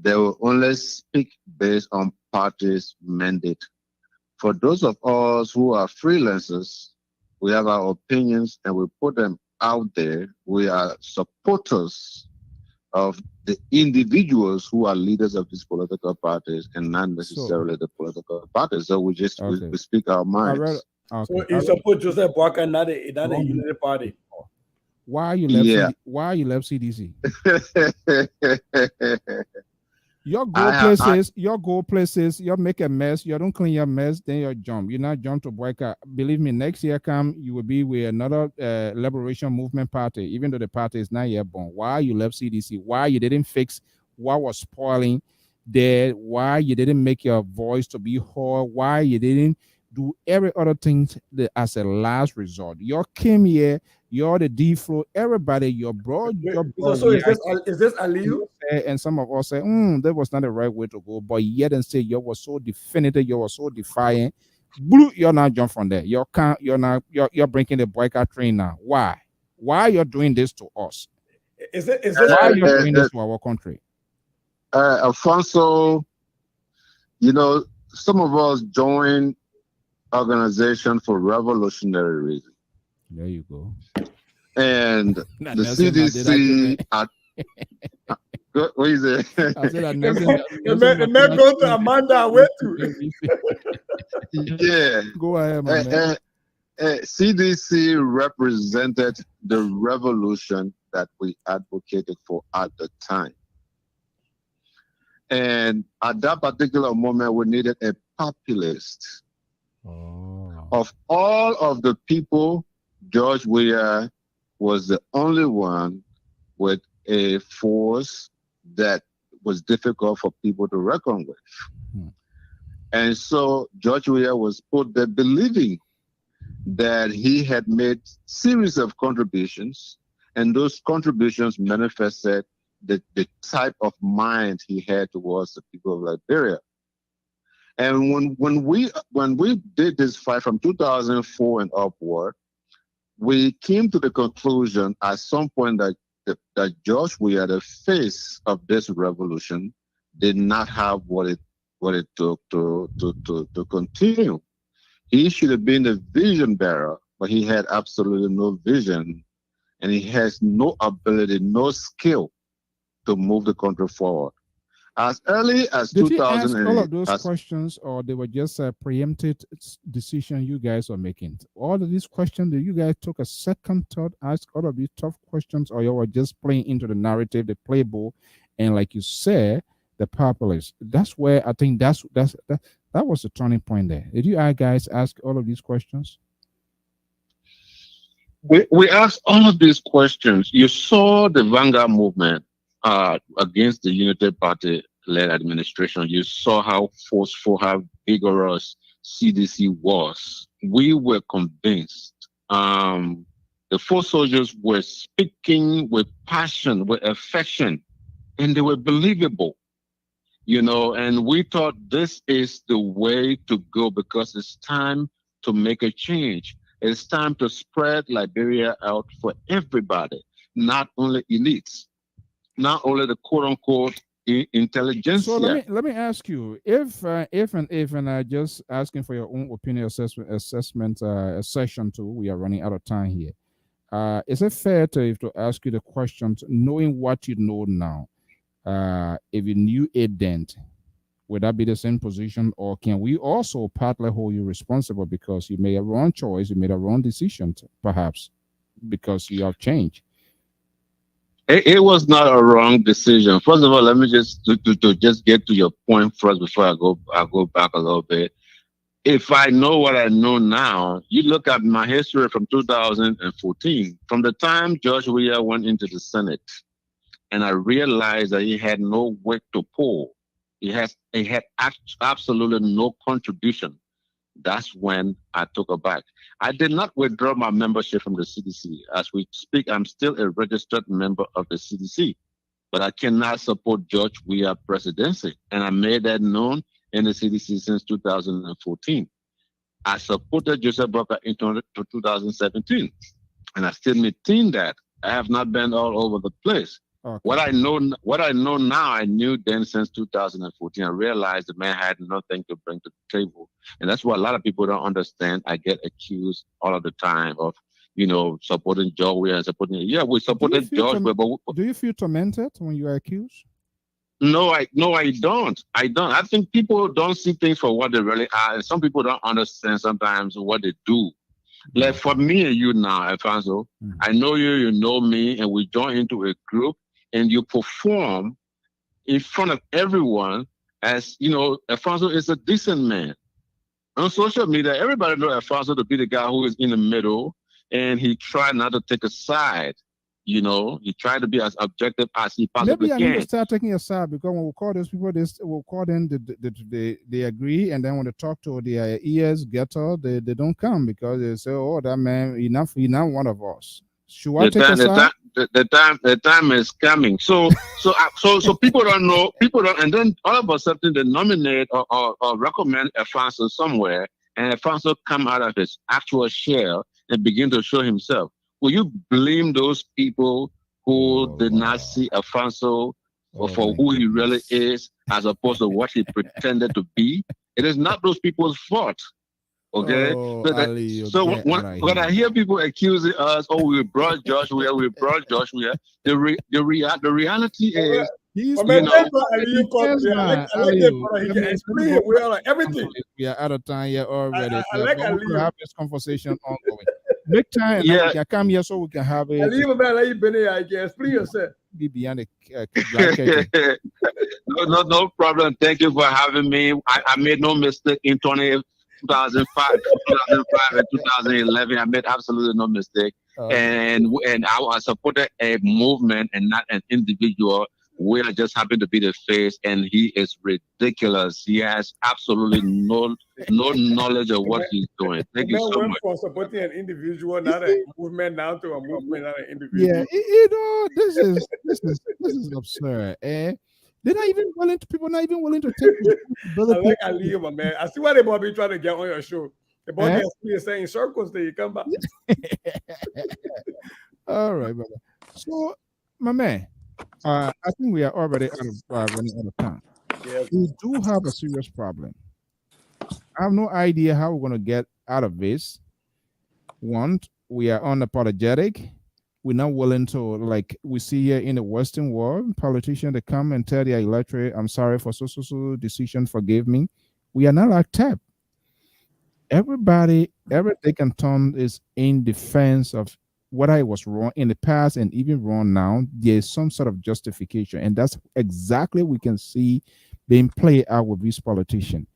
They will only speak based on party's mandate. For those of us who are freelancers, we have our opinions and we put them out there. We are supporters of the individuals who are leaders of these political parties and not necessarily the political parties. So we just we speak our minds. So you support Joseph Boakai, not a Unity Party. Why you left? Why you left CDC? Your go places, you make a mess, you don't clean your mess, then you jump. You not jump to Boakai. Believe me, next year you will be with another liberation movement party, even though the party is not yet born. Why you left CDC? Why you didn't fix what was spoiling there? Why you didn't make your voice to be heard? Why you didn't do every other thing as a last resort? You came here, you're the D-flow, everybody, your bro. So is this Aliyu? And some of us say, that was not the right way to go. But yet and say you were so definitive, you were so defiant. Blue, you're not jump from there. You're breaking the boycott train now. Why? Why you're doing this to us? Why you're doing this to our country? Alfonso, some of us join organization for revolutionary reasons. There you go. And the CDC what is it? I said that the man go to Amanda way too. Yeah. Go ahead, my man. CDC represented the revolution that we advocated for at the time. And at that particular moment, we needed a populist. Of all of the people, George Weah was the only one with a force that was difficult for people to reckon with. And so George Weah was put there believing that he had made series of contributions, and those contributions manifested the type of mind he had towards the people of Liberia. And when we did this fight from 2004 and upward, we came to the conclusion at some point that George Weah, the face of this revolution, did not have what it took to continue. He should have been the vision bearer, but he had absolutely no vision, and he has no ability, no skill to move the country forward. As early as Did 2000, you ask all of those questions, or they were just a preempted decision you guys are making? All of these questions, did you guys took a second thought, ask all of these tough questions, or you were just playing into the narrative, the playbook, and like you said, the populace? That's where I think that was the turning point there. Did you guys ask all of these questions? We asked all of these questions. You saw the Vanguard movement against the Unity Party-led administration. You saw how forceful, how vigorous CDC was. We were convinced. The four soldiers were speaking with passion, with affection, and they were believable. And we thought this is the way to go, because it's time to make a change. It's time to spread Liberia out for everybody, not only elites, not only the quote-unquote intelligentsia. So let me ask you, if just asking for your own opinion assessment session too. We are running out of time here. Is it fair to ask you the questions, knowing what you know now? If you knew it then, would that be the same position, or can we also partly hold you responsible because you made a wrong choice, you made a wrong decision, perhaps because you have changed? It was not a wrong decision. First of all, let me just to just get to your point first before I go back a little bit. If I know what I know now, you look at my history from 2014, from the time George Weah went into the Senate, and I realized that he had no weight to pull. He had absolutely no contribution. That's when I took it back. I did not withdraw my membership from the CDC. As we speak, I'm still a registered member of the CDC, but I cannot support George Weah presidency. And I made that known in the CDC since 2014. I supported Joseph Boakai into 2017, and I still maintain that. I have not been all over the place. Okay. What I know now, I knew then since 2014. I realized the man had nothing to bring to the table. And that's what a lot of people don't understand. I get accused all of the time of, supporting George Weah and supporting. Yeah, we supported George Weah. But do you feel tormented when you are accused? No, I don't. I think people don't see things for what they really are. And some people don't understand sometimes what they do. Like for me and you now, Alphonso, I know you, you know me, and we join into a group, and you perform in front of everyone as, Alphonso is a decent man. On social media, everybody knows Alphonso to be the guy who is in the middle, and he tried not to take a side. He tried to be as objective as he possibly can. Maybe I need to start taking a side, because when we call those people, we'll call them, they agree, and then when they talk to their ears ghetto, they don't come, because they say, oh, that man, he's not one of us. Should I take a side? The time is coming. So people don't know, and then all of a sudden they nominate or recommend Alphonso somewhere, and Alphonso come out of his actual shell and begin to show himself. Will you blame those people who did not see Alphonso for who he really is, as opposed to what he pretended to be? It is not those people's fault. Okay, Oh, so, Ali, when I hear people accusing us, oh, we brought Joshua, the reality is, everything. We are out of time here already. I like we could have this conversation ongoing. Make time, yeah. we can come here so we can have it. I leave a man like you been here, I guess. Please yourself. Be beyond the no problem. Thank you for having me. I made no mistake in 2005 and 2011. I made absolutely no mistake. And I supported a movement and not an individual. We are just happen to be the face, and he is ridiculous. He has absolutely no knowledge of what he's doing. Thank you so much. From supporting an individual, not a movement, now to a movement, not an individual. Yeah, you know, this is absurd. They're not even willing to. People not even willing to take responsibility. I leave, my man. I see why they might be trying to get on your show. The boy is saying circles till you come back. All right, brother. So, my man. I think we are already running out of time. Yes. We do have a serious problem. I have no idea how we're going to get out of this. One, we are unapologetic. We're not willing to, like we see here in the Western world, politicians that come and tell their electorate, I'm sorry for so decision, forgive me. We are not like that. Everybody, everything can turn is in defense of what I was wrong in the past and even wrong now. There's some sort of justification, and that's exactly we can see being played out with these politicians.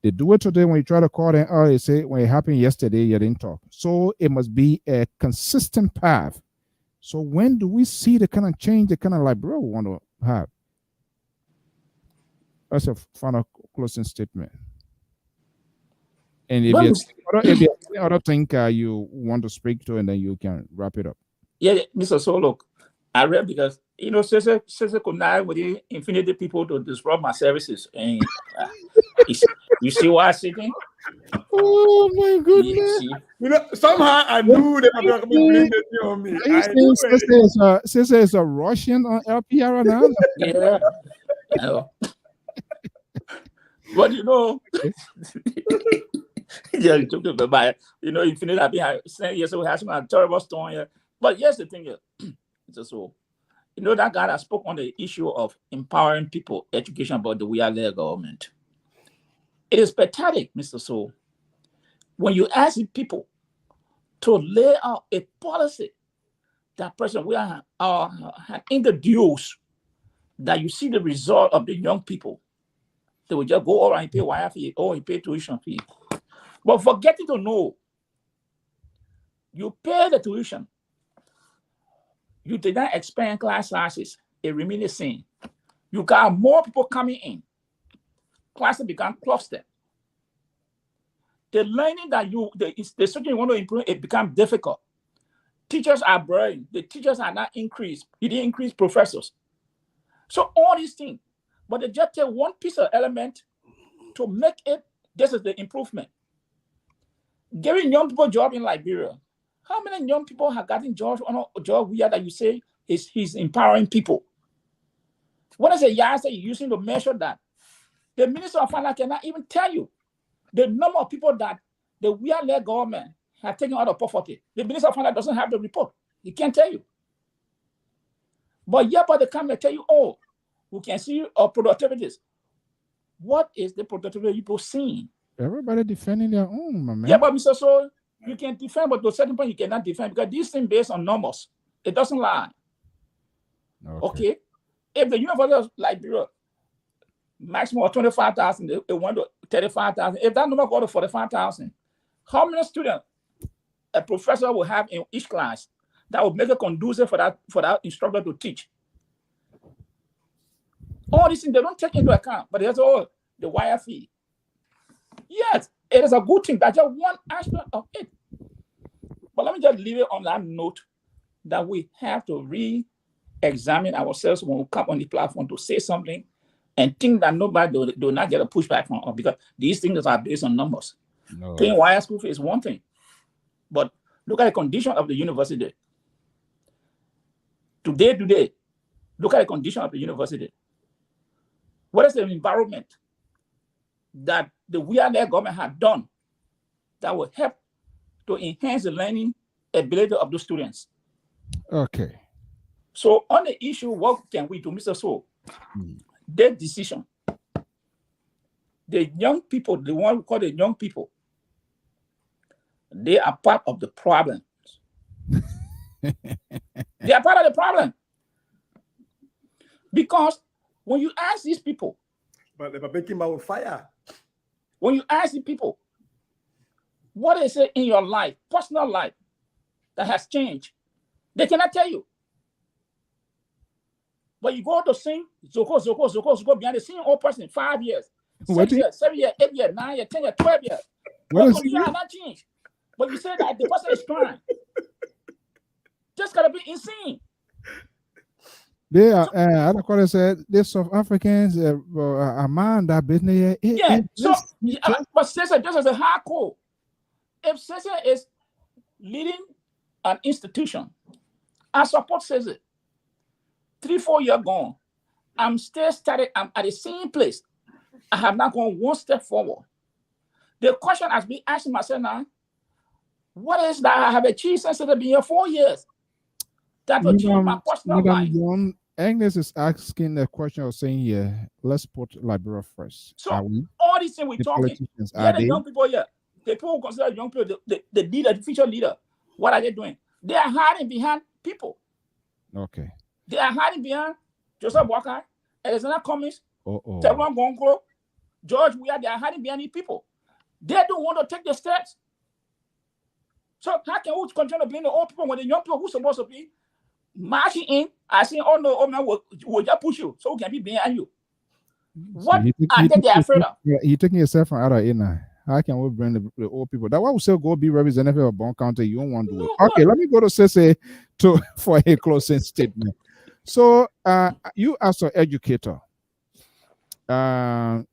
They do it today. When you try to call them, oh, they say when it happened yesterday, you didn't talk. So it must be a consistent path. So when do we see the kind of change, the kind of like, bro, we want to have? That's a final closing statement. And if you have other thing you want to speak to, and then you can wrap it up. Yeah, Mr. So look, I read because Cesar connive with the infinity people to disrupt my services, and you see why I'm sitting? Oh my goodness! Somehow I knew they were going to be blaming it on me. Cesar is a Russian on LPR now. Yeah, I know. But yeah, infinite. I've been saying yes, we have some terrible storm here. But here's the thing here. So, that guy that spoke on the issue of empowering people, education about the we-are-led government. It is pathetic, Mr. So, when you ask people to lay out a policy that person we are introduced, that you see the result of the young people, they will just go over and pay wire fee or pay tuition fee. But forgetting to know, you pay the tuition, you did not expand class sizes, it remained the same. You got more people coming in. Classes become clustered. The learning that the student you want to improve, it becomes difficult. Teachers are burning. The teachers are not increased. You didn't increase professors. So all these things, but they just take one piece of element to make it, this is the improvement. Giving young people job in Liberia. How many young people have gotten jobs on a job here that you say he's empowering people? What is the yards that you're using to measure that? The Minister of Finance cannot even tell you the number of people that the we-are-led government have taken out of poverty. The Minister of Finance doesn't have the report. He can't tell you. But they come and tell you, oh, we can see productivities. What is the productivity people seeing? Everybody defending their own, my man. Yeah, but Mr. So, you can defend, but to a certain point you cannot defend because these things based on numbers. It doesn't lie. Okay? If the University of Liberia maximum of 25,000, it went to 35,000. If that number go to 45,000, how many students a professor will have in each class that will make it conducive for that instructor to teach? All these things they don't take into account, but there's all the wire fee. Yes, it is a good thing. That's just one aspect of it. But let me just leave it on that note that we have to re-examine ourselves when we come on the platform to say something and think that nobody do not get a pushback from us because these things are based on numbers. No. Paying wire school fee is one thing, but look at the condition of the university. Today, look at the condition of the university. What is the environment? that the WIAD government had done that will help to enhance the learning ability of the students. Okay. So on the issue, what can we do, Mr. Soe? Their decision. The young people, the one we call the young people, they are part of the problem. They are part of the problem. Because when you ask these people, but they're making my fire. When you ask the people, what is it in your life, personal life, that has changed, they cannot tell you. But you go to sing, Zoko, behind the same old person 5 years, 6 years, 7 years, 8 years, 9 years, 10 years, 12 years. But you have not changed. But you say that the person is crying. Just gotta be insane. They are, I don't call it, said, they South Africans, a man that business. But Cesar, just as a hardcore, if Cesar is leading an institution, I support Cesar. 3-4 years gone, I'm still started. I'm at the same place. I have not gone one step forward. The question has been asking myself now: what is that I have achieved since I've been here 4 years? That will change my personal life. John, Agnes is asking the question of saying here, let's put Liberia first. So all these things we're talking, the young people here, the people who consider young people the leader, the future leader. What are they doing? They are hiding behind people. Okay. They are hiding behind Joseph Walker, Alexander Cummings, Teron Gonkro, George Weah. They are hiding behind these people. They don't want to take the steps. So how can we continue to blame the old people when the young people who are supposed to be marching in are saying, oh no, oh man, we'll just push you so we can be behind you? What are they afraid of? You're taking yourself from out of inner. How can we bring the old people? That why we say go be representative of Bon County. You don't want to do it. Okay, let me go to Sese for a closing statement. So you as an educator, the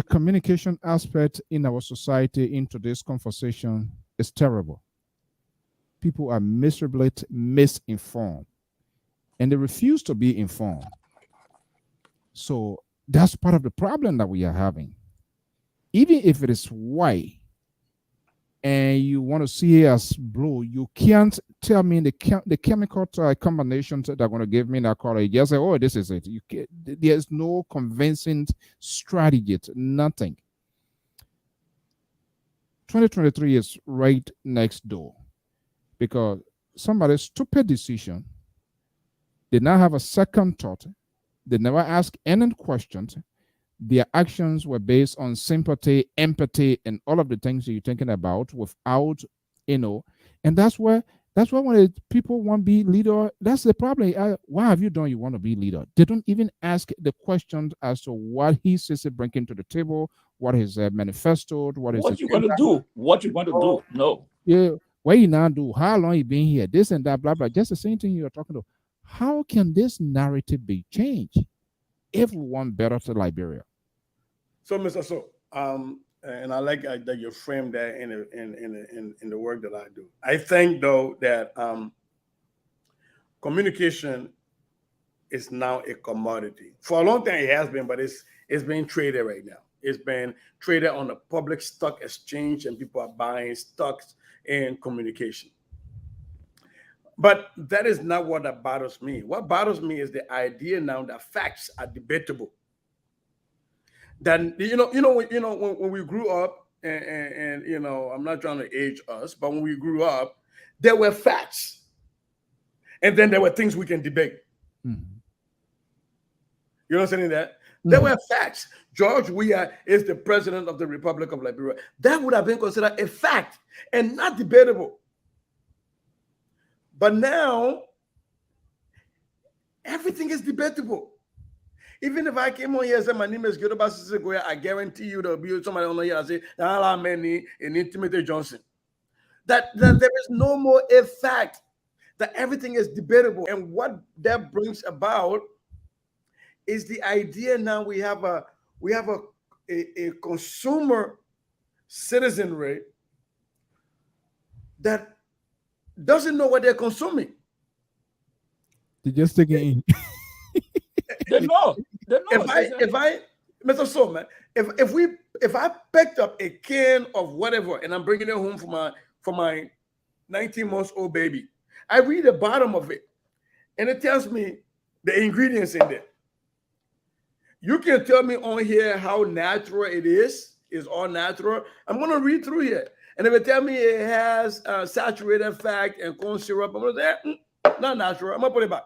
communication aspect in our society in today's conversation is terrible. People are miserably misinformed and they refuse to be informed. So that's part of the problem that we are having. Even if it is white and you want to see us blue, you can't tell me the chemical combinations that are going to give me that color. You just say, oh, this is it. There's no convincing strategy, nothing. 2023 is right next door because somebody's stupid decision did not have a second thought. They never ask any questions. Their actions were based on sympathy, empathy, and all of the things that you're thinking about without, and that's why when people want to be leader, that's the problem. Why have you done you want to be leader? They don't even ask the questions as to what he says to bring to the table, what is manifesto, what you going to do? What you going to do? No. Yeah, what you now do? How long you been here? This and that, blah blah. Just the same thing you're talking about. How can this narrative be changed if we want better to Liberia? So, Mr. So, and I like that you frame that in the work that I do. I think though that communication is now a commodity. For a long time it has been, but it's being traded right now. It's been traded on the public stock exchange, and people are buying stocks in communication. But that is not what that bothers me. What bothers me is the idea now that facts are debatable. Then when we grew up, and I'm not trying to age us, but when we grew up, there were facts, and then there were things we can debate. Mm-hmm. You understand that? Mm-hmm. There were facts. George Weah is the president of the Republic of Liberia. That would have been considered a fact and not debatable. But now, everything is debatable. Even if I came on here and said, my name is Gyodoba Sissegoya, I guarantee you there'll be somebody on here and say, many in Intimate Johnson. That there is no more a fact, that everything is debatable. And what that brings about is the idea now we have a consumer citizenry that doesn't know what they're consuming. They just take it in. They know. If I Mr. So, man, if I picked up a can of whatever and I'm bringing it home for my 19 months old baby, I read the bottom of it and it tells me the ingredients in there. You can tell me on here how natural it is. It's all natural. I'm gonna read through here, and if it tell me it has saturated fat and corn syrup, I'm gonna say not natural. I'm gonna put it back.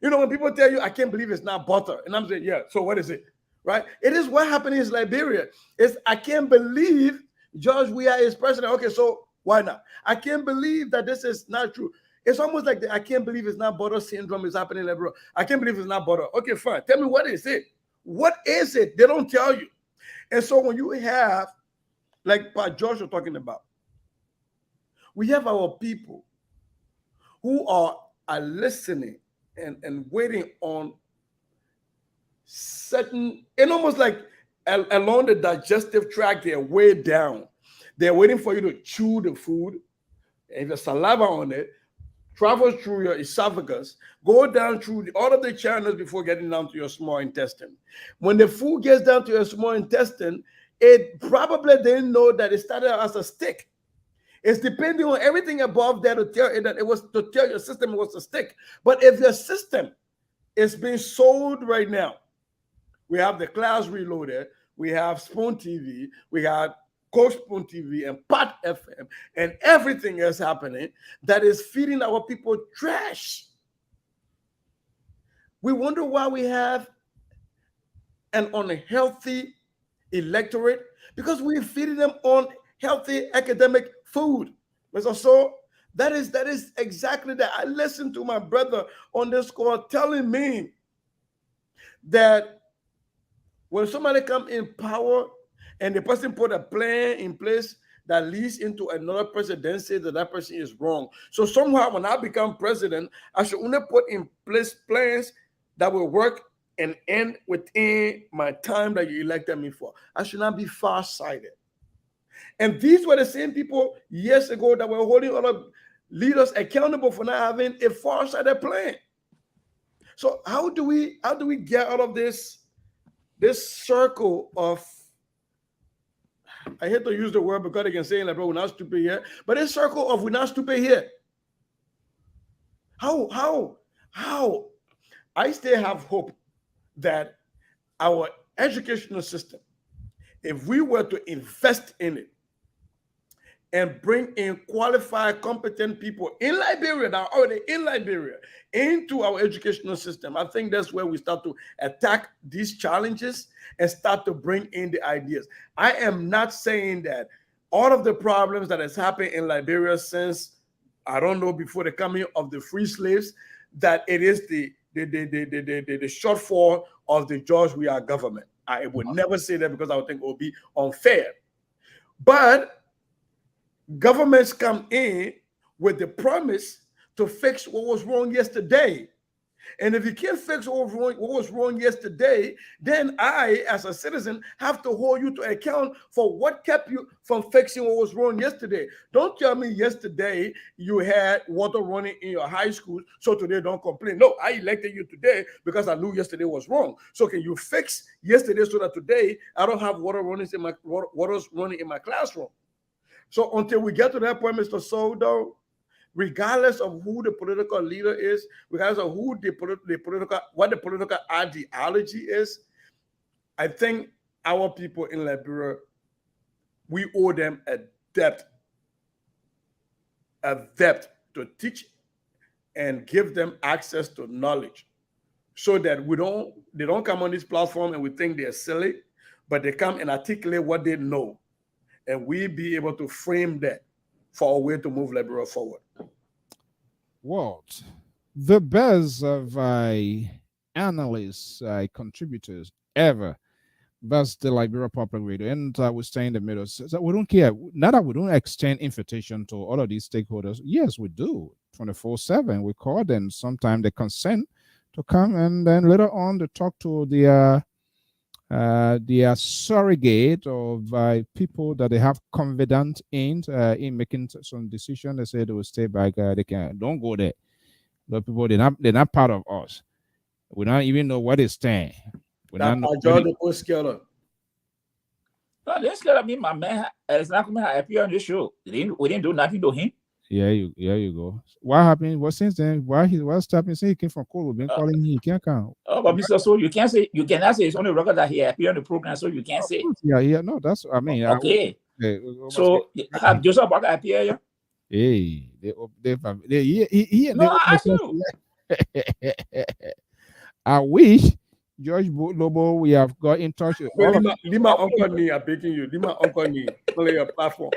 You know, when people tell you, I can't believe it's not butter, and I'm saying, yeah. So what is it? Right? It is what happened in Liberia. It's I can't believe George Weah is president. Okay, so why not? I can't believe that this is not true. It's almost like I can't believe it's not butter syndrome is happening in Liberia. I can't believe it's not butter. Okay, fine. Tell me what is it? What is it? They don't tell you. And so when you have, like Pat George was talking about, we have our people who are listening and waiting on certain, and almost like along the digestive tract, they're way down. They're waiting for you to chew the food, and the saliva on it travels through your esophagus, go down through all of the channels before getting down to your small intestine. When the food gets down to your small intestine, it probably didn't know that it started as a stick. It's depending on everything above there to tell it that it was to tell your system it was a stick. But if your system is being sold right now, we have the Class Reloaded, we have Spoon TV, we have Coach Spoon TV and Pot FM and everything else happening that is feeding our people trash. We wonder why we have an unhealthy electorate, because we're feeding them unhealthy academic food. So that is exactly that. I listened to my brother on this call telling me that when somebody come in power and the person put a plan in place that leads into another presidency, that person is wrong. So somehow when I become president, I should only put in place plans that will work and end within my time that you elected me for. I should not be far-sighted. And these were the same people years ago that were holding other leaders accountable for not having a far-sighted plan. So how do we get out of this circle of, I hate to use the word because they can say like, bro, we're not stupid here, but this circle of we're not stupid here. How? I still have hope that our educational system, if we were to invest in it and bring in qualified, competent people in Liberia that are already in Liberia into our educational system, I think that's where we start to attack these challenges and start to bring in the ideas. I am not saying that all of the problems that has happened in Liberia since, I don't know, before the coming of the free slaves, that it is the shortfall of the George Weah government. I would never say that because I would think it would be unfair. But governments come in with the promise to fix what was wrong yesterday. And if you can't fix what was wrong yesterday, then I, as a citizen, have to hold you to account for what kept you from fixing what was wrong yesterday. Don't tell me yesterday you had water running in your high school, so today don't complain. No, I elected you today because I knew yesterday was wrong. So can you fix yesterday so that today I don't have water running in my classroom? So until we get to that point, Mr. Soe, though, regardless of who the political leader is, regardless of who what the political ideology is, I think our people in Liberia, we owe them a debt to teach and give them access to knowledge, so that they don't come on this platform and we think they're silly, but they come and articulate what they know, and we be able to frame that for a way to move Liberia forward. Walt, the best of analysts, contributors ever. That's the Liberia Public Radio, and we stay in the middle. So we don't care. Not that we don't extend invitation to all of these stakeholders. Yes, we do. 24/7. We call them. Sometimes they consent to come, and then later on they talk to the surrogate of people that they have confidence in making some decision. They say they will stay back. They don't go there. The people they're not part of us. We don't even know what they stand. That George the post scaler. No, this gonna be my man. It's not going to appear on the show. We didn't do nothing to him. Yeah, you go. What happened? What since then? What's happening? Say he came from Kolo. Been calling him. He can't come. Oh, but Mr. So you cannot say it's on the record that he appeared on the program, so you can't say. Yeah. No, that's. I mean. Okay. So have Joseph Barker appear? Yeah? Hey, no, I ask you. I wish George Lobo we have got in touch with. Lima Uncle Nee, I'm begging you. Lima Uncle Nee, play your platform.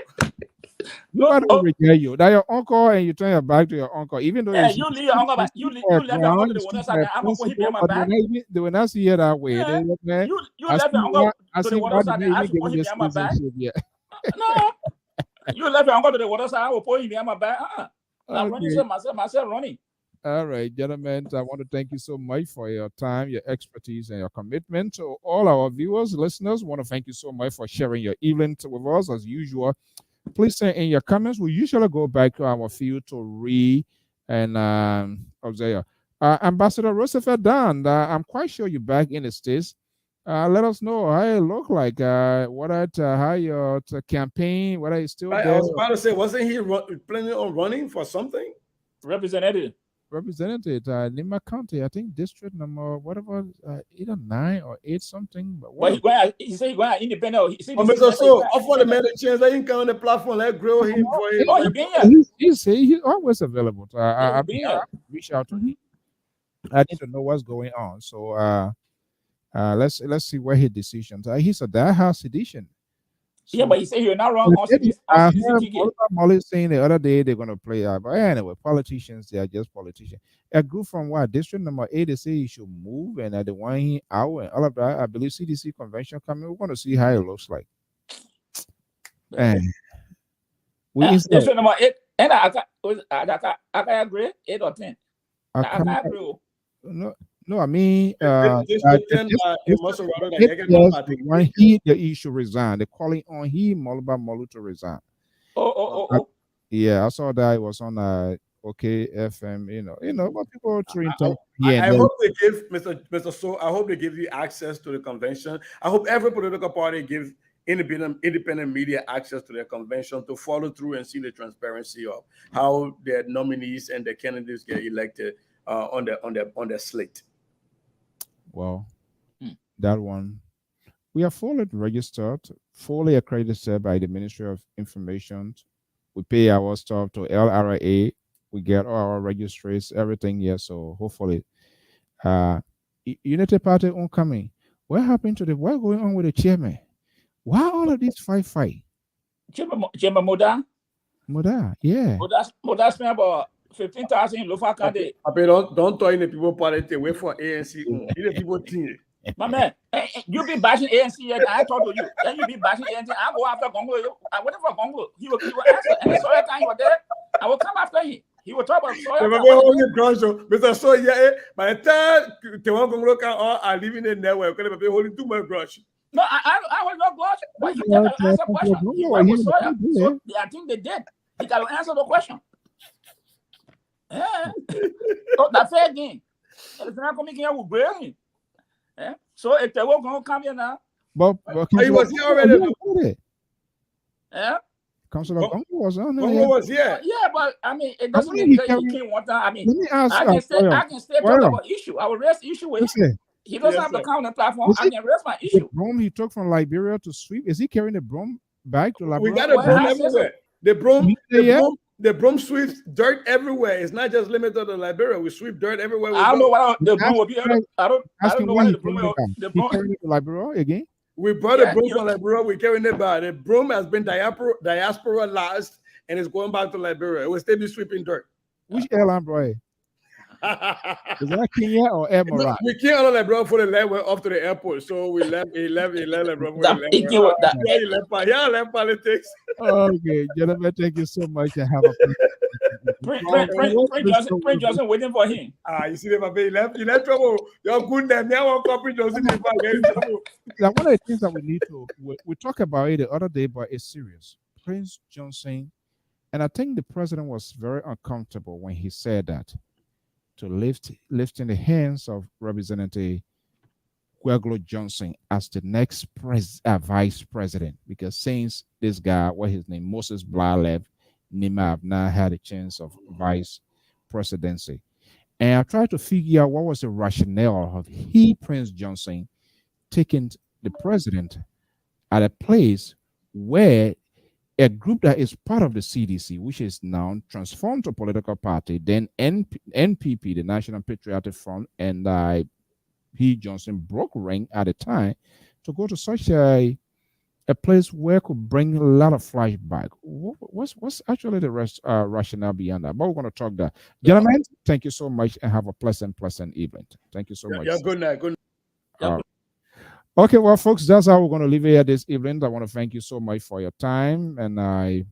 No, don't regret you. That your uncle and you turn your back to your uncle, even though you leave your uncle, but you left your uncle to the one side. I'm gonna put him on my back. They will not see it that way. Yeah. You left your uncle to the water side. I should put him on my back. No, you left your uncle to the water side. I will put him on my back. I'm running myself running. All right, gentlemen, I want to thank you so much for your time, your expertise, and your commitment. To all our viewers, listeners, I want to thank you so much for sharing your evening with us as usual. Please send in your comments. We usually go back to our field to read and observe. Ambassador Roosevelt Dan, I'm quite sure you're back in the States. Let us know how it look like. How your campaign, whether it's still there. I was about to say, wasn't he planning on running for something? Representative Lima County, I think district number whatever, either 9 or 8 something. But he said he's going independent. Mr. So, offer the man a chance. Let him come on the platform. Let grow him for him. Oh, he's always available. I reach out to him. I need to know what's going on. So let's see where his decisions. He's a die-hard sedition. So, yeah, but he said you're not wrong. I heard Molly saying the other day they're going to play out. But anyway, politicians, they are just politicians. A group from district number 8, they say he should move, and they want him out and all of that. I believe CDC convention coming. We're going to see how it looks like. And district number 8, and I agree 8 or 10. I agree. No, I mean, he should resign. They're calling on him, Moluba Molu, to resign. Oh. Yeah, I saw that it was on OK FM. You know, but people are trying to. I hope they give Mr. So. I hope they give you access to the convention. I hope every political party gives independent media access to their convention to follow through and see the transparency of how their nominees and their candidates get elected on their slate. Well, that one, we are fully registered, fully accredited by the Ministry of Information. We pay our stuff to LRA. We get all our registries, everything here. So hopefully, Unity Party oncoming. What happened to what's going on with the chairman? Why all of this fight? Chairman Moda? Moda, yeah. Moda spent about 15,000 in Lofa County. Don't talk in the people party. They wait for ANC. The people think. My man, you be bashing ANC yet? I talk to you. Then you be bashing ANC. I go after Congo. I wait for Congo. He will answer. And so every time you were there, I will come after him. He will talk about soil. Mr. So yeah, by the time the one Congo are living in there, we're going to be holding too much brush. No, I was not brush. But he never answer question. He went with soil. So I think they did. He got to answer the question. Yeah. So that's fair game. It's not coming here with brain. Yeah. So if they were going to come here now, but he was here already. Yeah. Councilor Gongo was on there. Gongo was here. Yeah, but I mean, it doesn't mean that he came one time. I mean, I can stay talk about issue. I will raise issue with him. He doesn't have to come on the platform. I can raise my issue. The broom he took from Liberia to sweep. Is he carrying the broom back to Liberia? We got a broom everywhere. The broom sweeps dirt everywhere. It's not just limited to Liberia. We sweep dirt everywhere. I don't know why the broom will be. I don't know why the broom carrying it to Liberia again. We brought a broom from Liberia. We carrying it back. The broom has been diaspora last, and it's going back to Liberia. It will still be sweeping dirt. Which airline, bro? Is that Kenya or Emirate? We came out of Liberia for the land went off to the airport, so we left Liberia. He left politics. Okay, gentlemen, thank you so much and have a Prince Johnson waiting for him. You see them, he left trouble. You're good then. Now Prince Johnson is back. Now, one of the things that we need to we talked about it the other day, but it's serious. Prince Johnson, and I think the president was very uncomfortable when he said that to lifting the hands of Representative Gweglo Johnson as the next vice president, because since this guy, what his name, Moses Blah left, Nima have now had a chance of vice presidency. And I tried to figure out what was the rationale of Prince Johnson, taking the president at a place where a group that is part of the CDC, which is now transformed to a political party, then NPP, the National Patriotic Front, and P. Johnson broke rank at a time to go to such a place where it could bring a lot of flashback. What's actually the rationale beyond that? But we're going to talk that. Gentlemen, thank you so much and have a pleasant evening. Thank you so much. Yeah, good night. Good night. Okay, well, folks, that's how we're going to leave it here this evening. I want to thank you so much for your time and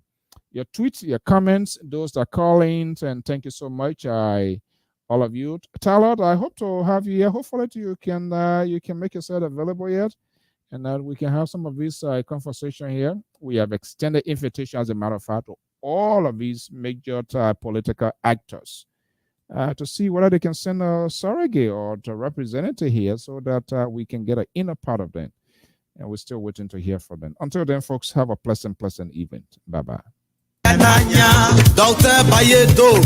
your tweets, your comments, those that are calling, and thank you so much. All of you. Talot, I hope to have you here. Hopefully you can make yourself available here, and we can have some of this conversation here. We have extended invitation, as a matter of fact, to all of these major political actors to see whether they can send a surrogate or a representative here so that we can get an inner part of them. And we're still waiting to hear from them. Until then, folks, have a pleasant evening. Bye-bye. Doctor Payeto,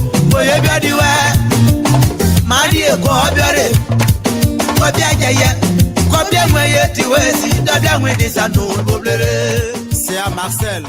c'est à Marcel.